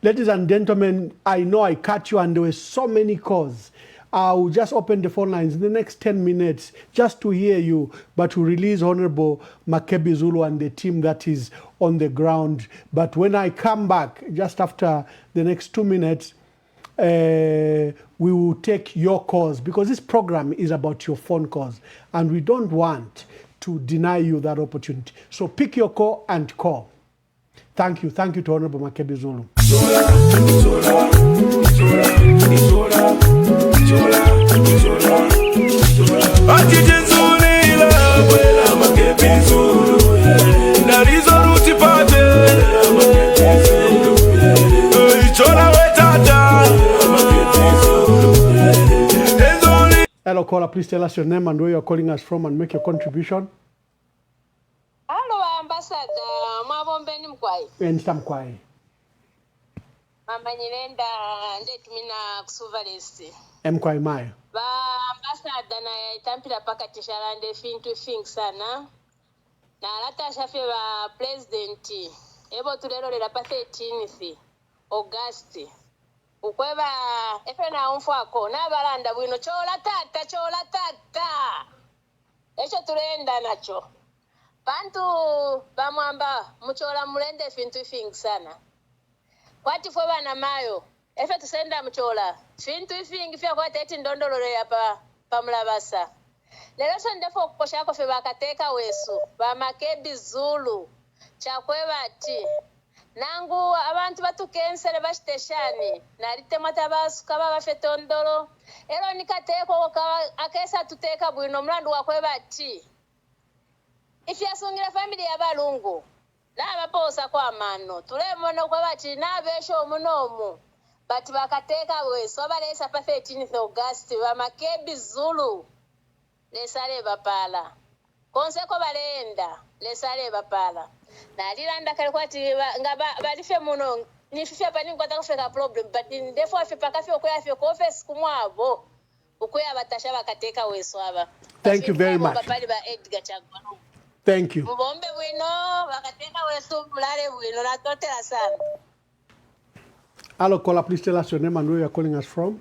[SPEAKER 4] Ladies and gentlemen, I know I cut you and there were so many calls. I'll just open the phone lines in the next 10 minutes just to hear you, but to release Honorable Makebi Zulu and the team that is on the ground. But when I come back, just after the next 2 minutes, we will take your calls because this program is about your phone calls and we don't want to deny you that opportunity. So pick your call and call. Thank you. Thank you to Honorable Makebi Zulu. Hello, caller. Please tell us your name and where you're calling us from and make your contribution.
[SPEAKER 18] Hello, Ambassador. Mwabombeni mkwai.
[SPEAKER 4] Mkwai.
[SPEAKER 18] Mama Nyirenda ndetumina kusuvalesi.
[SPEAKER 4] Mkwai mayo.
[SPEAKER 18] Ba ambassador na itampira paka tisharande fintu think sana. Na alata shafe ba president. Ebo tulero lera pa 13th August. Ukweba efe na umfwako na balanda bwino chola tata. Echo tulenda nacho. Bantu bamwamba muchola mulende fintu think sana. Kwati fwe bana mayo efe tusenda muchola fintu ifingi fya kwati eti ndondolole yapa pamulabasa lero sondefo okukoshako fe bakateka wesu ba Makebi Zulu chakweba ati nangu abantu batukensere bashiteshani narite matabasuka babafete ondolo ero nikateko akesa tuteka bwino mlandu wakweba ati ifyasungira family yabalungu n'abaposa kwa mano tulemona kwa bati nabesho munomu bati bakateka weso abalesa pa 13th August ba Makebi Zulu lesale bapala konseko balenda lesale bapala na lilanda kale kwati ngaba balife muno nififya pani kwata kufeka problem but ndefo afipa kafi okuya ko office kumwabo ukuya batasha bakateka weso aba.
[SPEAKER 4] Thank you very much.
[SPEAKER 18] Bapali ba Edgar Chagwano.
[SPEAKER 4] Thank you. Hello, caller. Please tell us your name and where you're calling us from.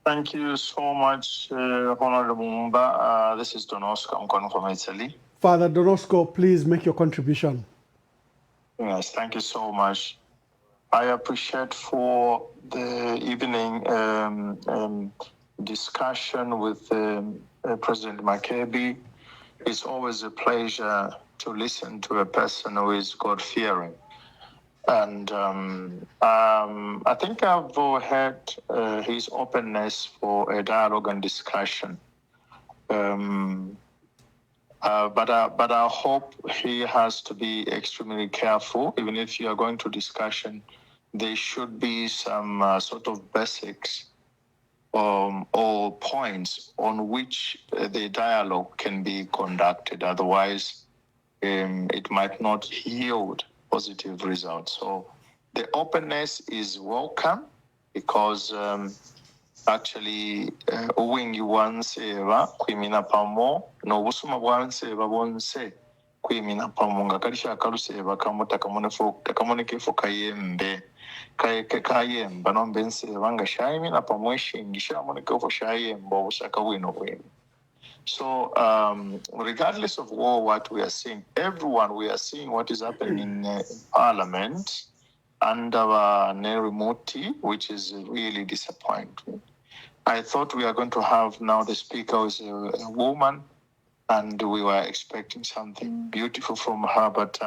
[SPEAKER 19] Thank you so much, Honorable Mumba. This is Donosco. I'm calling from Italy.
[SPEAKER 4] Father Donosco, please make your contribution.
[SPEAKER 19] Yes, thank you so much. I appreciate for the evening discussion with President Makebi. It's always a pleasure to listen to a person who is God-fearing. And I think I've heard his openness for a dialogue and discussion. But I hope he has to be extremely careful. Even if you are going to discussion, there should be some sort of basics or points on which the dialogue can be conducted. Otherwise, it might not yield positive results. So the openness is welcome because actually uwingi wanseva kwimina pamo no busuma bwanseva bonse kwimina pamo ngakalisha kaluseva kamota kamoneke kayembe kayemba nombense vanga shaimi na pamweshi ngisha moneke fo shayemba usaka wino. So regardless of what we are seeing, we are seeing what is happening in Parliament under Nerumoti, which is really disappointing. I thought we are going to have now the speaker is a woman, and we were expecting something beautiful from her, but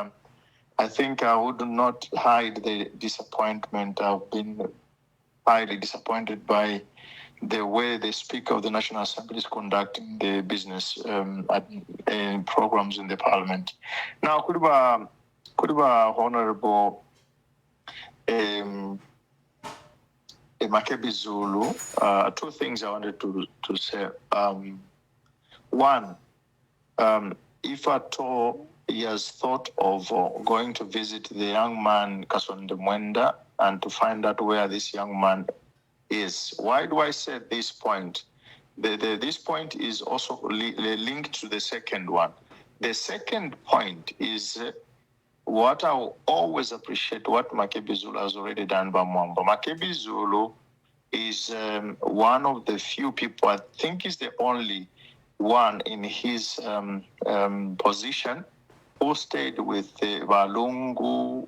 [SPEAKER 19] I think I would not hide the disappointment. I've been highly disappointed by the way the Speaker of the National Assembly is conducting the business programs in the Parliament. Now, could be Honorable Makebi Zulu, two things I wanted to say. One, if at all he has thought of going to visit the young man Kasonde Mwenda and to find out where this young man is. Why do I say this point? This point is also linked to the second one. The second point is what I always appreciate what Makebi Zulu has already done by Mwamba. Makebi Zulu is one of the few people, I think he's the only one in his position who stayed with the Walungu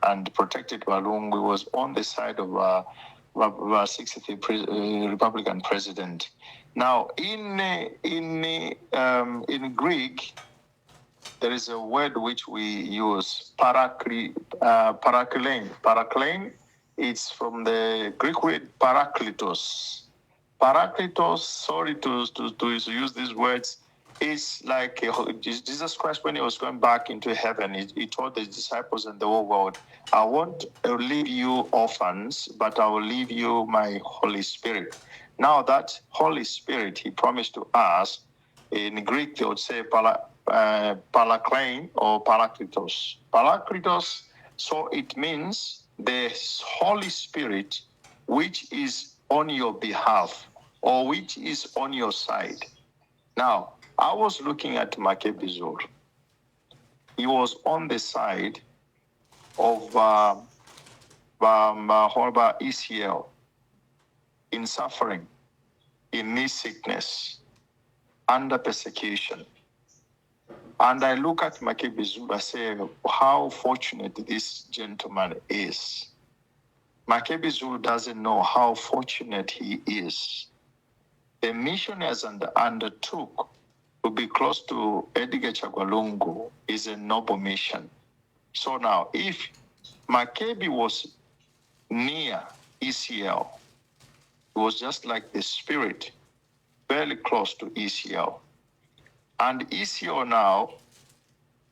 [SPEAKER 19] and protected Walungu. He was on the side of our 63rd Republican president. Now, in Greek, there is a word which we use, paraklein. Paraklein, it's from the Greek word parakletos. Parakletos, sorry to use these words, is like Jesus Christ when he was going back into heaven, he told the disciples and the whole world, I won't leave you orphans, but I will leave you my Holy Spirit. Now that Holy Spirit he promised to us, in Greek they would say paraklein or parakletos. Parakletos, so it means the Holy Spirit which is on your behalf or which is on your side. Now, I was looking at Makebi Zulu. He was on the side of ECL in suffering, in knee sickness, under persecution. And I look at Makebi Zulu, I say, how fortunate this gentleman is. Makebi Zulu doesn't know how fortunate he is. The mission as undertook to be close to Edgar Chagwalungu is a noble mission. So now, if Makebi was near ECL, it was just like the spirit, very close to ECL. And ECL now,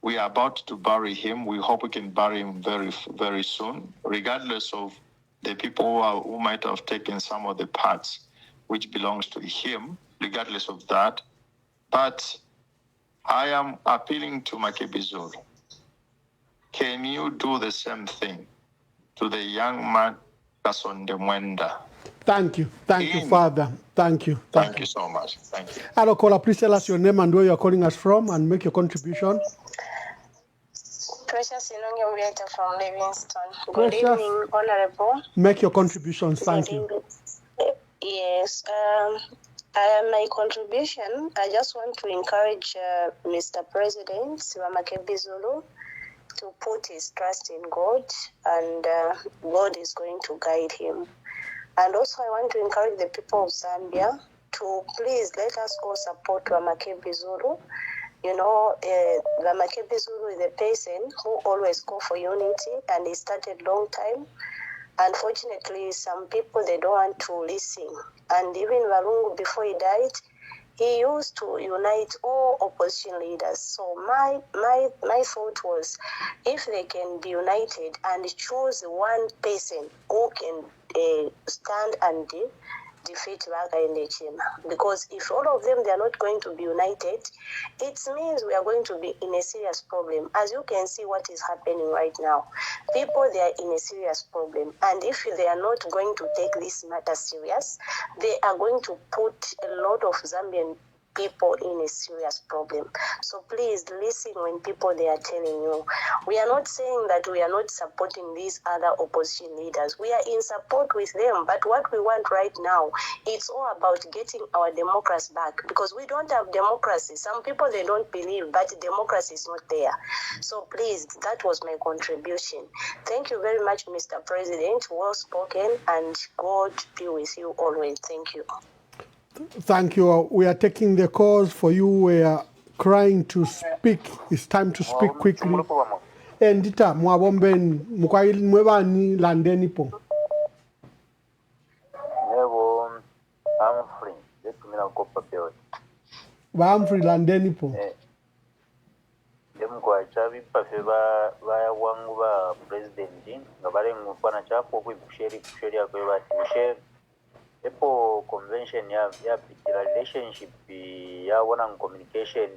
[SPEAKER 19] we are about to bury him. We hope we can bury him very, very soon, regardless of the people who might have taken some of the parts which belongs to him, regardless of that. But I am appealing to Makebi Zulu. Can you do the same thing to the young man Kasonde Mwenda?
[SPEAKER 4] Thank you, Father. Thank you.
[SPEAKER 19] Thank you so much. Thank you.
[SPEAKER 4] Hello, caller. Please tell us your name and where you are calling us from, and make your contribution.
[SPEAKER 20] Precious Inonge from Livingston.
[SPEAKER 4] Precious.
[SPEAKER 20] Good evening, Honorable.
[SPEAKER 4] Make your contributions. Thank you.
[SPEAKER 20] Yes. My contribution, I just want to encourage Mr. President Makebi Zulu to put his trust in God, and God is going to guide him. And also I want to encourage the people of Zambia to please let us all support Makebi Zulu. You know, Makebi Zulu is a person who always call for unity, and he started long time. Unfortunately, some people, they don't want to listen. And even Walungu, before he died, he used to unite all opposition leaders. So my thought was, if they can be united and choose one person who can stand and defeat Raga and Chima. Because if all of them, they are not going to be united, it means we are going to be in a serious problem. As you can see what is happening right now. People, they are in a serious problem. And if they are not going to take this matter serious, they are going to put a lot of Zambian people in a serious problem. So please listen when people they are telling you. We are not saying that we are not supporting these other opposition leaders. We are in support with them, but what we want right now, it's all about getting our democracy back, because we don't have democracy. Some people, they don't believe, but democracy is not there. So please, that was my contribution. Thank you very much, Mr. President. Well spoken, and God be with you always. Thank you.
[SPEAKER 4] Thank you. We are taking the calls for you. We are trying to speak. It's time to speak quickly. Endita mwabomben mukwaili mwebani landeni po.
[SPEAKER 21] Nebo Humphrey, letumina kopa peo.
[SPEAKER 4] Humphrey landeni po.
[SPEAKER 21] Kwa chavi pafe ba wangu ba president ngabale ngufana chapo kusheri akwe bati epo convention ya relationship ya wana communication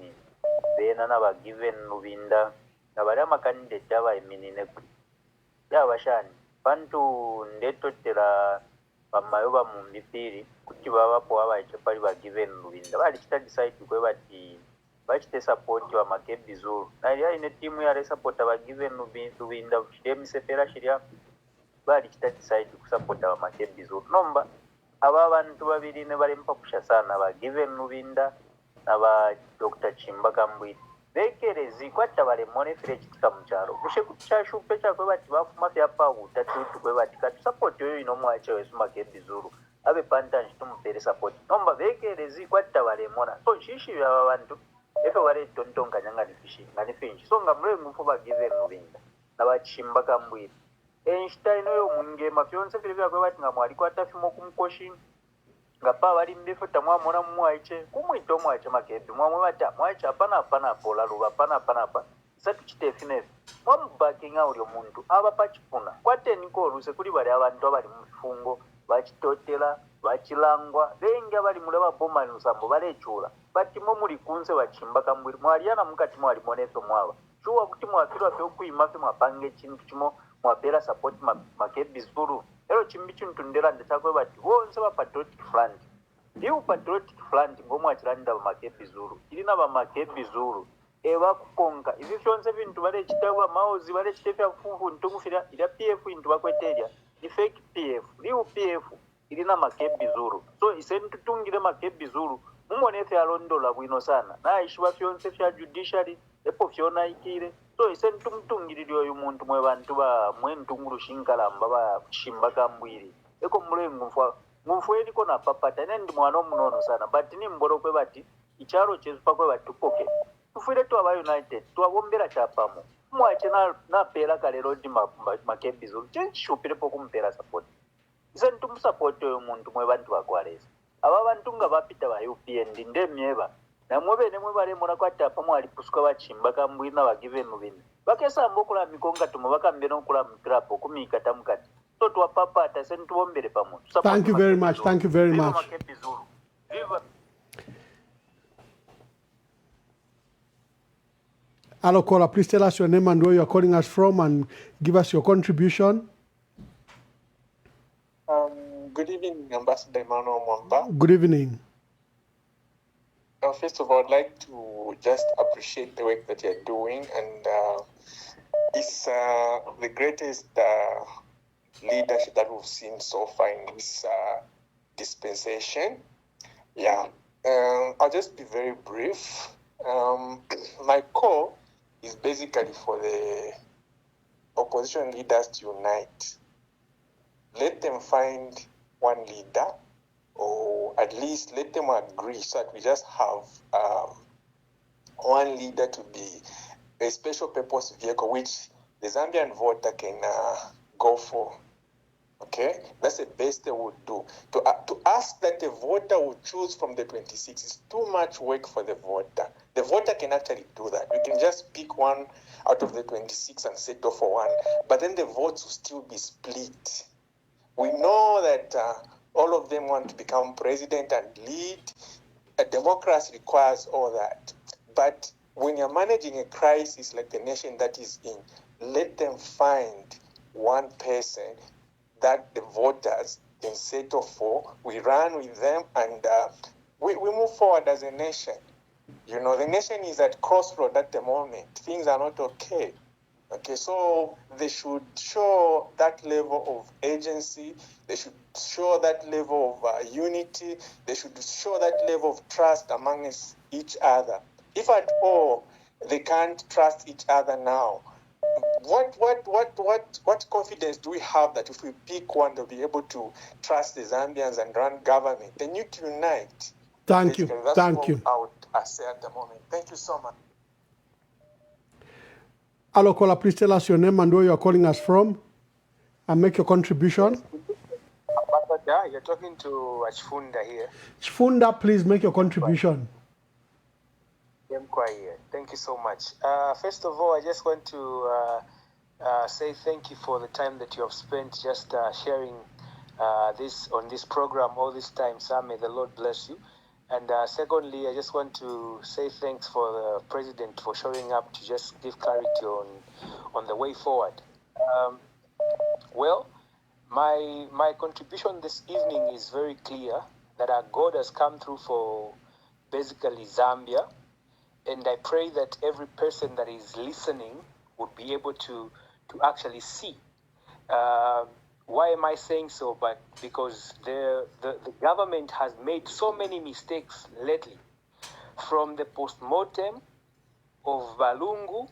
[SPEAKER 21] bena na ba given nubinda na bali amakandidate aba eminine kuri ya bashani bantu ndetotera bamayoba mu mipiri kuti babapo abache pali ba given Lubinda bali kita decide kwe bati bachite support wa Makebi Zulu na ya ine timu ya support ba given Lubinda shemi sepera shiria bali kita decide ku support wa Makebi Zulu nomba aba bantu babiri ne bali mpapusha sana ba given Lubinda na ba Dr. Chimba Kambwiti bekerezi kwata bale monefire kitika mcharo kushe kuchashu pecha kwe bati bafuma fya pawu tatu kwe bati katu support yo ino mwache wesu Makebi Zulu abe pantanji tumupere support nomba bekerezi kwata bale mona so shishi ya bantu efe wale tontonga nyanga nifishi nganifinji so ngamule mufo ba given Lubinda na ba Chimba Kambwiti Einstein yo munge mafyonse file bya kwe bati ngamwali kwata fimo kumkoshi ngapa bali mbifuta mwamona mwache kumwito mwache Makebi mwamwata mwache apana pola luba apana satu chitefine mwambacking out yo muntu aba pachipuna kwate niko ruse kuli bali abantu abali mufungo bachitotela bachilangwa benga bali mulaba boma nusambo balechula bati mo muri kunse bachimba kambwiri mwaliana mukati mwali moneso mwaba chuwa kuti mwafirwa pe okuima fe mwapange chintu chimo mwapera support Makebi Zulu ero chimbichu ntundera ndachakwe bati wonse ba Patriotic Front ndiu Patriotic Front ngomwe achiranda ba Makebi Zulu ilina ba Makebi Zulu eba kukonga ivi fyonse vintu bale chitawa mauzi bale chitefya fufu ntumufira ila PF intu bakweteria ni fake PF liu PF ilina Makebi Zulu so isentu tungire Makebi Zulu mumonefe alondola bwino sana na ishwa fyonse fya judiciary epo fyona ikire so isentu mtungiriro uyu muntu mwe bantu ba mwe ntunguru shinkalamba ba Chimba Kambwiri eko mulengu mfwa eliko na papata nendi mwana munono sana but ni mboro kwe bati icharo chezu pakwe bati tupoke tufire tu aba United tuwabombera chapamo mwache na pera kale road Makebi Zulu chenshupire po kumpera support isentu msupport uyu muntu mwe bantu bakwaleza aba bantu nga bapita ba UPN ndemyeba na mwe bale mona kwata pamwe alipusuka ba Chimba Kambwiri na ba given Lubinda bakesa mbokula mikonga tumo bakambera okula mtrapo kumika tamukati so tuwapapata sentu bombere pamwe
[SPEAKER 4] thank you very much Hello caller, please tell us your name and where you are calling us from and give us your contribution.
[SPEAKER 2] Good evening, Ambassador Emmanuel Mwamba.
[SPEAKER 4] Good evening.
[SPEAKER 2] First of all, I'd like to just appreciate the work that you're doing, and it's the greatest leadership that we've seen so far in this dispensation. Yeah, I'll just be very brief. My call is basically for the opposition leaders to unite. Let them find one leader, or at least let them agree so that we just have one leader to be a special purpose vehicle which the Zambian voter can go for. Okay, that's the best they would do. To ask that the voter would choose from the 26 is too much work for the voter. The voter can actually do that. We can just pick one out of the 26 and settle for one, but then the votes will still be split. We know that all of them want to become president and lead. A democracy requires all that. But when you're managing a crisis like the nation that is in, let them find one person that the voters can settle for. We run with them and we move forward as a nation. You know, the nation is at crossroad at the moment. Things are not okay. Okay, so they should show that level of agency. They should show that level of unity. They should show that level of trust among each other. If at all they can't trust each other now, what confidence do we have that if we pick one, they'll be able to trust the Zambians and run government? They need to unite.
[SPEAKER 4] Thank you.
[SPEAKER 2] That's
[SPEAKER 4] Thank you.
[SPEAKER 2] I would say at the moment. Thank you so much.
[SPEAKER 4] Hello caller, please tell us your name and where you are calling us from and make your contribution.
[SPEAKER 22] Ambassador, you're talking to Chifunda here.
[SPEAKER 4] Chifunda, please make your contribution.
[SPEAKER 22] Thank you so much. First of all, I just want to say thank you for the time that you have spent just sharing this on this program all this time. Sir, may the Lord bless you. And secondly, I just want to say thanks for the President for showing up to just give clarity on the way forward. Well, My contribution this evening is very clear that our God has come through for basically Zambia, and I pray that every person that is listening would be able to actually see. Why am I saying so? But because the government has made so many mistakes lately, from the post-mortem of Balungu,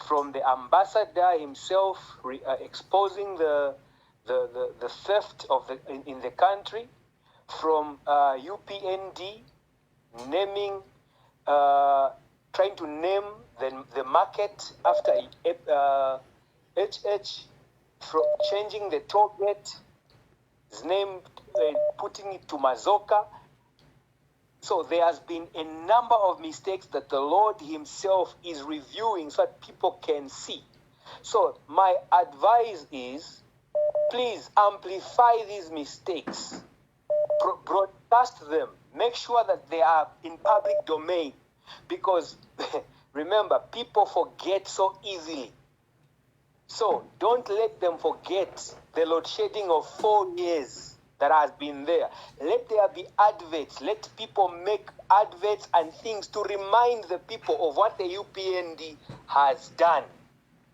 [SPEAKER 22] from the ambassador himself exposing the theft of in the country, from UPND naming, trying to name the market after HH, from changing the toll gate's name, putting it to Mazoka. So there has been a number of mistakes that the Lord himself is reviewing so that people can see. So my advice is, please amplify these mistakes, broadcast them, make sure that they are in public domain, because remember, people forget so easily. So don't let them forget the load shedding of 4 years that has been there. Let there be adverts. Let people make adverts and things to remind the people of what the UPND has done.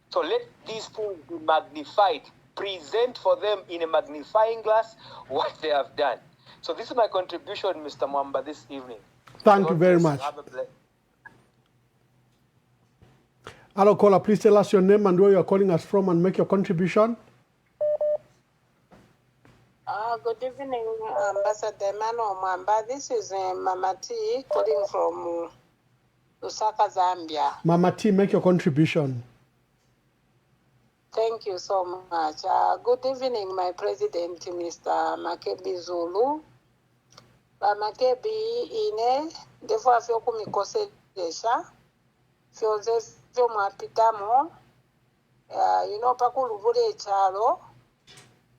[SPEAKER 22] So let these things be magnified. Present for them in a magnifying glass what they have done. So this is my contribution, Mr. Mwamba, this evening.
[SPEAKER 4] Thank you very much.
[SPEAKER 22] Have a blessed.
[SPEAKER 4] Hello, caller. Please tell us your name and where you are calling us from and make your contribution.
[SPEAKER 1] Good evening, Ambassador Emmanuel Mwamba. This is Mama T calling from Lusaka, Zambia.
[SPEAKER 4] Mama T, make your contribution.
[SPEAKER 1] Thank you so much. Good evening, my president, Mr. Makebi Zulu. Makebi ine defo afyo kumikose desha. Fyoze fyo mwapitamo. Pakulubule chalo.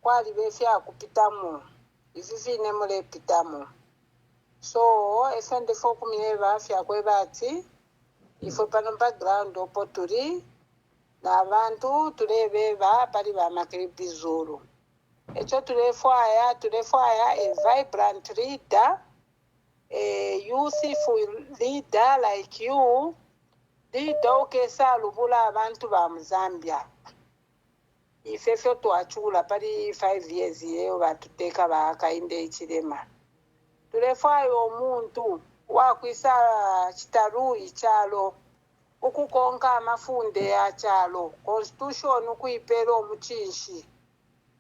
[SPEAKER 1] Kwali befya kupitamo. Ififi nemule pitamo. So, efende fo kumineva afya kwebati. Ifo pano background opoturi. N'abantu tulebeba bali ba Makebi Zulu. Ekyo tulefwaya a vibrant leader, a youthful leader like you, leader okesa lubula abantu ba Zambia. Ifefyo twachula pali 5 years yeyo batuteka bakainde ekirema. Tulefwaya omuntu wakwisa kitaru ikyalo. Ukukonka amafunde ya chalo, constitution ukuipelo omuchinshi.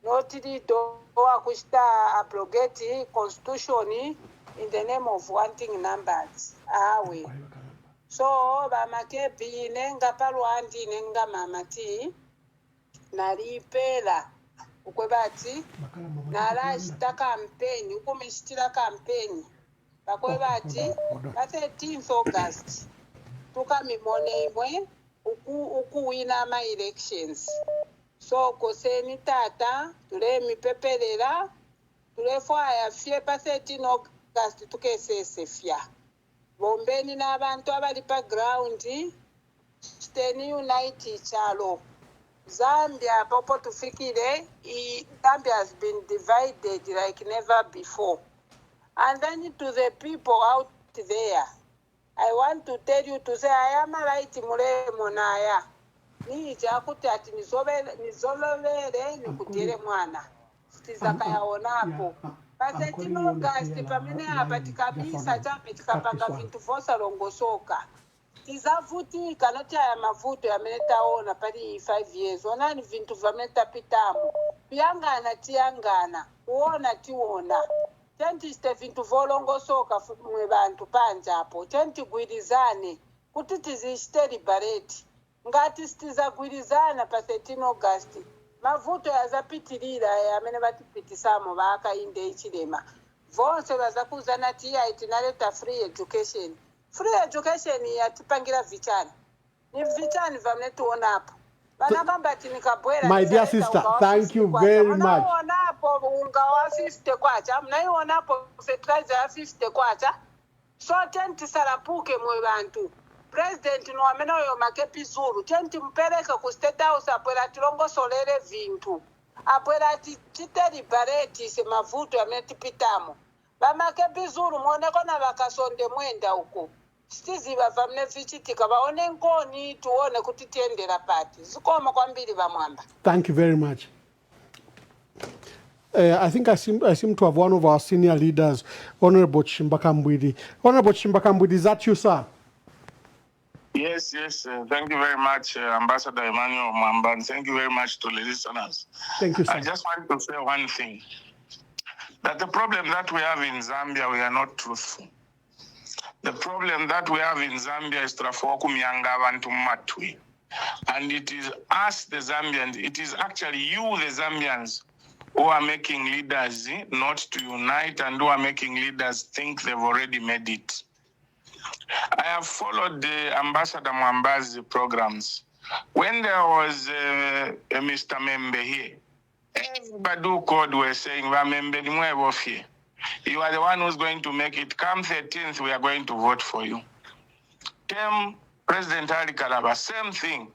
[SPEAKER 1] Notirido wakushita abrogate constitution in the name of wanting numbers. Awe. So, ba Makebi nenga palwandi nenga mamati, naripela. Ukwebati, narashita campaign, ukumishitila campaign. Bakwebati, ba 13th August. Tukamimone imwe ukuwina ma elections. So koseni tata tule mipepelela tule fwaya fye pa 13 August tukesese fya. Bombeni n'abantu abali pa ground steni unite chalo. Zambia popo tufikire Zambia has been divided like never before. And then to the people out there, I want to tell you to say I am right mule monaya. Ni jakuti ati nizolovele nikutire mwana. Stizaka ya onapo. Paseti no gasti pamene apati kabisa chape tikapanga vintu fosa longosoka. Tizavuti kanoti ya mavuto ya meneta ona pali 5 years. Onani vintu vameta pitamu. Piangana tiangana. Uona tiona. Tenti vintu volongosoka mwe bantu panja hapo. Tenti gwilizane. Kuti tizishteri bareti. Ngati stizagwirizana pa 13 August. Mavuto yazapitirira yamene batipitisamo bakainde ichilema. Vonse bazakuzana tiya itinaleta free education. Free education yatipangira vichani. Ni vichani vamene tuonapo.
[SPEAKER 4] My dear sister, thank you very much.
[SPEAKER 1] So tenti sarapuke mwe bantu. President no ameno yo Makebi Zulu. Tenti mpeleka ku State House apwela tilongo solere vintu. apwera titelibareti semavuto ametipitamo Makebi Zulu mwoneko na vakasonde mwenda uko sitiziva vamne vichitika vaone nkoni tuone kuti tiendera pati zikoma kwambiri vamwamba.
[SPEAKER 4] Thank you very much. I think I seem to have one of our senior leaders, Honorable Chimbakambwidi. Honorable Chimbakambwidi, is that you, sir?
[SPEAKER 3] Yes. Thank you very much, Ambassador Emmanuel Mwamba, and thank you very much to the listeners.
[SPEAKER 4] Thank you, sir.
[SPEAKER 3] I just want to say one thing, that the problem that we have in Zambia, we are not truthful. The problem that we have in Zambia is and it is us, the Zambians, it is actually you, the Zambians, who are making leaders not to unite and who are making leaders think they've already made it. I have followed the Ambassador Mwamba's programs. When there was Mr. Membe here, everybody who called were saying, you are the one who's going to make it. Come 13th, we are going to vote for you. Came President Ali Kalaba, same thing.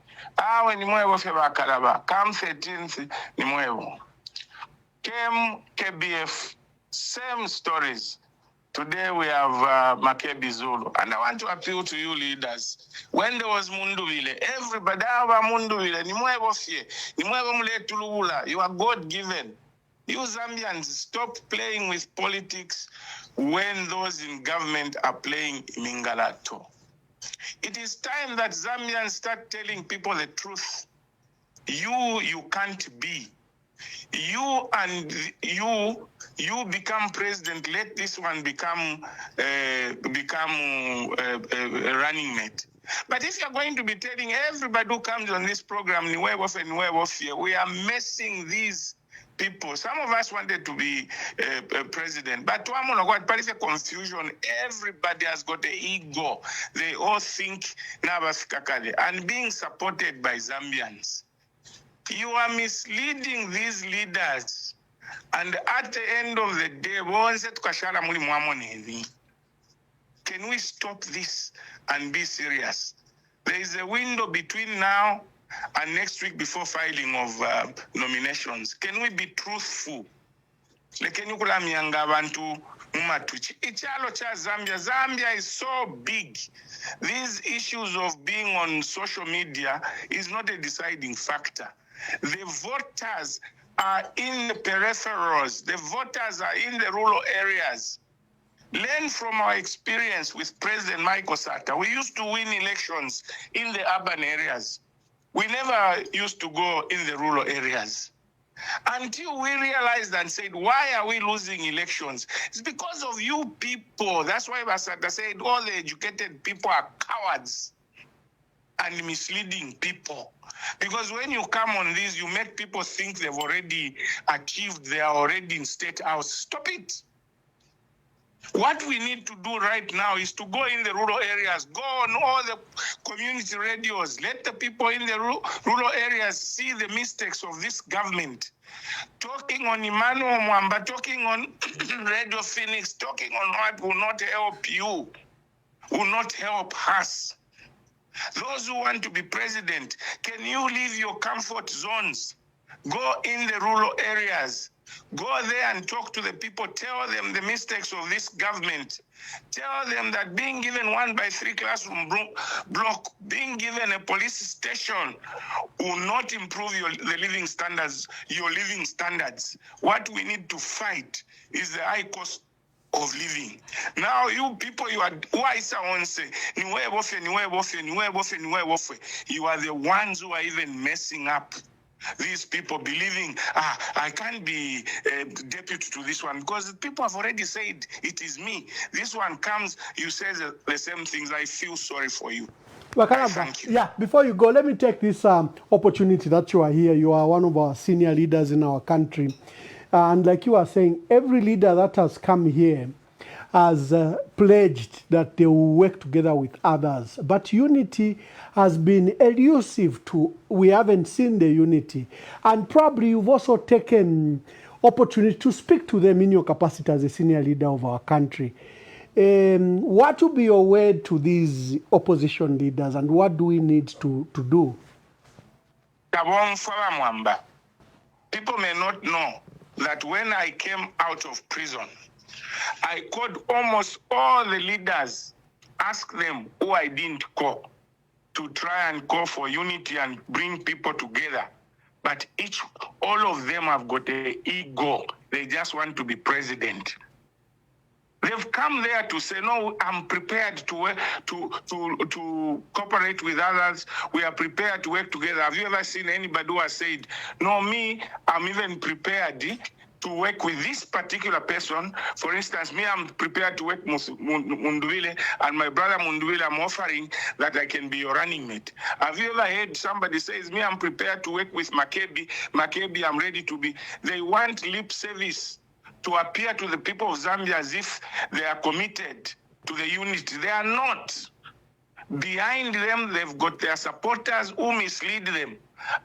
[SPEAKER 3] When Kalaba, come 13th, Came KBF, same stories. Today we have Makebi Zulu. And I want to appeal to you leaders. When there was Munduvile, everybody, you are God-given. You Zambians, stop playing with politics when those in government are playing Mingalato. It is time that Zambians start telling people the truth. You can't be. You become president. Let this one become a running mate. But if you're going to be telling everybody who comes on this program, we are messing these people. Some of us wanted to be president, but a confusion. Everybody has got an ego. They all think and being supported by Zambians. You are misleading these leaders, and at the end of the day, can we stop this and be serious? There is a window between now and next week before filing of nominations. Can we be truthful? Zambia is so big. These issues of being on social media is not a deciding factor. The voters are in the peripherals. The voters are in the rural areas. Learn from our experience with President Michael Sata. We used to win elections in the urban areas. We never used to go in the rural areas. Until we realized and said, why are we losing elections? It's because of you people. That's why Basata said all the educated people are cowards and misleading people. Because when you come on this, you make people think they've already achieved, they are already in state house. Stop it. What we need to do right now is to go in the rural areas, go on all the community radios, let the people in the rural areas see the mistakes of this government. Talking on Emmanuel Mwamba, talking on Radio Phoenix, talking on what will not help you, will not help us. Those who want to be president, can you leave your comfort zones? Go in the rural areas. Go there and talk to the people. Tell them the mistakes of this government. Tell them that being given 1x3 classroom block, being given a police station will not improve your living standards. What we need to fight is the high cost of living. Now you people, you are the ones who are even messing up these people, believing I can't be deputy to this one, because people have already said it is me. This one comes, you say the same things. I feel sorry for you. Thank you.
[SPEAKER 4] Yeah, before you go, let me take this opportunity that you are here. You are one of our senior leaders in our country. And like you are saying, every leader that has come here has pledged that they will work together with others. But unity has been elusive we haven't seen the unity. And probably you've also taken opportunity to speak to them in your capacity as a senior leader of our country. What will be your word to these opposition leaders, and what do we need to do?
[SPEAKER 3] People may not know that when I came out of prison, I called almost all the leaders, asked them who I didn't call, to try and call for unity and bring people together. But all of them have got an ego. They just want to be president. They've come there to say, no, I'm prepared to work, to cooperate with others. We are prepared to work together. Have you ever seen anybody who has said, no, me, I'm even prepared to work with this particular person? For instance, me, I'm prepared to work with Munduvile, and my brother Munduvile, I'm offering that I can be your running mate. Have you ever heard somebody says, me, I'm prepared to work with Makebi, I'm ready to be? They want lip service to appear to the people of Zambia as if they are committed to the unity. They are not. Behind them, they've got their supporters who mislead them.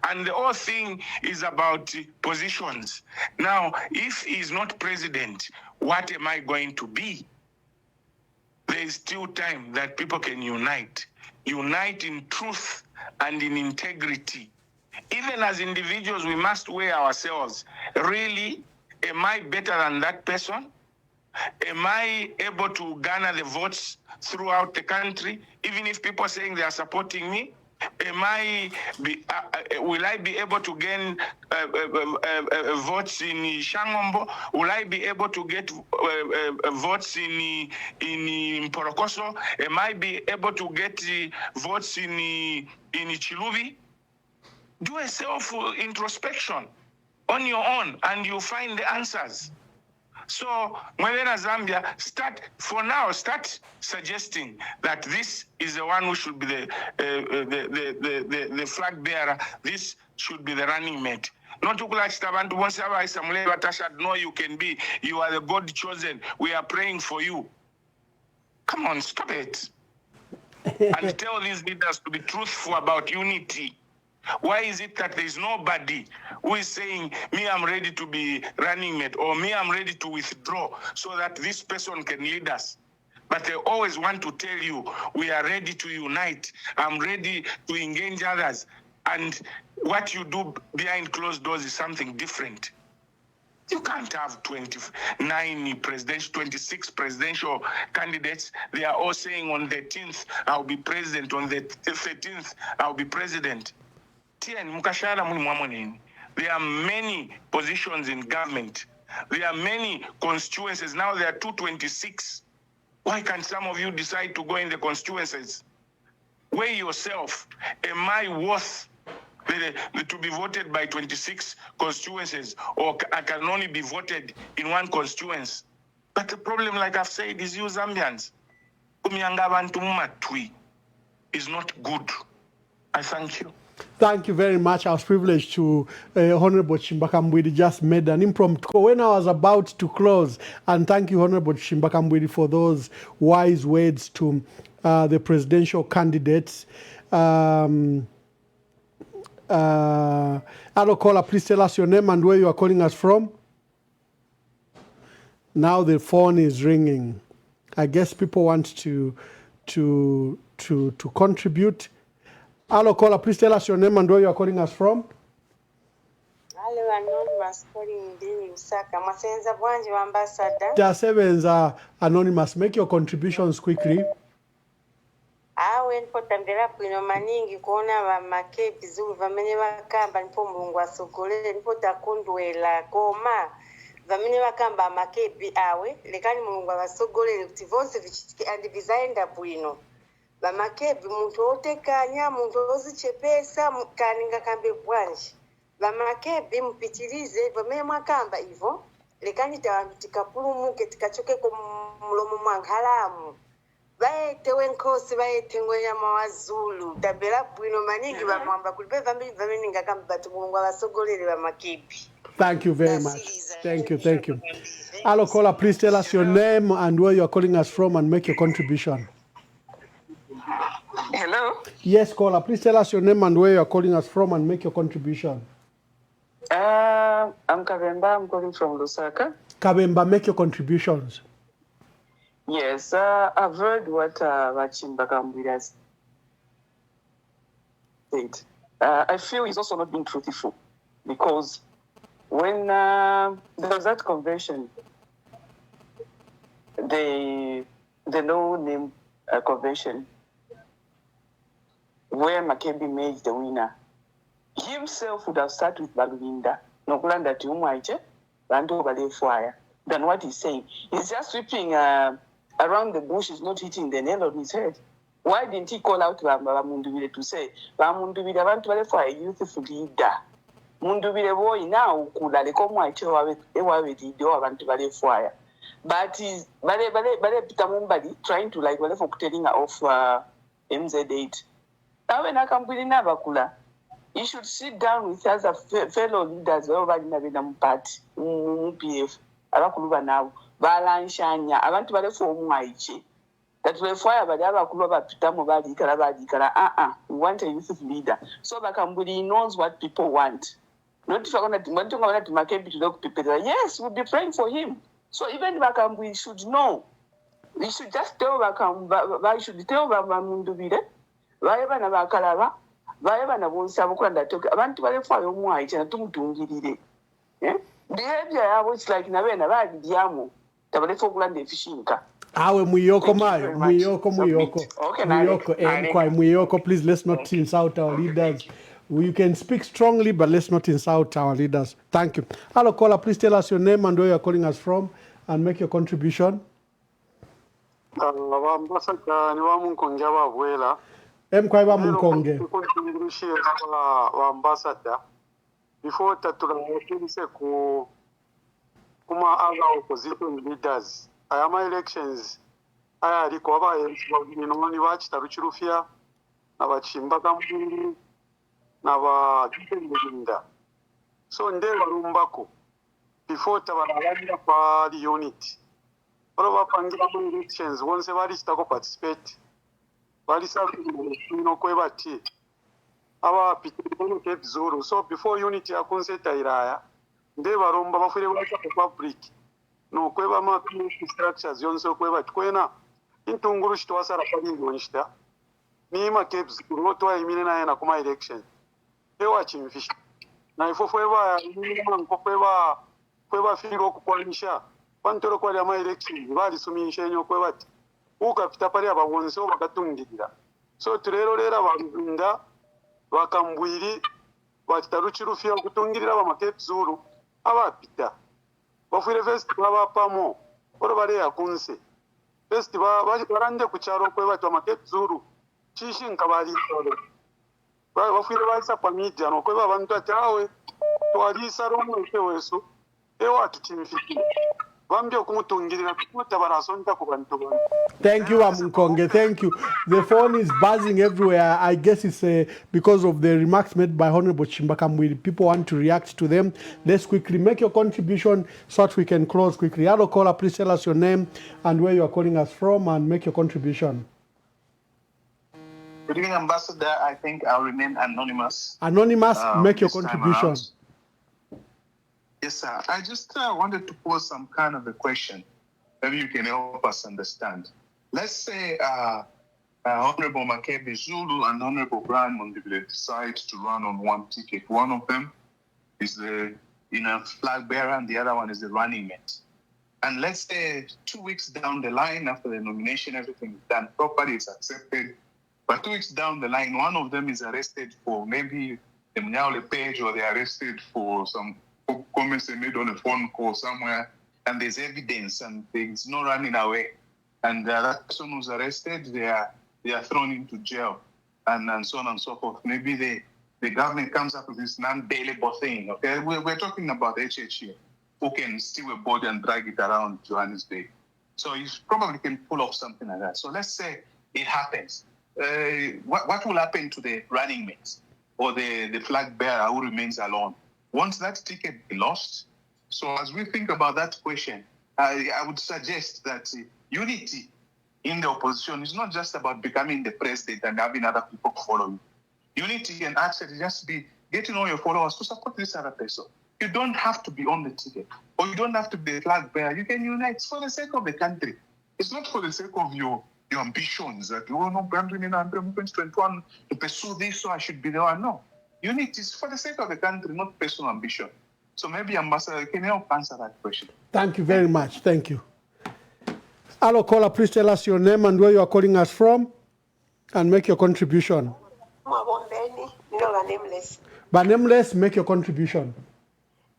[SPEAKER 3] And the whole thing is about positions. Now, if he's not president, what am I going to be? There is still time that people can unite. Unite in truth and in integrity. Even as individuals, we must weigh ourselves. Really? Am I better than that person? Am I able to garner the votes throughout the country, even if people are saying they are supporting me? Will I be able to gain votes in Shangombo? Will I be able to get votes in Mporokoso? Am I be able to get votes in Chilubi? Do a self-introspection on your own, and you'll find the answers. So, Mwelena Zambia, start suggesting that this is the one who should be the flag bearer. This should be the running mate. Not to like Stabantu no, you can be. You are the God chosen. We are praying for you. Come on, stop it. And tell these leaders to be truthful about unity. Why is it that there is nobody who is saying, me, I'm ready to be running mate, or me, I'm ready to withdraw so that this person can lead us? But they always want to tell you, we are ready to unite. I'm ready to engage others. And what you do behind closed doors is something different. You can't have 26 presidential candidates. They are all saying on the 13th, I'll be president. On the 13th, I'll be president. There are many positions in government. There are many constituencies. Now there are 226. Why can't some of you decide to go in the constituencies? Weigh yourself. Am I worth to be voted by 26 constituencies, or I can only be voted in one constituency? But the problem, like I've said, is you Zambians. Is not good. I thank you.
[SPEAKER 4] Thank you very much. I was privileged to Honorable Chimbakambwidi just made an impromptu when I was about to close. And thank you, Honorable Chimbakambwidi, for those wise words to the presidential candidates. Hello, caller, please tell us your name and where you are calling us from. Now the phone is ringing. I guess people want to contribute. Hello, caller, please tell us your name and where you are calling us from.
[SPEAKER 6] Hello, Anonymous calling in Lusaka. Masenza Bwanji, Ambassador.
[SPEAKER 4] Jasevenza Anonymous, make your contributions quickly.
[SPEAKER 6] Awe nipotambira bwino maningi kuona ba Makebi Zulu vamenye bakamba nipo mulungu asogolere nipo takondwela koma vamenye bakamba Makebi awe lekani mulungu abasogolere kuti vonse vichitike andi bizaenda bwino. Bamakebi muntu otekanya muntu ozichepesa kaninga kambe bwanji. Bamakebi mpitilize vamenye mwakamba ivo lekani tikapulumuke tikachoke ku mulomo mwanghalamu. Baete wenkosi baete ngoyama wa Zulu tabela bwino maningi bamwamba kulipe vamini ngakamba batu mulungu abasogolere Bamakebi.
[SPEAKER 4] Thank you very much. Thank you. Hello, caller, please tell us your name and where you are calling us from and make your contribution.
[SPEAKER 7] Hello?
[SPEAKER 4] Yes, caller, please tell us your name and where you are calling us from and make your contribution.
[SPEAKER 7] I'm Kabemba, I'm calling from Lusaka.
[SPEAKER 4] Kabemba, make your contributions.
[SPEAKER 7] Yes, I've heard what Chimbakambwidi has said. I feel he's also not being truthful because When there was that convention, the no-name convention, where Makebi made the winner, himself would have started with Balulinda, Nokulanda Tumwaite, Bandu Bale Fire, than what he's saying. He's just sweeping around the bush, is not hitting the nail on his head. Why didn't he call out Mundubile to say, Mundubile Bantu Bale Fire, youthful leader? Mundubile boy now, Kula, the Comwaite, they were with the door Bantu Bale Fire. But he's Bale Pitamumbadi trying to like whatever telling her off MZ8. Now when I come with Navakula, you should sit down with other fellow leaders over in the party, PF, Arakuluba now, Balanshanya, I want to buy for Maichi. That will fire by the Arakuluba Pitamobadi, Karabadi, we want a youth leader. So Bakambudi knows what people want. Not if I want to Makebi to look people. Yes, we'll be praying for him. So even Bakambudi should know. We should just tell Bakambudi, should tell Bamundubide, Vayabana Bakalava. Behavior was like Navena Diamo, Tabale fishing.
[SPEAKER 4] Awe Muyoko, please let's not insult our leaders. You can speak strongly, but let's not insult our leaders. Thank you. Hello, caller, please tell us your name and where you're calling us from and make your contribution. Mkwaiba Munkonge.
[SPEAKER 8] Ambassador, before Tatula kuma other opposition leaders, I am elections. I recover in only watch Taruchurufia, Nava Chimbaka, Nava Kinda. So in there, Rumbako, before Tavaranda for the unit. All of our elections, once a very stock participate. Our Patriotic Zulu. So before unity a concert iraya, they were on Bafure public. No Queva structures, Yonso Queva Quena, into Ngurush to us a Winster. Nima keeps Roto Emina and Akuma election. They watching fish. Now if Queva, Queva Figo Qualisha, Pantoro Quadama election, Vadi Sumin Shenyo Quevat. Ukapitaparia bawonso bakatungirira. So turero rera bandunda bakambwiri bataruchirufia kutungirira ba Makebi Zulu abapita. Bafire festival abapamo oro bare yakunse. Festival barande kucharo kwe batu Makebi Zulu chishi nkabali solo. Bafire balisa pamija no kwe bantu atawe twalisa romo kweweso ewa tutimfiki.
[SPEAKER 4] Thank you, Amunkonge. Thank you. The phone is buzzing everywhere. I guess it's because of the remarks made by Honorable Chimbakamwili. People want to react to them. Let's quickly make your contribution so that we can close quickly. Hello, caller, please tell us your name and where you are calling us from and make your contribution.
[SPEAKER 9] Good evening, Ambassador. I think I'll remain anonymous.
[SPEAKER 4] Anonymous, make your contribution.
[SPEAKER 9] Yes, sir. I just wanted to pose some kind of a question. Maybe you can help us understand. Let's say Honorable Makebi Zulu and Honorable Brian Mondibile decide to run on one ticket. One of them is the flag bearer and the other one is the running mate. And let's say 2 weeks down the line after the nomination, everything is done properly, it's accepted. But 2 weeks down the line, one of them is arrested for maybe the Mnyaule page, or they're arrested for some comments they made on a phone call somewhere, and there's evidence and there's no running away. And that person who's arrested, they are thrown into jail and so on and so forth. Maybe the government comes up with this non-bailable thing. Okay, we're talking about HH here, who can steal a body and drag it around Johannesburg. So you probably can pull off something like that. So let's say it happens. What will happen to the running mates or the flag bearer who remains alone? Once that ticket be lost? So as we think about that question, I would suggest that unity in the opposition is not just about becoming the president and having other people follow you. Unity can actually just be getting all your followers to support this other person. You don't have to be on the ticket, or you don't have to be a flag bearer. You can unite. It's for the sake of the country. It's not for the sake of your ambitions that, oh no, I'm 2021 to pursue this, so I should be the one. No. Unity is for the sake of the country, not personal ambition. So maybe Ambassador can help answer that question.
[SPEAKER 4] Thank you very much. Thank you. Hello, caller, please tell us your name and where you are calling us from and make your contribution.
[SPEAKER 10] Nameless.
[SPEAKER 4] By nameless, make your contribution.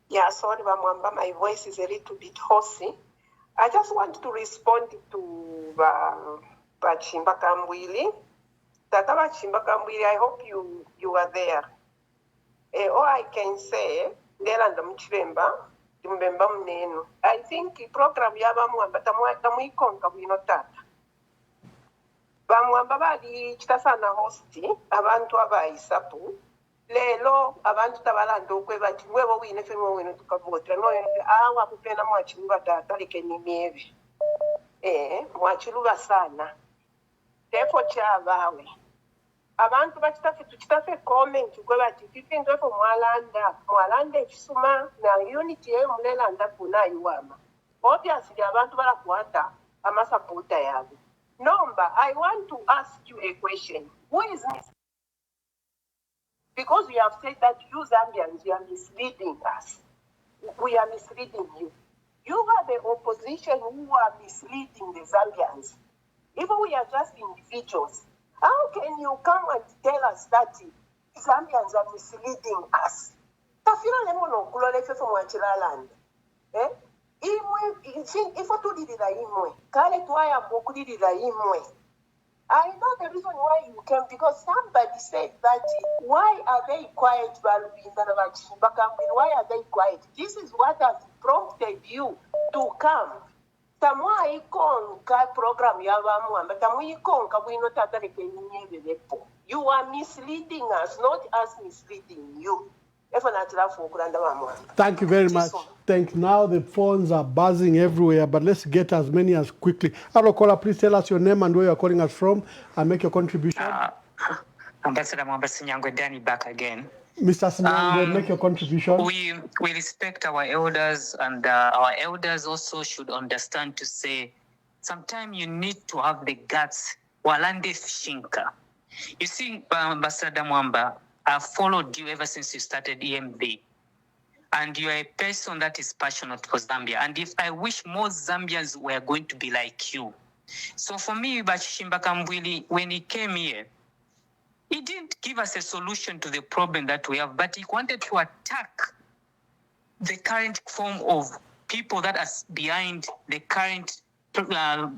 [SPEAKER 10] Yeah, sorry, my voice is a little bit hoarse. I just want to respond to Bachimba Kambwili. Tata Bachimba Kambwili, I hope you are there. All I can say, I think the program Yabamwamba Tamuikonka Winotata. Bamwamba bali chitasana hosti, abantu abaisapu. Lelo abantu tabalanda okwebati webo wine femo wino tukavotera no awa kupena mwachiluba tata likenimievi mwachiluba sana tefo chabawe abantu bachitafe comment kwebati fipinzo fo mwalanda ekisuma na unity ye mulelanda kuna iwama obviously abantu balakwata amasapota yabo Nomba, I want to ask you a question. Who is Miss? Because we have said that you Zambians, you are misleading us. We are misleading you. You are the opposition who are misleading the Zambians. Even we are just individuals. How can you come and tell us that Zambians are misleading us? Tafira lemono kulolefe from Wachilaland. If I told you I know the reason why you came because somebody said that why are they quiet? Why are they quiet? This is what has prompted you to come. Program you are misleading us, not us misleading you.
[SPEAKER 4] Thank you very much. Now the phones are buzzing everywhere, but let's get as many as quickly. Hello, caller, please tell us your name and where you're calling us from and make your contribution.
[SPEAKER 11] Ambassador Sinyangwe Danny back again.
[SPEAKER 4] Mr. Sinyangwe, make your contribution.
[SPEAKER 11] We respect our elders, and our elders also should understand to say, sometimes you need to have the guts. Walande Shinka. You see, Ambassador Mwamba, I've followed you ever since you started EMV. And you are a person that is passionate for Zambia. And if I wish more Zambians were going to be like you. So for me, Bachimba Kambwili, when he came here, he didn't give us a solution to the problem that we have, but he wanted to attack the current form of people that are behind the current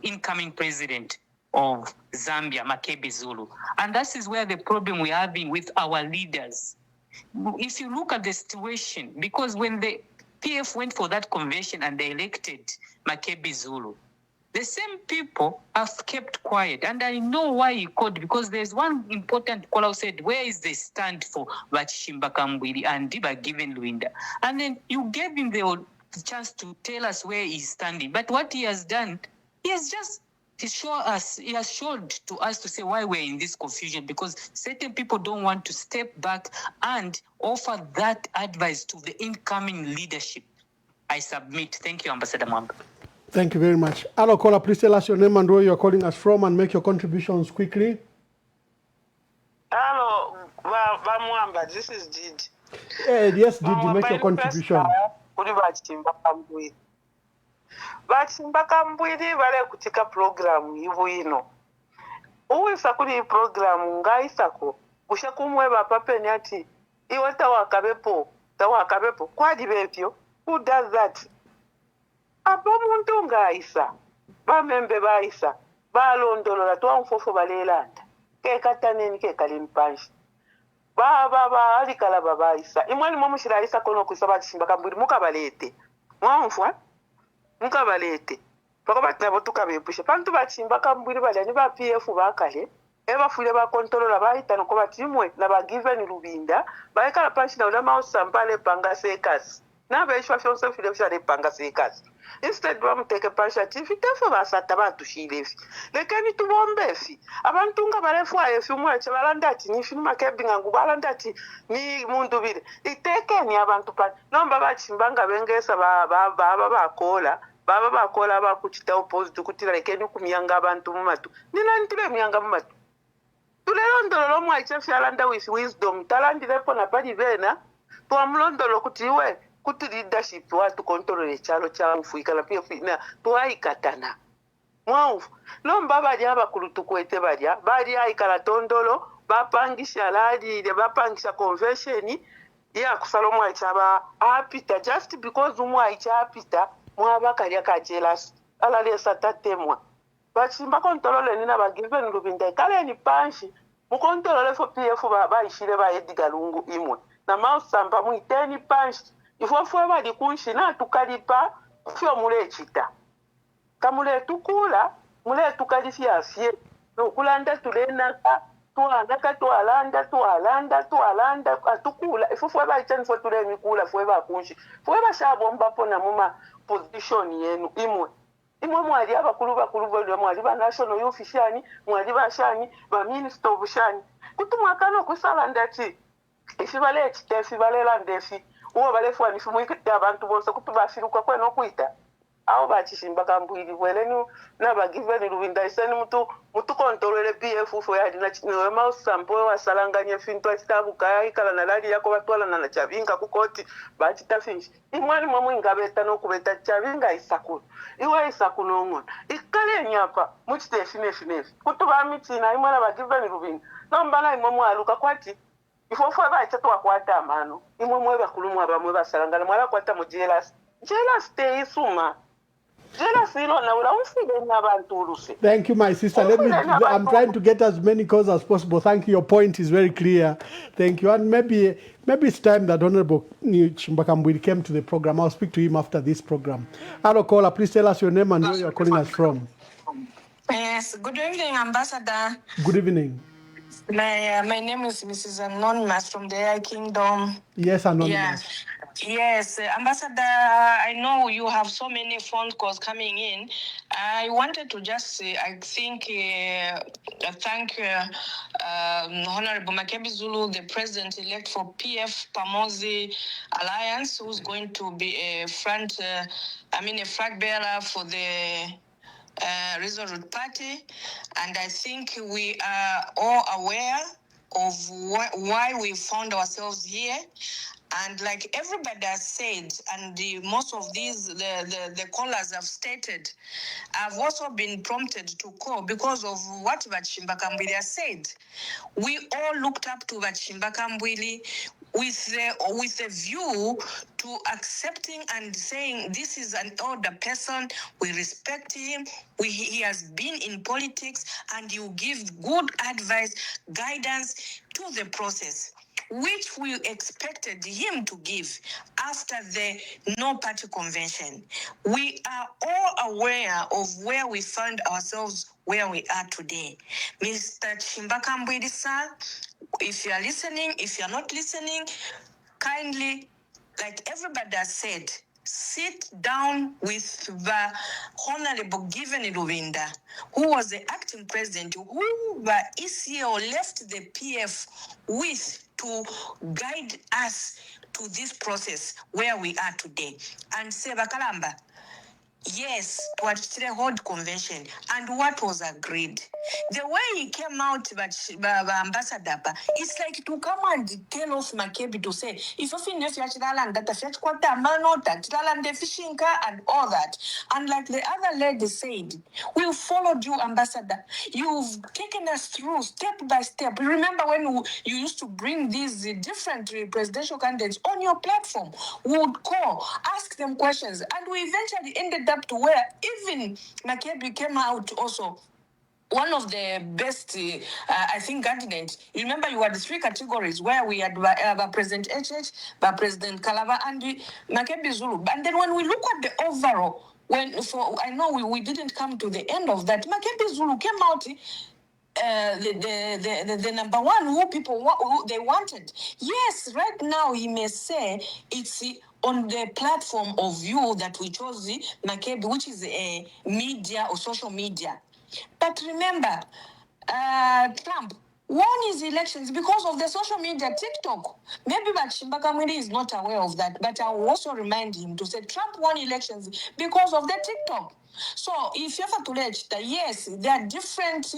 [SPEAKER 11] incoming president of Zambia, Makebi Zulu. And that is where the problem we're having with our leaders. If you look at the situation, because when the PF went for that convention and they elected Makebi Zulu, the same people have kept quiet. And I know why he called, because there's one important caller who said, where is the stand for Bachimba Kambwili and Diba given Luinda? And then you gave him the chance to tell us where he's standing. But what he has done, he has showed to us to say why we're in this confusion, because certain people don't want to step back and offer that advice to the incoming leadership. I submit. Thank you, Ambassador Mwamba.
[SPEAKER 4] Thank you very much. Hello, caller, please tell us your name and where you're calling us from and make your contributions quickly.
[SPEAKER 14] Hello, Mwamba, this is Didi.
[SPEAKER 4] Yes, Didi, make your contribution.
[SPEAKER 14] Bachimba Kambwili vale kutika programu hivu ino. Uwisa kuli programu ngaisako. Usha kumweba papeni ati. Iwa tawakabepo. Kwa dibepyo. Who does that? Apo muntu ngaisa. Bamembe baisa. Balondolola tuwa mfofo balelanda. Kekata nini kekalimpanshi. Alikala babaisa. Imwani mwamushira isa kono kusaba Bachimba Kambwili mukabalete. Mwamfwa? Mukabalete bakobati nabo tukabepusha pantu Bachimba Kambwili balani ba PF bakale ebafule ba controller bahita nko batimwe na ba given Lubinda baikala panshi na ulama usambale panga sekas na beshwa fyonse file fya panga sekas instead bamuteke panshi activity fo basata batushilefi lekani tubombefi abantu nga balefu ayefi mwache balanda ati ni filma kebinga ngubalanda ati ni mundu bile itekeni abantu pa nomba Bachimba nga bengesa bakola bakuchita opposite kutira lekeni kumyanga abantu mumatu nina ntile myanga mumatu tulelondolo mwache fyalanda with wisdom talandi lepo na pali bena tuamlondolo kutiwe kuti leadership watu control echalo cha mfuika la PF na twaikatana mwanfu lomba bali abakulu tukwete bali aikala tondolo bapangisha ladile bapangisha convention ya kusala omwaichaba apita just because omwaicha apita mwabakali akajelas alalesa tatemwa bachimba kontolole nina bagive nlubinda kale ni panshi mukontolole fo PF baishire ba Edgar Lungu imwe na mausamba muiteni panshi ifo bali kunshina tukalipa fyo mulechita kamule tukula mule tukalifia fye nokulanda tulenaka twalanda atukula ifo fwe baichani fwe tulemikula fwe bakunshi fwe bashabomba pona muma position yenu imwe mwali abakulu bali mwali ba national youth shani mwali bashani ba minister of shani kuti mwakano kusala ndati ifibale ekitefi balela ndefi uwo balefwa nifumwikete abantu bose kuti bafiruka kweno kuita aho bachishimba kambwiri bwelenu nabagiveni lubinda iseni mutu kontrolele PF fo yadi na chino mausambo wasalanganye finto achitabuka ikala na lali yako batwala na chavinga kukoti bachita finshi imwani mwe ngabeta no kubeta chavinga isakulu iwe isakulu ngona ikale nyapa muchite finefi kutuba mitina imwana bagiveni lubinda nambana imwe aluka kwati ifo bacha twakwata amano imwe bakulumwa abamwe basalangana mwala kwata mu jealous stay suma.
[SPEAKER 4] Thank you, my sister. I'm trying to get as many calls as possible. Thank you. Your point is very clear. Thank you. And maybe it's time that Honorable Chimbakambwili came to the program. I'll speak to him after this program. Hello, caller. Please tell us your name and where you're calling us from.
[SPEAKER 12] Yes. Good evening, Ambassador.
[SPEAKER 4] Good evening.
[SPEAKER 12] My name is Mrs. Anonymous from the AI Kingdom.
[SPEAKER 4] Yes, Anonymous.
[SPEAKER 12] Yeah. Yes, Ambassador, I know you have so many phone calls coming in. I wanted to just say, thank Honorable Makebi Zulu, the president-elect for PF-Pamodzi Alliance, who's going to be a flag bearer for the Resolute Party. And I think we are all aware of why we found ourselves here. And like everybody has said, and most of these, the callers have stated, I've also been prompted to call because of what Vachimbakambwili has said. We all looked up to Vachimbakambwili with a view to accepting and saying this is an older person, we respect him, he has been in politics, and you give good advice, guidance to the process, which we expected him to give after the no-party convention. We are all aware of where we found ourselves, where we are today. Mr. Chimbakambwili, sir, if you are listening, if you are not listening, kindly, like everybody has said, sit down with the Honorable Given Luvinda, who was the acting president, who the ECO left the PF with to guide us to this process where we are today. And say, Bakalamba, yes, to hold convention, and what was agreed. The way he came out, Ambassador, it's like to come and tell us Makebi to say, if you finish Yachidaland, that the fetch quarter mano, that Chidaland fishinka, and all that. And like the other lady said, we followed you, Ambassador. You've taken us through step by step. Remember when you used to bring these different presidential candidates on your platform? We would call, ask them questions, and we eventually ended up to where even Makebi came out also one of the best, I think, candidates. You remember you had the three categories where we had President HH, President Kalava, and Makebi Zulu. And then when we look at the overall, I know we didn't come to the end of that. Makebi Zulu came out the number one who they wanted. Yes, right now he may say it's on the platform of you that we chose Makebi, which is a media or social media. But remember, Trump won his elections because of the social media, TikTok. Maybe Chimbakambwili is not aware of that, but I will also remind him to say Trump won elections because of the TikTok. So if you have to register, yes, there are different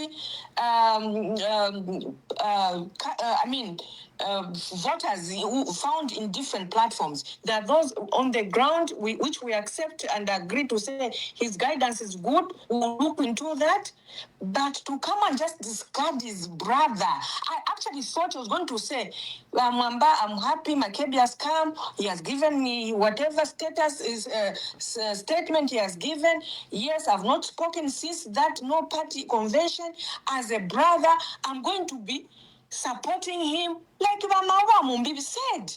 [SPEAKER 12] voters who found in different platforms. There are those on the ground which we accept and agree to say his guidance is good. We'll look into that. But to come and just discard his brother, I actually thought he was going to say, Mwamba, I'm happy Makebi has come. He has given me whatever status is statement he has given. Yes, I've not spoken since that no party convention. As a brother, I'm going to be supporting him, like Mamawa Mumbibi said,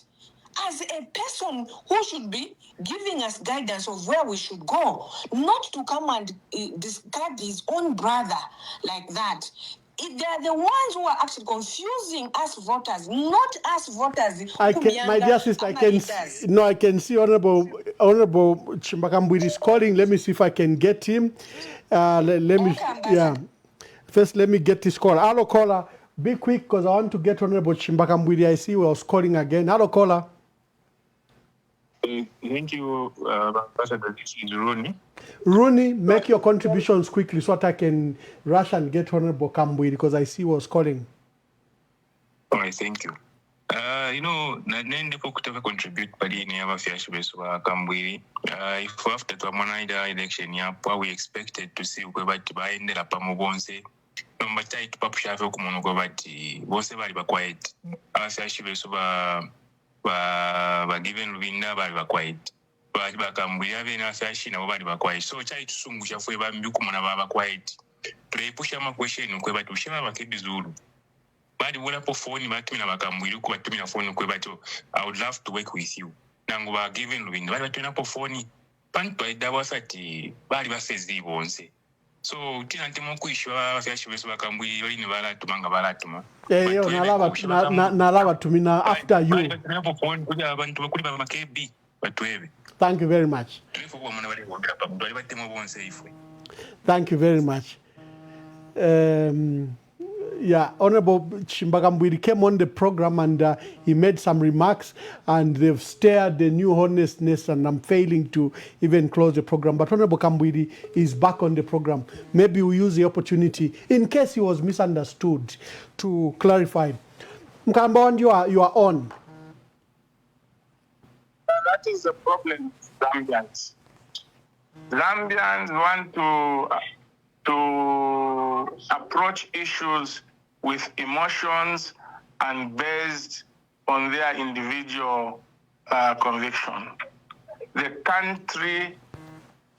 [SPEAKER 12] as a person who should be giving us guidance of where we should go, not to come and discard his own brother like that. They're the ones who are actually confusing us voters, not us voters.
[SPEAKER 4] My dear sister, I can see Honorable Chimbakambwiri is calling. Let me see if I can get him. First, let me get this call. Hello, caller. Be quick because I want to get Honorable Chimbakambwiri. I see he was calling again. Hello, caller.
[SPEAKER 3] Thank you, Ambassador. This is Rooney.
[SPEAKER 4] Rooney, make your contributions quickly so that I can rush and get Honorable Kambwiri because I see he was calling.
[SPEAKER 3] All right, thank you. Nende kutaka contribute pali ni aba fiashibeso wa Kambwiri. If after to amanaida election yapo, we expected to see ukwe bati baendera pamubonse. Nomba tight papushafe okumono kwa bati bonse bali ba quiet. Aba fiashibeso ba given Lubinda bali ba quiet. Ba Kambwiri ave na fiashi na bali ba quiet. So chai tusungusha fwe ba mbi kumona ba quiet. Tulepusha ma question ukwe bati ushema Makebi Zulu. Badi wala po phone batumina Bakambwiri ku batumina phone ku bato. I would love to work with you. Nangu ba given Lubinda bali batumina po phone panto idawasati bali basezi bonse. So tina ntemo kuishwa fiashibeso Bakambwiri bali ni bala tumanga bala tuma.
[SPEAKER 4] Nalava tumina after you. Thank you very much. Thank you very much. Honorable Chimbakambwiri came on the program and he made some remarks and they've stirred the new honestness and I'm failing to even close the program. But Honorable Kambwiri is back on the program. Maybe we use the opportunity, in case he was misunderstood, to clarify. Mkambon, you are on.
[SPEAKER 3] That is the problem with Zambians. Zambians want to approach issues with emotions and based on their individual conviction. The country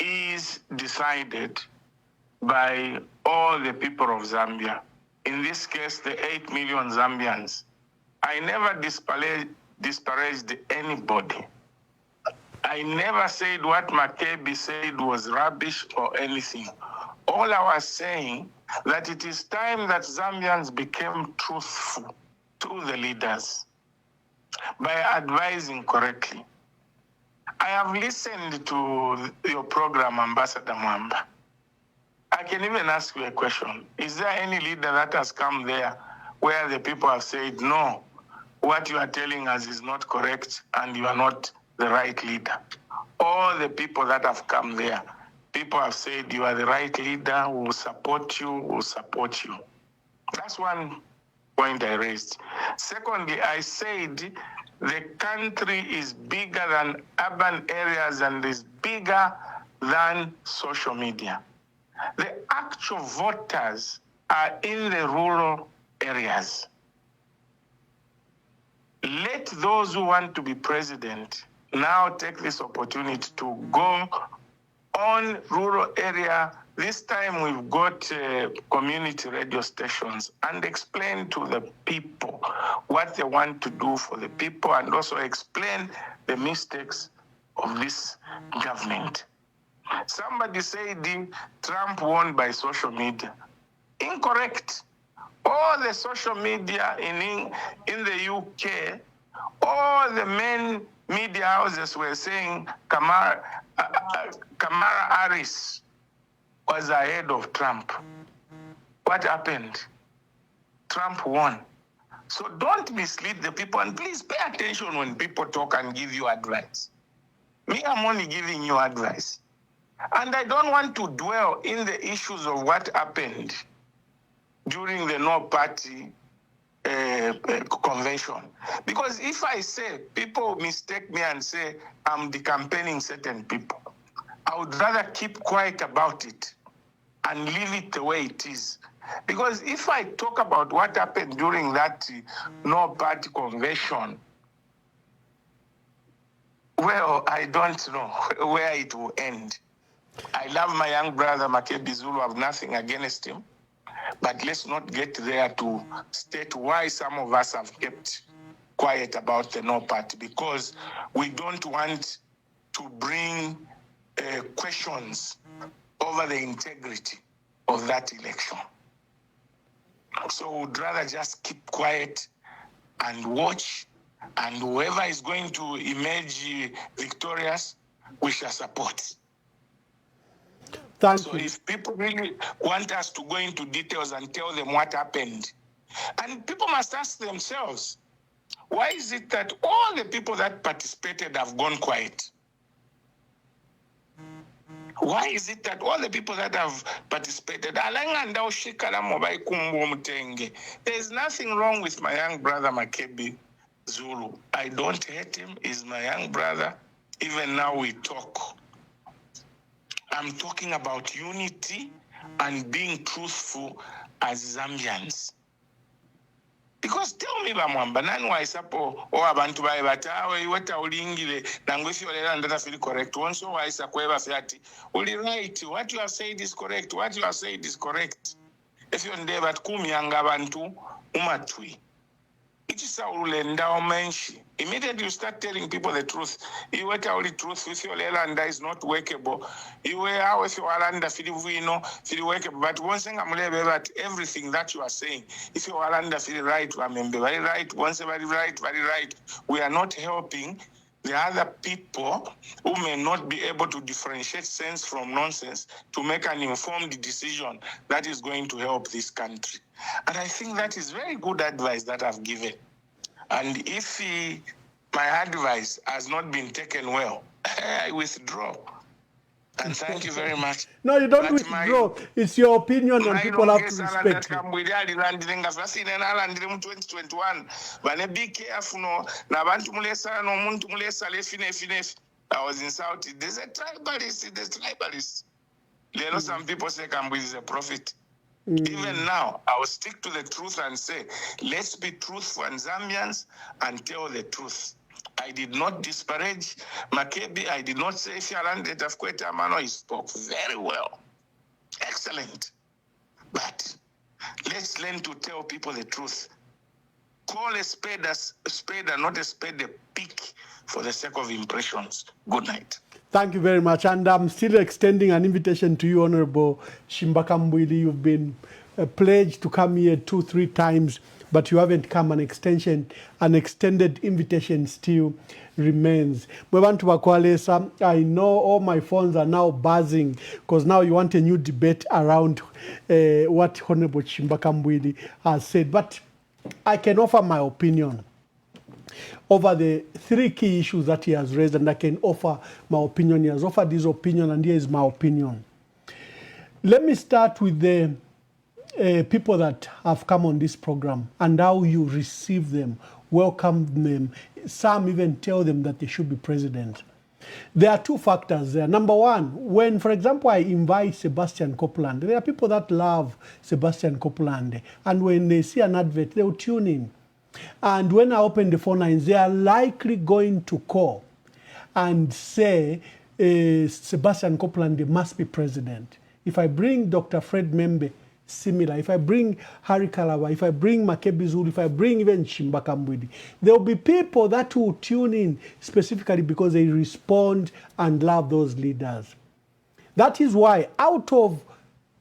[SPEAKER 3] is decided by all the people of Zambia. In this case, the 8 million Zambians. I never disparaged anybody. I never said what Makebi said was rubbish or anything. All I was saying that it is time that Zambians became truthful to the leaders by advising correctly. I have listened to your program, Ambassador Mwamba. I can even ask you a question. Is there any leader that has come there where the people have said, no, what you are telling us is not correct and you are not the right leader? All the people that have come there, people have said you are the right leader, we will support you, we will support you. That's one point I raised. Secondly, I said the country is bigger than urban areas and is bigger than social media. The actual voters are in the rural areas. Let those who want to be president now take this opportunity to go on rural area. This time we've got community radio stations and explain to the people what they want to do for the people and also explain the mistakes of this government. Somebody said Trump won by social media. Incorrect. All the social media in the UK, all the main media houses were saying Kamala Harris was ahead of Trump. What happened? Trump won. So don't mislead the people and please pay attention when people talk and give you advice. Me, I'm only giving you advice. And I don't want to dwell in the issues of what happened during the No Party convention. Because if I say, people mistake me and say I'm decampaigning certain people, I would rather keep quiet about it and leave it the way it is. Because if I talk about what happened during that No Party convention, well, I don't know where it will end. I love my young brother Makebi Zulu, I have nothing against him. But let's not get there to state why some of us have kept quiet about the No Party, because we don't want to bring questions over the integrity of that election. So we'd rather just keep quiet and watch, and whoever is going to emerge victorious, we shall support. So if people really want us to go into details and tell them what happened, and people must ask themselves, why is it that all the people that participated have gone quiet? Why is it that all the people that have participated, there's nothing wrong with my young brother Makebi Zulu. I don't hate him, he's my young brother. Even now we talk. I'm talking about unity and being truthful as Zambians. Because tell me, Bamwamba, nani waisapo o abantu bae batawe iweta ulingile nangwisi olela ndata feel correct. Onso waisa kweba fiati. Uli right, what you have said is correct. What you have said is correct. If you're nde kumi yanga abantu umatwi. Immediately you start telling people the truth. You wait only truth with your land is not workable. You were with your land feel workable. But one thing I'm about everything that you are saying. If your land feel right, remember very right, once very right. We are not helping the other people who may not be able to differentiate sense from nonsense to make an informed decision that is going to help this country. And I think that is very good advice that I've given. And if my advice has not been taken well, I withdraw. And thank you very much.
[SPEAKER 4] No, you don't withdraw. It's your opinion and people have to respect it.
[SPEAKER 3] Be careful. I was insulted. There's a tribalist. Some people say Kambwi is a prophet. Even now, I will stick to the truth and say, let's be truthful and Zambians and tell the truth. I did not disparage Makebi. I did not say Fialandeta Fkweta Mano. He spoke very well. Excellent. But let's learn to tell people the truth. Call a spade and not a spade a pick for the sake of impressions. Good night.
[SPEAKER 4] Thank you very much. And I'm still extending an invitation to you, Honorable Shimbakambwili. You've been pledged to come here 2-3 times, but you haven't come. An extended invitation still remains. I know all my phones are now buzzing because now you want a new debate around what Honorable Shimbakambwili has said. But I can offer my opinion over the 3 key issues that he has raised, and I can offer my opinion. He has offered his opinion, and here is my opinion. Let me start with the people that have come on this program and how you receive them, welcome them. Some even tell them that they should be president. There are 2 factors there. Number 1, when, for example, I invite Sebastian Copeland, there are people that love Sebastian Copeland, and when they see an advert, they will tune in. And when I open the phone lines, they are likely going to call and say, Sebastian Copeland must be president. If I bring Dr. Fred Membe, similar. If I bring Harry Kalaba, if I bring Makebi Zulu, if I bring even Shimbakambwili, there will be people that will tune in specifically because they respond and love those leaders. That is why out of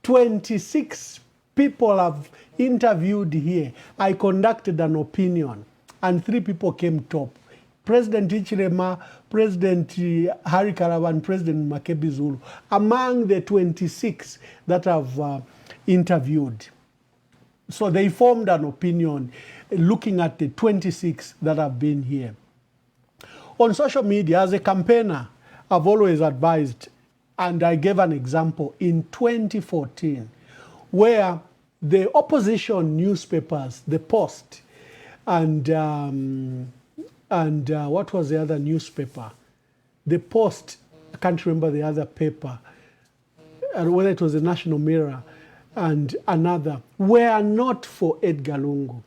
[SPEAKER 4] 26 people I've interviewed here, I conducted an opinion, and 3 people came top. President Ichirema, President Harry Kalaba, and President Makebi Zulu, among the 26 that I've interviewed. So they formed an opinion looking at the 26 that have been here. On social media, as a campaigner, I've always advised And I gave an example in 2014 where the opposition newspapers, the Post, and what was the other newspaper? The Post, I can't remember the other paper, whether it was the National Mirror and another, were not for Edgar Lungu.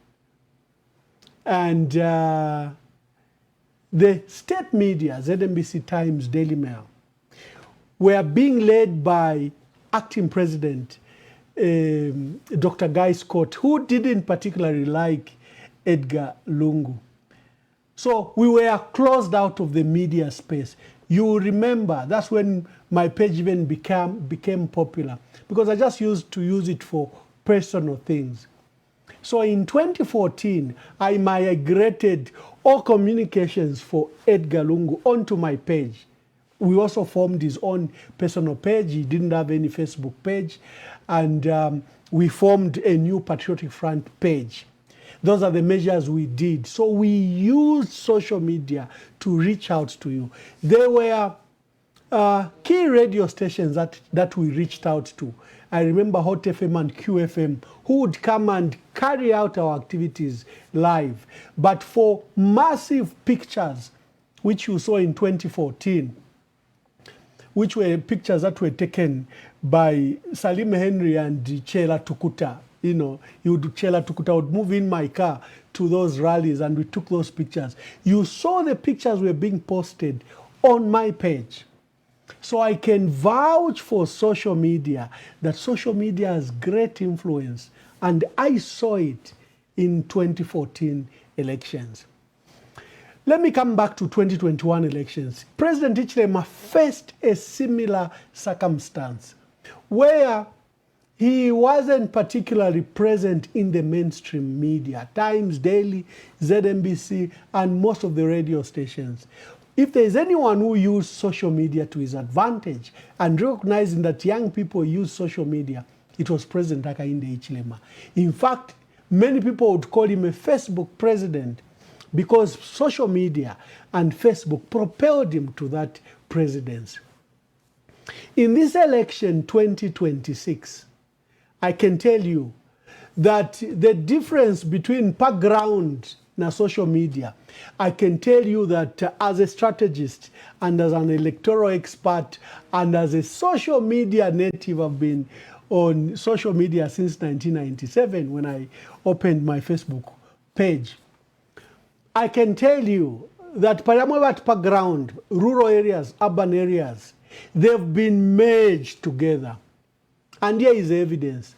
[SPEAKER 4] And the state media, ZNBC Times, Daily Mail, were being led by acting president, Dr. Guy Scott, who didn't particularly like Edgar Lungu. So we were closed out of the media space. You remember, that's when my page even became popular, because I just used to use it for personal things. So in 2014, I migrated all communications for Edgar Lungu onto my page. We also formed his own personal page. He didn't have any Facebook page. And we formed a new Patriotic Front page. Those are the measures we did. So we used social media to reach out to you. There were key radio stations that we reached out to. I remember Hot FM and QFM, who would come and carry out our activities live. But for massive pictures, which you saw in 2014, which were pictures that were taken by Salim Henry and Chela Tukuta. You know, Chela Tukuta would move in my car to those rallies and we took those pictures. You saw the pictures were being posted on my page. So I can vouch for social media, that social media has great influence. And I saw it in 2014 elections. Let me come back to 2021 elections. President Hichilema faced a similar circumstance where he wasn't particularly present in the mainstream media, Times, Daily, ZNBC, and most of the radio stations. If there's anyone who used social media to his advantage and recognizing that young people use social media, it was President Hakainde Hichilema. In fact, many people would call him a Facebook president because social media and Facebook propelled him to that presidency. In this election 2026, I can tell you that the difference between background and social media, I can tell you that as a strategist and as an electoral expert and as a social media native, I've been on social media since 1997 when I opened my Facebook page. I can tell you that Paramount background, rural areas, urban areas, they've been merged together. And here is evidence.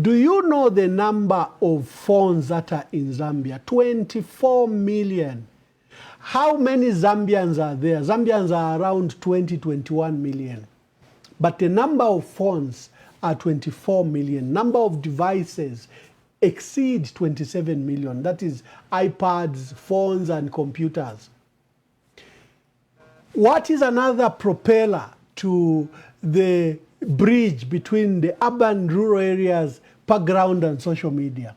[SPEAKER 4] Do you know the number of phones that are in Zambia? 24 million. How many Zambians are there? Zambians are around 20-21 million. But the number of phones are 24 million. Number of devices exceed 27 million. That is iPads, phones, and computers. What is another propeller to the bridge between the urban rural areas, background, and social media?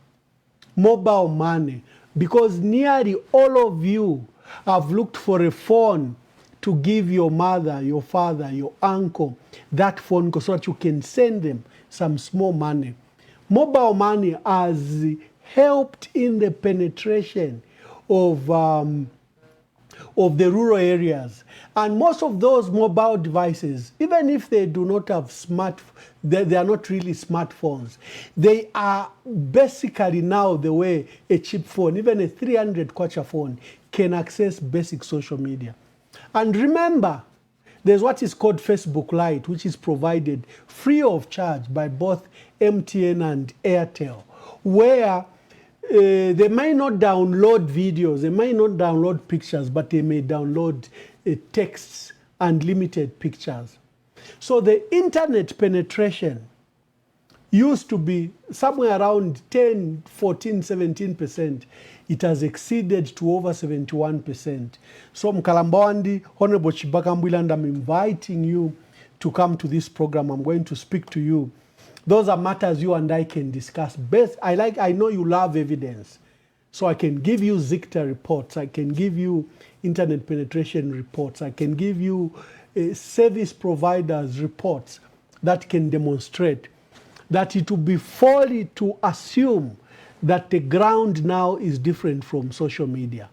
[SPEAKER 4] Mobile money. Because nearly all of you have looked for a phone to give your mother, your father, your uncle that phone so that you can send them some small money. Mobile money has helped in the penetration of the rural areas. And most of those mobile devices, even if they do not have they are not really smartphones. They are basically now the way a cheap phone, even a 300 kwacha phone, can access basic social media. And remember, there's what is called Facebook Lite, which is provided free of charge by both MTN and Airtel, where they may not download videos, they may not download pictures, but they may download texts and limited pictures. So the internet penetration used to be somewhere around 10, 14, 17%. It has exceeded to over 71%. So Mkalambawandi, Honorable Chibakambwiland, I'm inviting you to come to this program. I'm going to speak to you. Those are matters you and I can discuss. I know you love evidence. So I can give you ZICTA reports. I can give you internet penetration reports. I can give you service providers reports that can demonstrate that it would be folly to assume that the ground now is different from social media.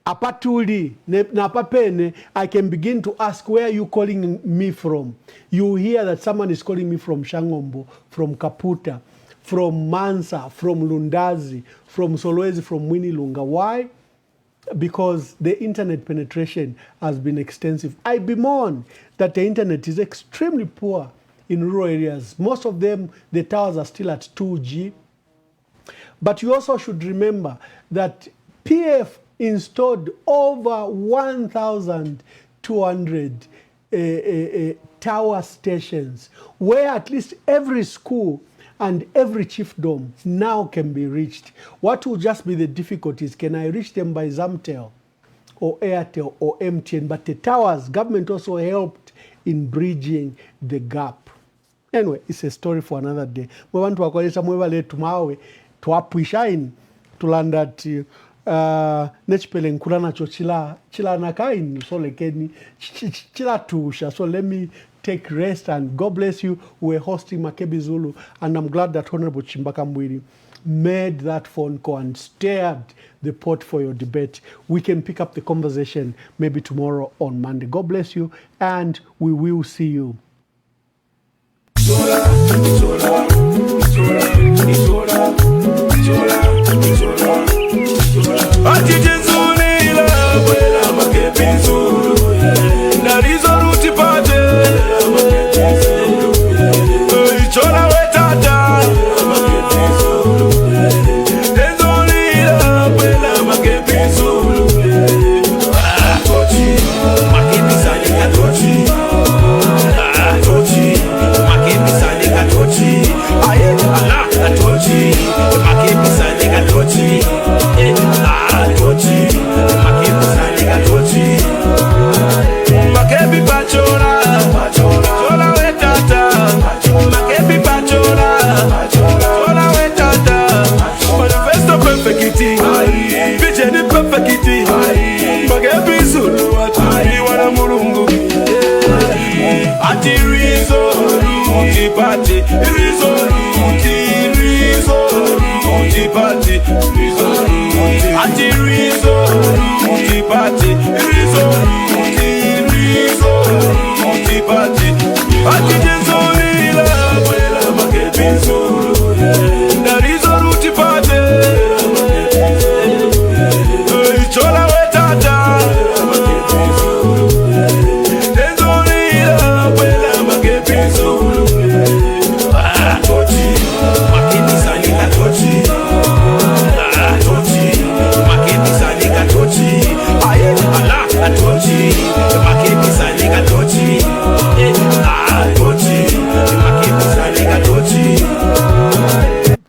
[SPEAKER 4] Apatuli, napapene, I can begin to ask, where are you calling me from? You hear that someone is calling me from Shangombo, from Kaputa, from Mansa, from Lundazi, from Solwezi, from Winilunga. Why? Because the internet penetration has been extensive. I bemoan that the internet is extremely poor in rural areas. Most of them, the towers are still at 2G. But you also should remember that PF installed over 1,200 tower stations where at least every school and every chiefdom now can be reached. What will just be the difficulties? Can I reach them by Zamtel or Airtel or MTN? But the towers, government also helped in bridging the gap. Anyway, it's a story for another day. We want to akwalesa mwevale tumawe tuapuishain tulandati nechipele nkulana cho chila nakaini so lekeni chila tusha. So let me take rest and God bless you. We're hosting Makebi Zulu and I'm glad that Honorable Chimbaka Mwiri made that phone call and stirred the pot for your debate. We can pick up the conversation maybe tomorrow on Monday. God bless you and we will see you.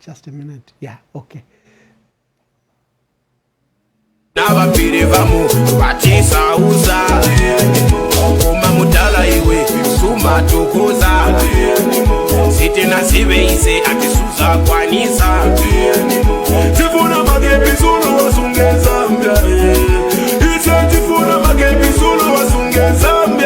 [SPEAKER 4] Just a minute. Yeah, okay.
[SPEAKER 13] Tifuna Makebi Zulu wasunge Zambia. Tifuna Makebi Zulu wasunge Zambia.